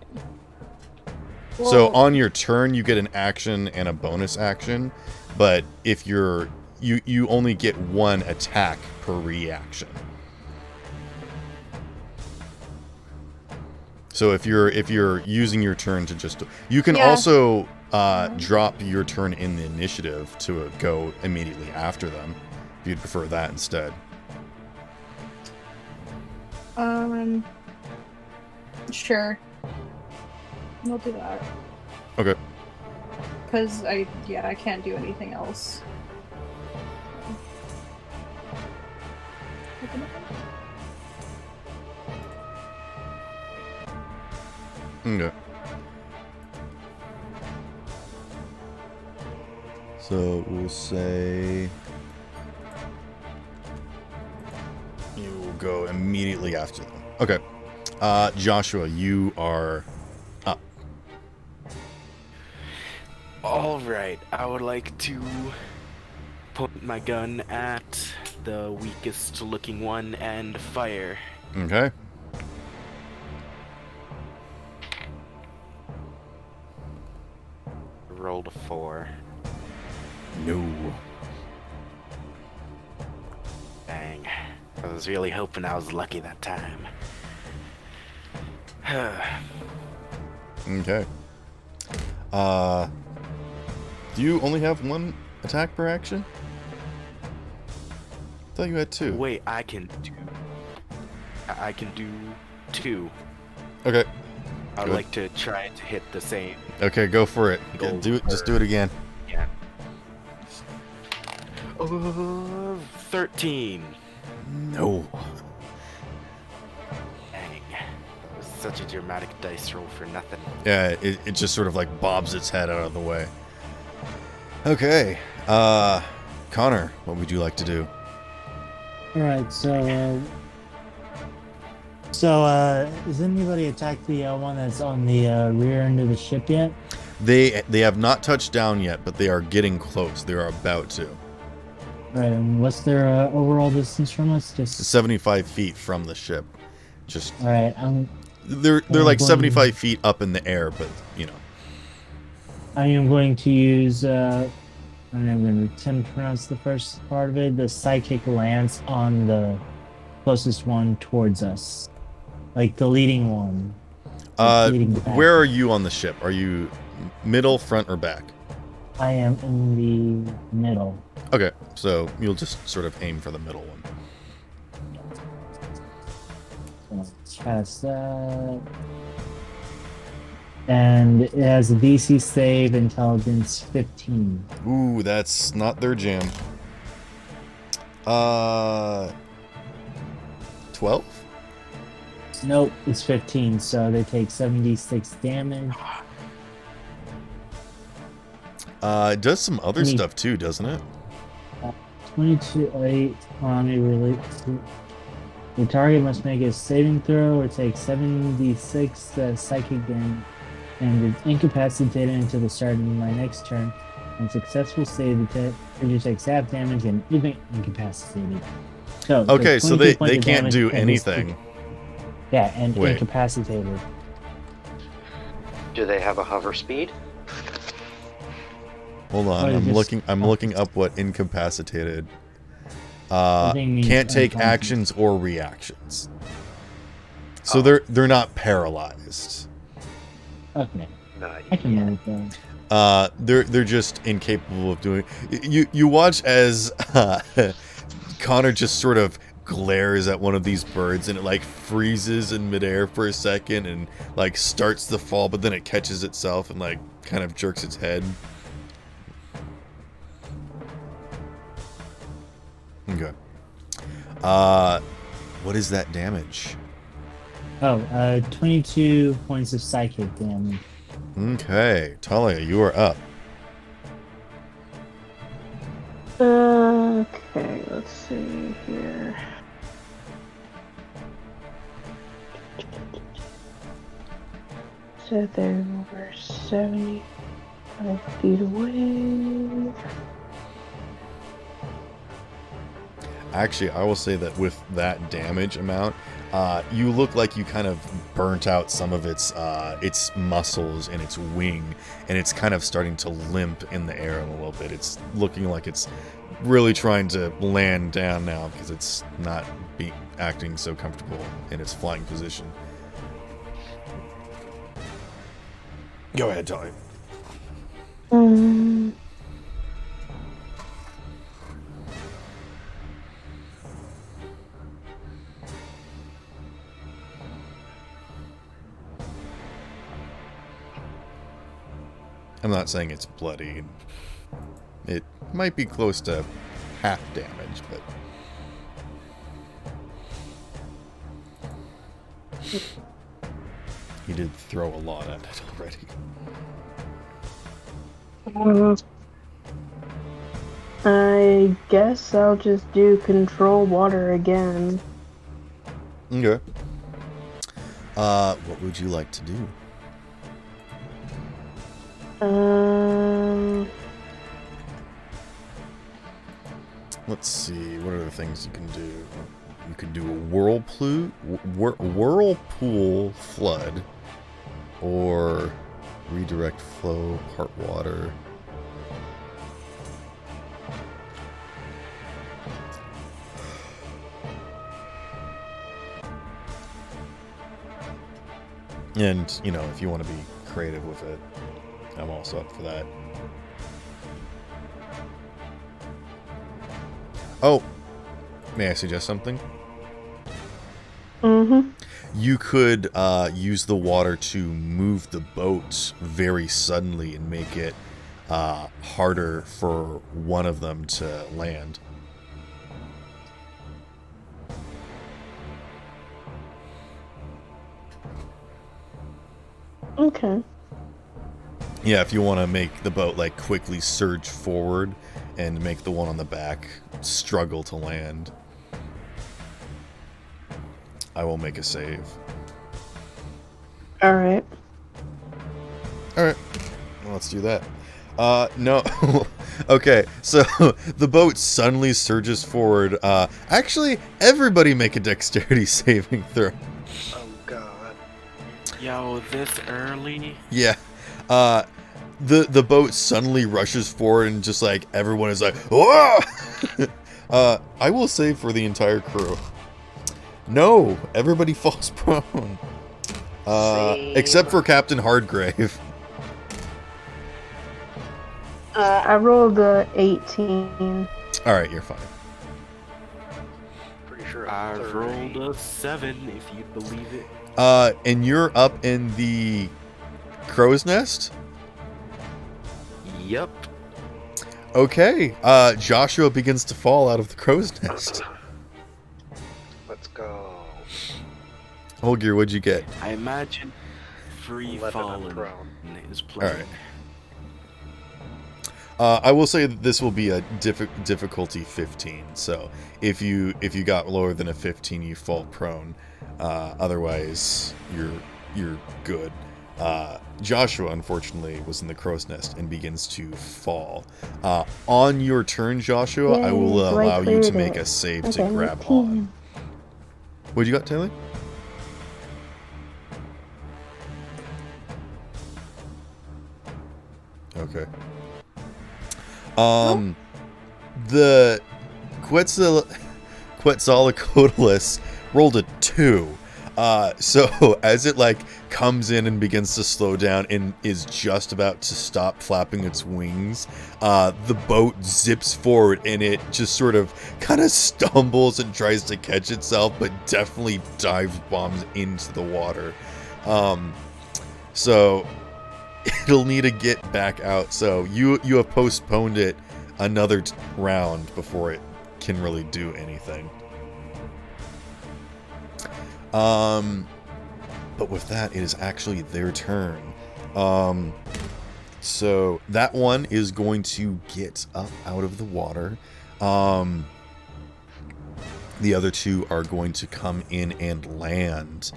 Well, so on your turn, you get an action and a bonus action, but if you only get one attack per reaction. So if you're using your turn to just... You can also drop your turn in the initiative to go immediately after them, if you'd prefer that instead. Sure. We'll do that. Okay. Because I can't do anything else. Okay. So we'll say you will go immediately after them. Okay. Joshua, you are up. Alright, I would like to point my gun at the weakest looking one and fire. Okay. Rolled a 4. No. Dang. I was really hoping I was lucky that time. Okay. Do you only have one attack per action? I thought you had two. Wait, I can do 2. Okay. I'd Good. like to try to hit the same. Okay, go for it. Go Do it. Just for- do it again. Yeah. 13. No. Dang. That was such a dramatic dice roll for nothing. Yeah, it just sort of like bobs its head out of the way. Okay. Connor, what would you like to do? Alright, so has anybody attacked the one that's on the rear end of the ship yet? They have not touched down yet, but they are getting close. They are about to. Alright, and what's their overall distance from us? Just 75 feet from the ship. Just alright, they're like 75 feet up in the air, but you know. I am going to use I'm going to attempt to pronounce the first part of it, the psychic lance on the closest one towards us. Like the leading one. Leading back. Where are you on the ship? Are you middle, front, or back? I am in the middle. Okay, so you'll just sort of aim for the middle one. So let's cast that. And it has a DC save, intelligence 15. Ooh, that's not their jam. 12? Nope, it's 15, so they take 76 damage. It does some other stuff too, doesn't it? 22, 8, the target must make a saving throw or take 76 psychic damage and is incapacitated until the start of my next turn. And successful save, the creature takes half damage and isn't incapacitated. So Okay, so they 22 points of can't damage do and is- anything. Yeah, and Wait. incapacitated. Do they have a hover speed? Hold on, Or I'm just- looking. I'm looking up what incapacitated. I think it means Can't take unconscious. actions or reactions. So they're not paralyzed. Okay, Not I can yet. move that. They're just incapable of doing. You watch as Connor just sort of glares at one of these birds and it like freezes in midair for a second and like starts the fall, but then it catches itself and like kind of jerks its head. Okay. What is that damage? 22 points of psychic damage. Okay, Talia, you are up. Okay, let's see here. So they're over 75 feet away. Actually, I will say that with that damage amount, you look like you kind of burnt out some of its muscles and its wing, and it's kind of starting to limp in the air a little bit. It's looking like it's really trying to land down now because it's not acting so comfortable in its flying position. Go ahead, Talia. I'm not saying it's bloody. It might be close to half damage, but... He did throw a lot at it already. I guess I'll just do control water again. Okay. What would you like to do? Let's see. What are the things you can do? You could do a whirlpool flood, or redirect flow, part water. And, you know, if you want to be creative with it, I'm also up for that. Oh, may I suggest something? Mm-hmm. You could use the water to move the boat very suddenly and make it harder for one of them to land. Okay. Yeah, if you want to make the boat like quickly surge forward and make the one on the back struggle to land. I will make a save. Alright. Alright, well, let's do that. No. Okay, so the boat suddenly surges forward. Actually, everybody make a dexterity saving throw. Oh god. Yo, this early? Yeah. The boat suddenly rushes forward and just like everyone is like, whoa! I will say for the entire crew. No, everybody falls prone. Except for Captain Hardgrave. I rolled a 18. Alright, you're fine. Pretty sure I I'm 30. rolled a 7, if you believe it. And you're up in the crow's nest? Yep. Okay, Joshua begins to fall out of the crow's nest. Let's go. Holger, what'd you get? I imagine free 11 falling prone. is playing. Alright. I will say that this will be a difficulty 15. So if you got lower than a 15, you fall prone. Otherwise, you're good. Joshua, unfortunately, was in the crow's nest and begins to fall. On your turn, Joshua, I will Yay, so I allow you cleared to make it. a save Okay, to grab 18. on. What you got, Taylor? Okay. The Quetzalcoatlus rolled a 2. So as it like comes in and begins to slow down and is just about to stop flapping its wings, the boat zips forward and it just sort of kind of stumbles and tries to catch itself, but definitely dive bombs into the water. So it'll need to get back out. So you have postponed it another round before it can really do anything. But with that, it is actually their turn. So that one is going to get up out of the water. The other two are going to come in and land.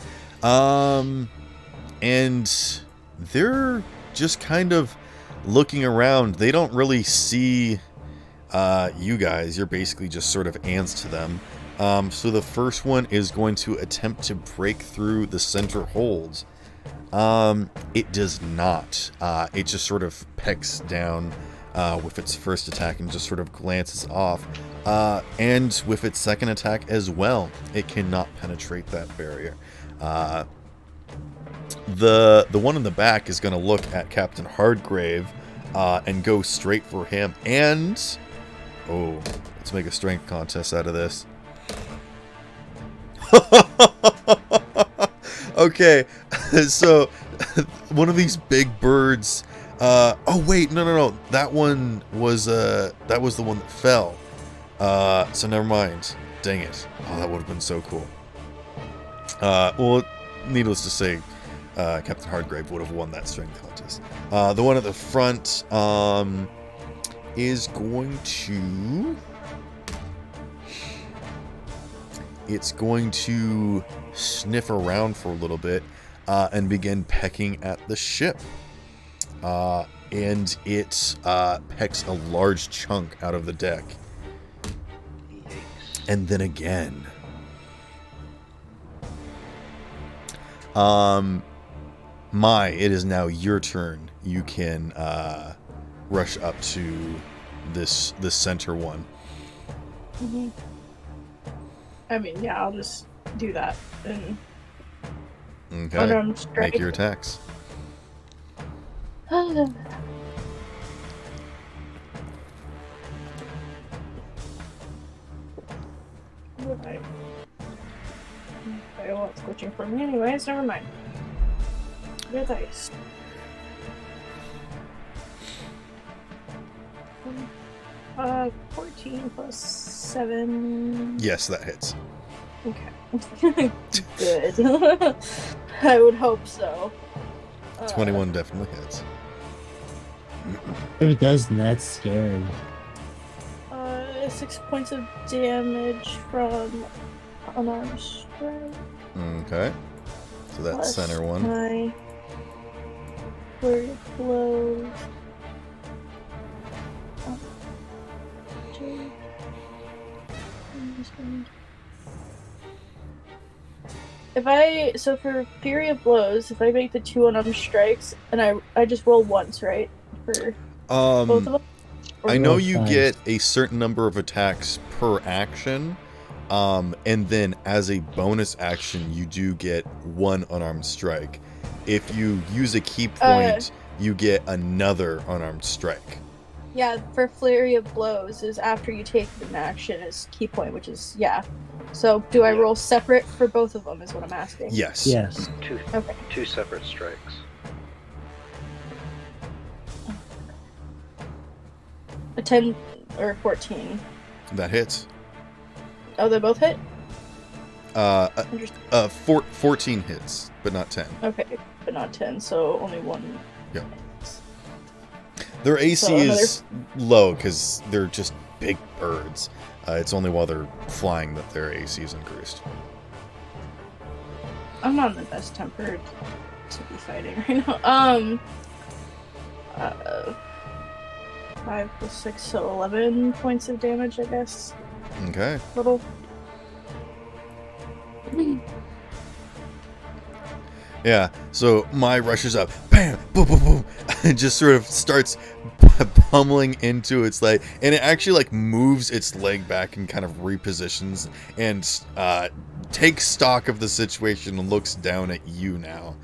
And they're just kind of looking around. They don't really see you guys. You're basically just sort of ants to them. So the first one is going to attempt to break through the center holds. It does not. It just sort of pecks down with its first attack and just sort of glances off. And with its second attack as well, it cannot penetrate that barrier. The one in the back is going to look at Captain Hardgrave and go straight for him. And let's make a strength contest out of this. Okay, so one of these big birds. Oh wait, no. That one was the one that fell. So never mind. Dang it. Oh, that would have been so cool. Well, needless to say, Captain Hardgrave would have won that strength contest. The one at the front is going to. It's going to sniff around for a little bit and begin pecking at the ship. And it pecks a large chunk out of the deck. And then again. It is now your turn. You can rush up to this center one. Mm-hmm. I mean, yeah, I'll just do that. And okay. Make your attacks. Right. Okay, well, it's glitching for me anyways, never mind. Good dice. Uh, 14 plus 7. Yes, that hits. Okay. Good. I would hope so. 21 definitely hits. If it doesn't, that's scary. 6 points of damage from unarmed strike. Okay. So that's Plus center one. My flurry of blows. So for Fury of Blows, if I make the 2 unarmed strikes, and I just roll once, right? For both of them? I know you get a certain number of attacks per action, and then as a bonus action, you do get 1 unarmed strike. If you use a key point, you get another unarmed strike. Yeah, for Flurry of Blows is after you take an action as key point, which is, yeah. So do I roll separate for both of them is what I'm asking? Yes. Yes. Two separate strikes. A 10 or 14. That hits. Oh, they both hit? 14 hits, but not 10. Okay, but not 10, so only 1. Yeah. Their AC is low because they're just big birds. It's only while they're flying that their AC is increased. I'm not in the best tempered to be fighting right now. 5 plus 6, so 11 points of damage, I guess. Okay. Little. Yeah, so Mai rushes up, bam, boom, boom, boom, and just sort of starts pummeling into its leg, and it actually like moves its leg back and kind of repositions and takes stock of the situation and looks down at you now.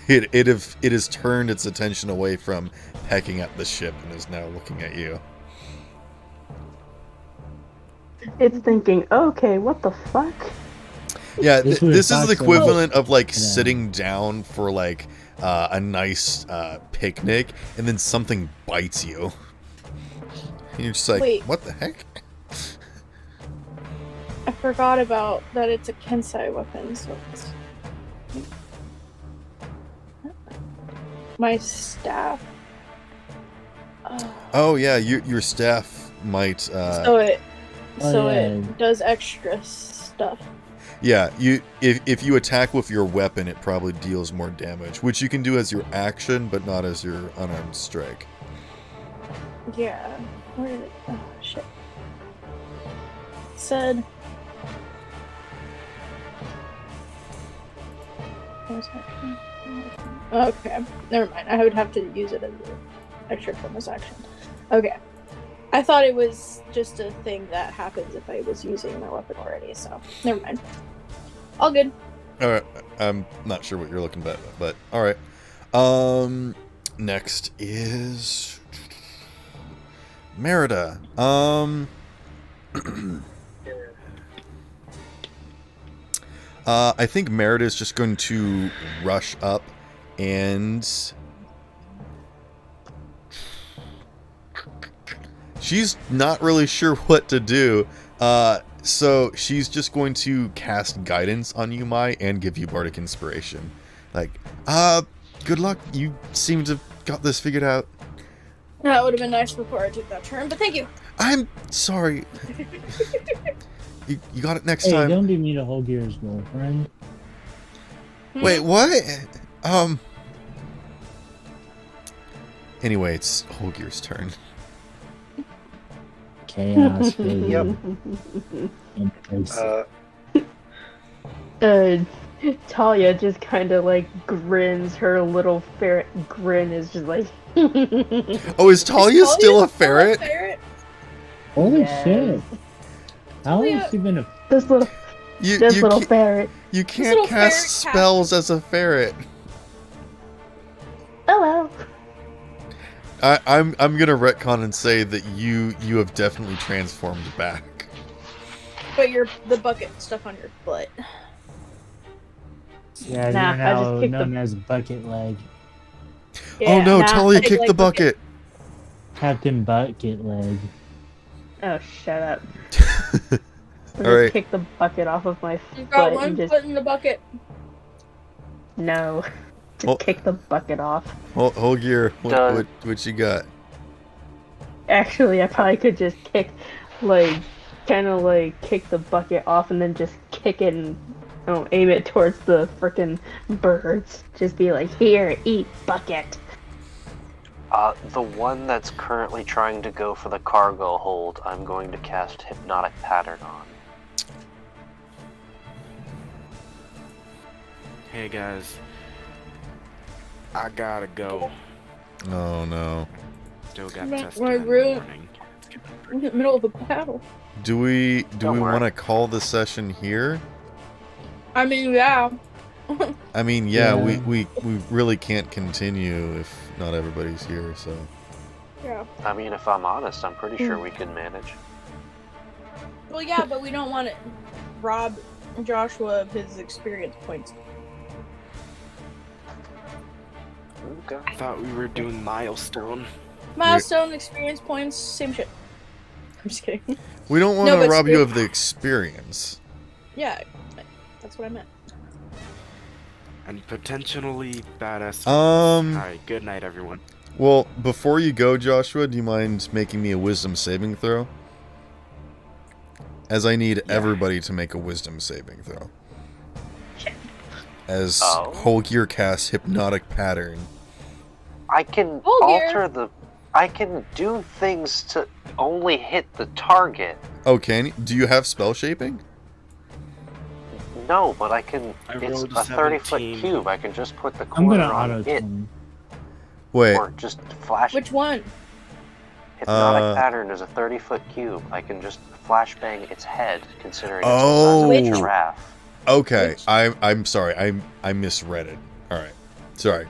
It has turned its attention away from pecking at the ship and is now looking at you. It's thinking, okay, what the fuck? Yeah, This this was is the actually- equivalent of like Yeah. sitting down for like a nice picnic, and then something bites you. And you're just like, Wait. what the heck? I forgot about that it's a Kensai weapon, so it's... My staff. Oh yeah, your staff might. So it Oh, yeah. it does extra stuff. Yeah, if you attack with your weapon, it probably deals more damage, which you can do as your action, but not as your unarmed strike. Yeah. Where did it? Oh shit. It said. What was that? Okay, never mind. I would have to use it as an extra bonus action. Okay. I thought it was just a thing that happens if I was using my weapon already, so never mind. All good. Alright, I'm not sure what you're looking at, but alright. Next is Merida. I think Merida is just going to rush up and she's not really sure what to do. So she's just going to cast guidance on you, Mai, and give you bardic inspiration. Like, good luck. You seem to have got this figured out. That would have been nice before I took that turn, but thank you. I'm sorry. You got it next Hey, time. don't be me to Holgear's girlfriend. Wait, what? Anyway, it's Holgear's turn. Chaos, baby. Yep. Embrace Uh, Talia just kind of like grins. Her little ferret grin is just like. Oh, is Talia Is still a Talia ferret? Holy Yes. shit. How long Talia- has she been a... This little, You this you little can't, ferret. you little can't ferret cast cat. spells as a ferret. Oh well. I'm gonna retcon and say that you have definitely transformed back. But the bucket stuff on your foot. Yeah, Nah, you're I now just kicked known as Bucket Leg. Oh no, nah, Talia I did kicked like the bucket. Captain Bucket Leg. Oh, shut up. All right. Just kick the bucket off of my You got foot one and just foot in the bucket. no. Just Oh. kick the bucket off. Whole gear. Done. What you got? Actually, I probably could just kick, like, kind of like kick the bucket off and then just kick it and aim it towards the frickin' birds. Just be like, here, eat bucket. the one that's currently trying to go for the cargo hold, I'm going to cast Hypnotic Pattern on. Hey guys, I gotta go. Oh no. Still got My- testing my in the room- morning. It's getting In pretty- the middle of a battle. Do we Don't worry. want to call the session here? I mean, yeah. I mean, yeah, Yeah. we really can't continue if not everybody's here. So Yeah. I mean, if I'm honest, I'm pretty sure we can manage. Well, yeah, but we don't want to rob Joshua of his experience points. Okay. I thought we were doing milestone. Milestone experience points, same shit. I'm just kidding. we don't want No, to but rob you still- of the experience. Yeah, that's what I meant. And potentially badass. Alright, good night everyone. Well, before you go, Joshua, do you mind making me a wisdom saving throw? As I need everybody to make a wisdom saving throw. As Oh. Whole Gear casts Hypnotic Pattern. I can Oh, dear. alter the. I can do things to only hit the target. Oh, can you? Do you have spell shaping? No, but I can. I It's rolled a 30-foot 17. cube. I can just put the I'm corner gonna on auto it, tune. Wait, or just flash. Which one? Hypnotic pattern is a 30-foot cube. I can just flashbang its head, considering it's Oh. the size of a giraffe. Okay, Which- I'm sorry. I misread it. All right, sorry,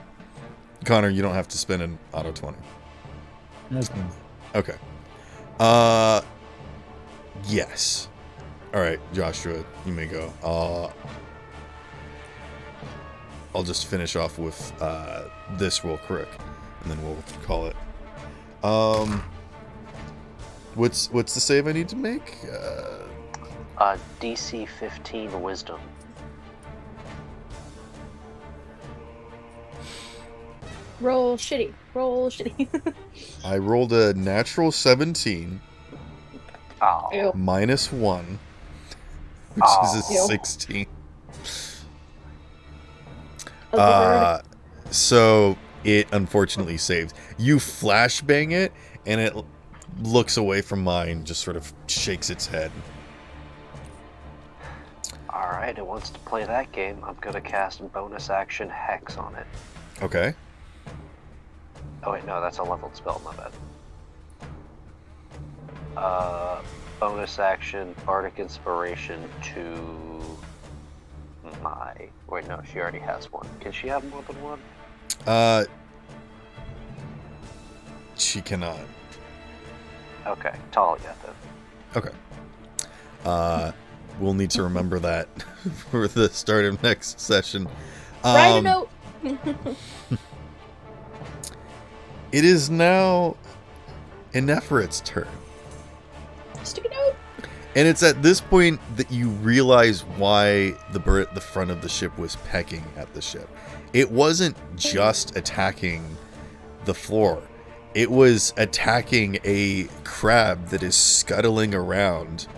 Connor. You don't have to spend an auto 20. Okay. Okay. Yes. All right, Joshua, you may go. I'll just finish off with this real quick, and then we'll call it. What's the save I need to make? DC 15 Wisdom. Roll shitty. Roll shitty. I rolled a natural 17 Oh. Ew. minus 1, which is a Ew. 16. Ugly bird. So it unfortunately saved. You flashbang it, and it looks away from mine, just sort of shakes its head. Alright, it wants to play that game. I'm gonna cast bonus action Hex on it. Okay. Oh wait, no, that's a leveled spell, my bad. Bonus action Bardic Inspiration to my... Wait, no, she already has one. Can she have more than one? She cannot. Okay, Talia then. Okay. We'll need to remember that for the start of next session. Write a note. It is now Inephorit's turn. Stick a note. And it's at this point that you realize why the bird at the front of the ship was pecking at the ship. It wasn't just attacking the floor. It was attacking a crab that is scuttling around.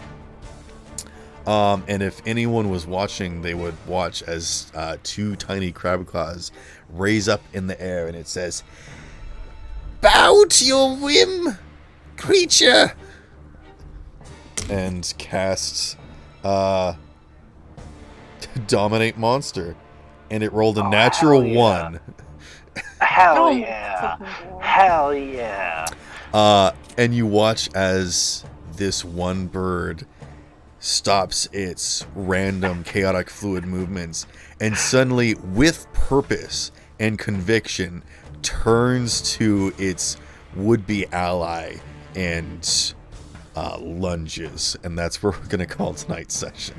And if anyone was watching, they would watch as two tiny crab claws raise up in the air, and it says, "Bow to your whim, creature!" And casts Dominate Monster. And it rolled a natural hell yeah. 1. Hell Oh, yeah! fucking God. Hell yeah! And you watch as this one bird stops its random chaotic fluid movements and suddenly, with purpose and conviction, turns to its would-be ally and lunges. And that's where we're going to call tonight's session.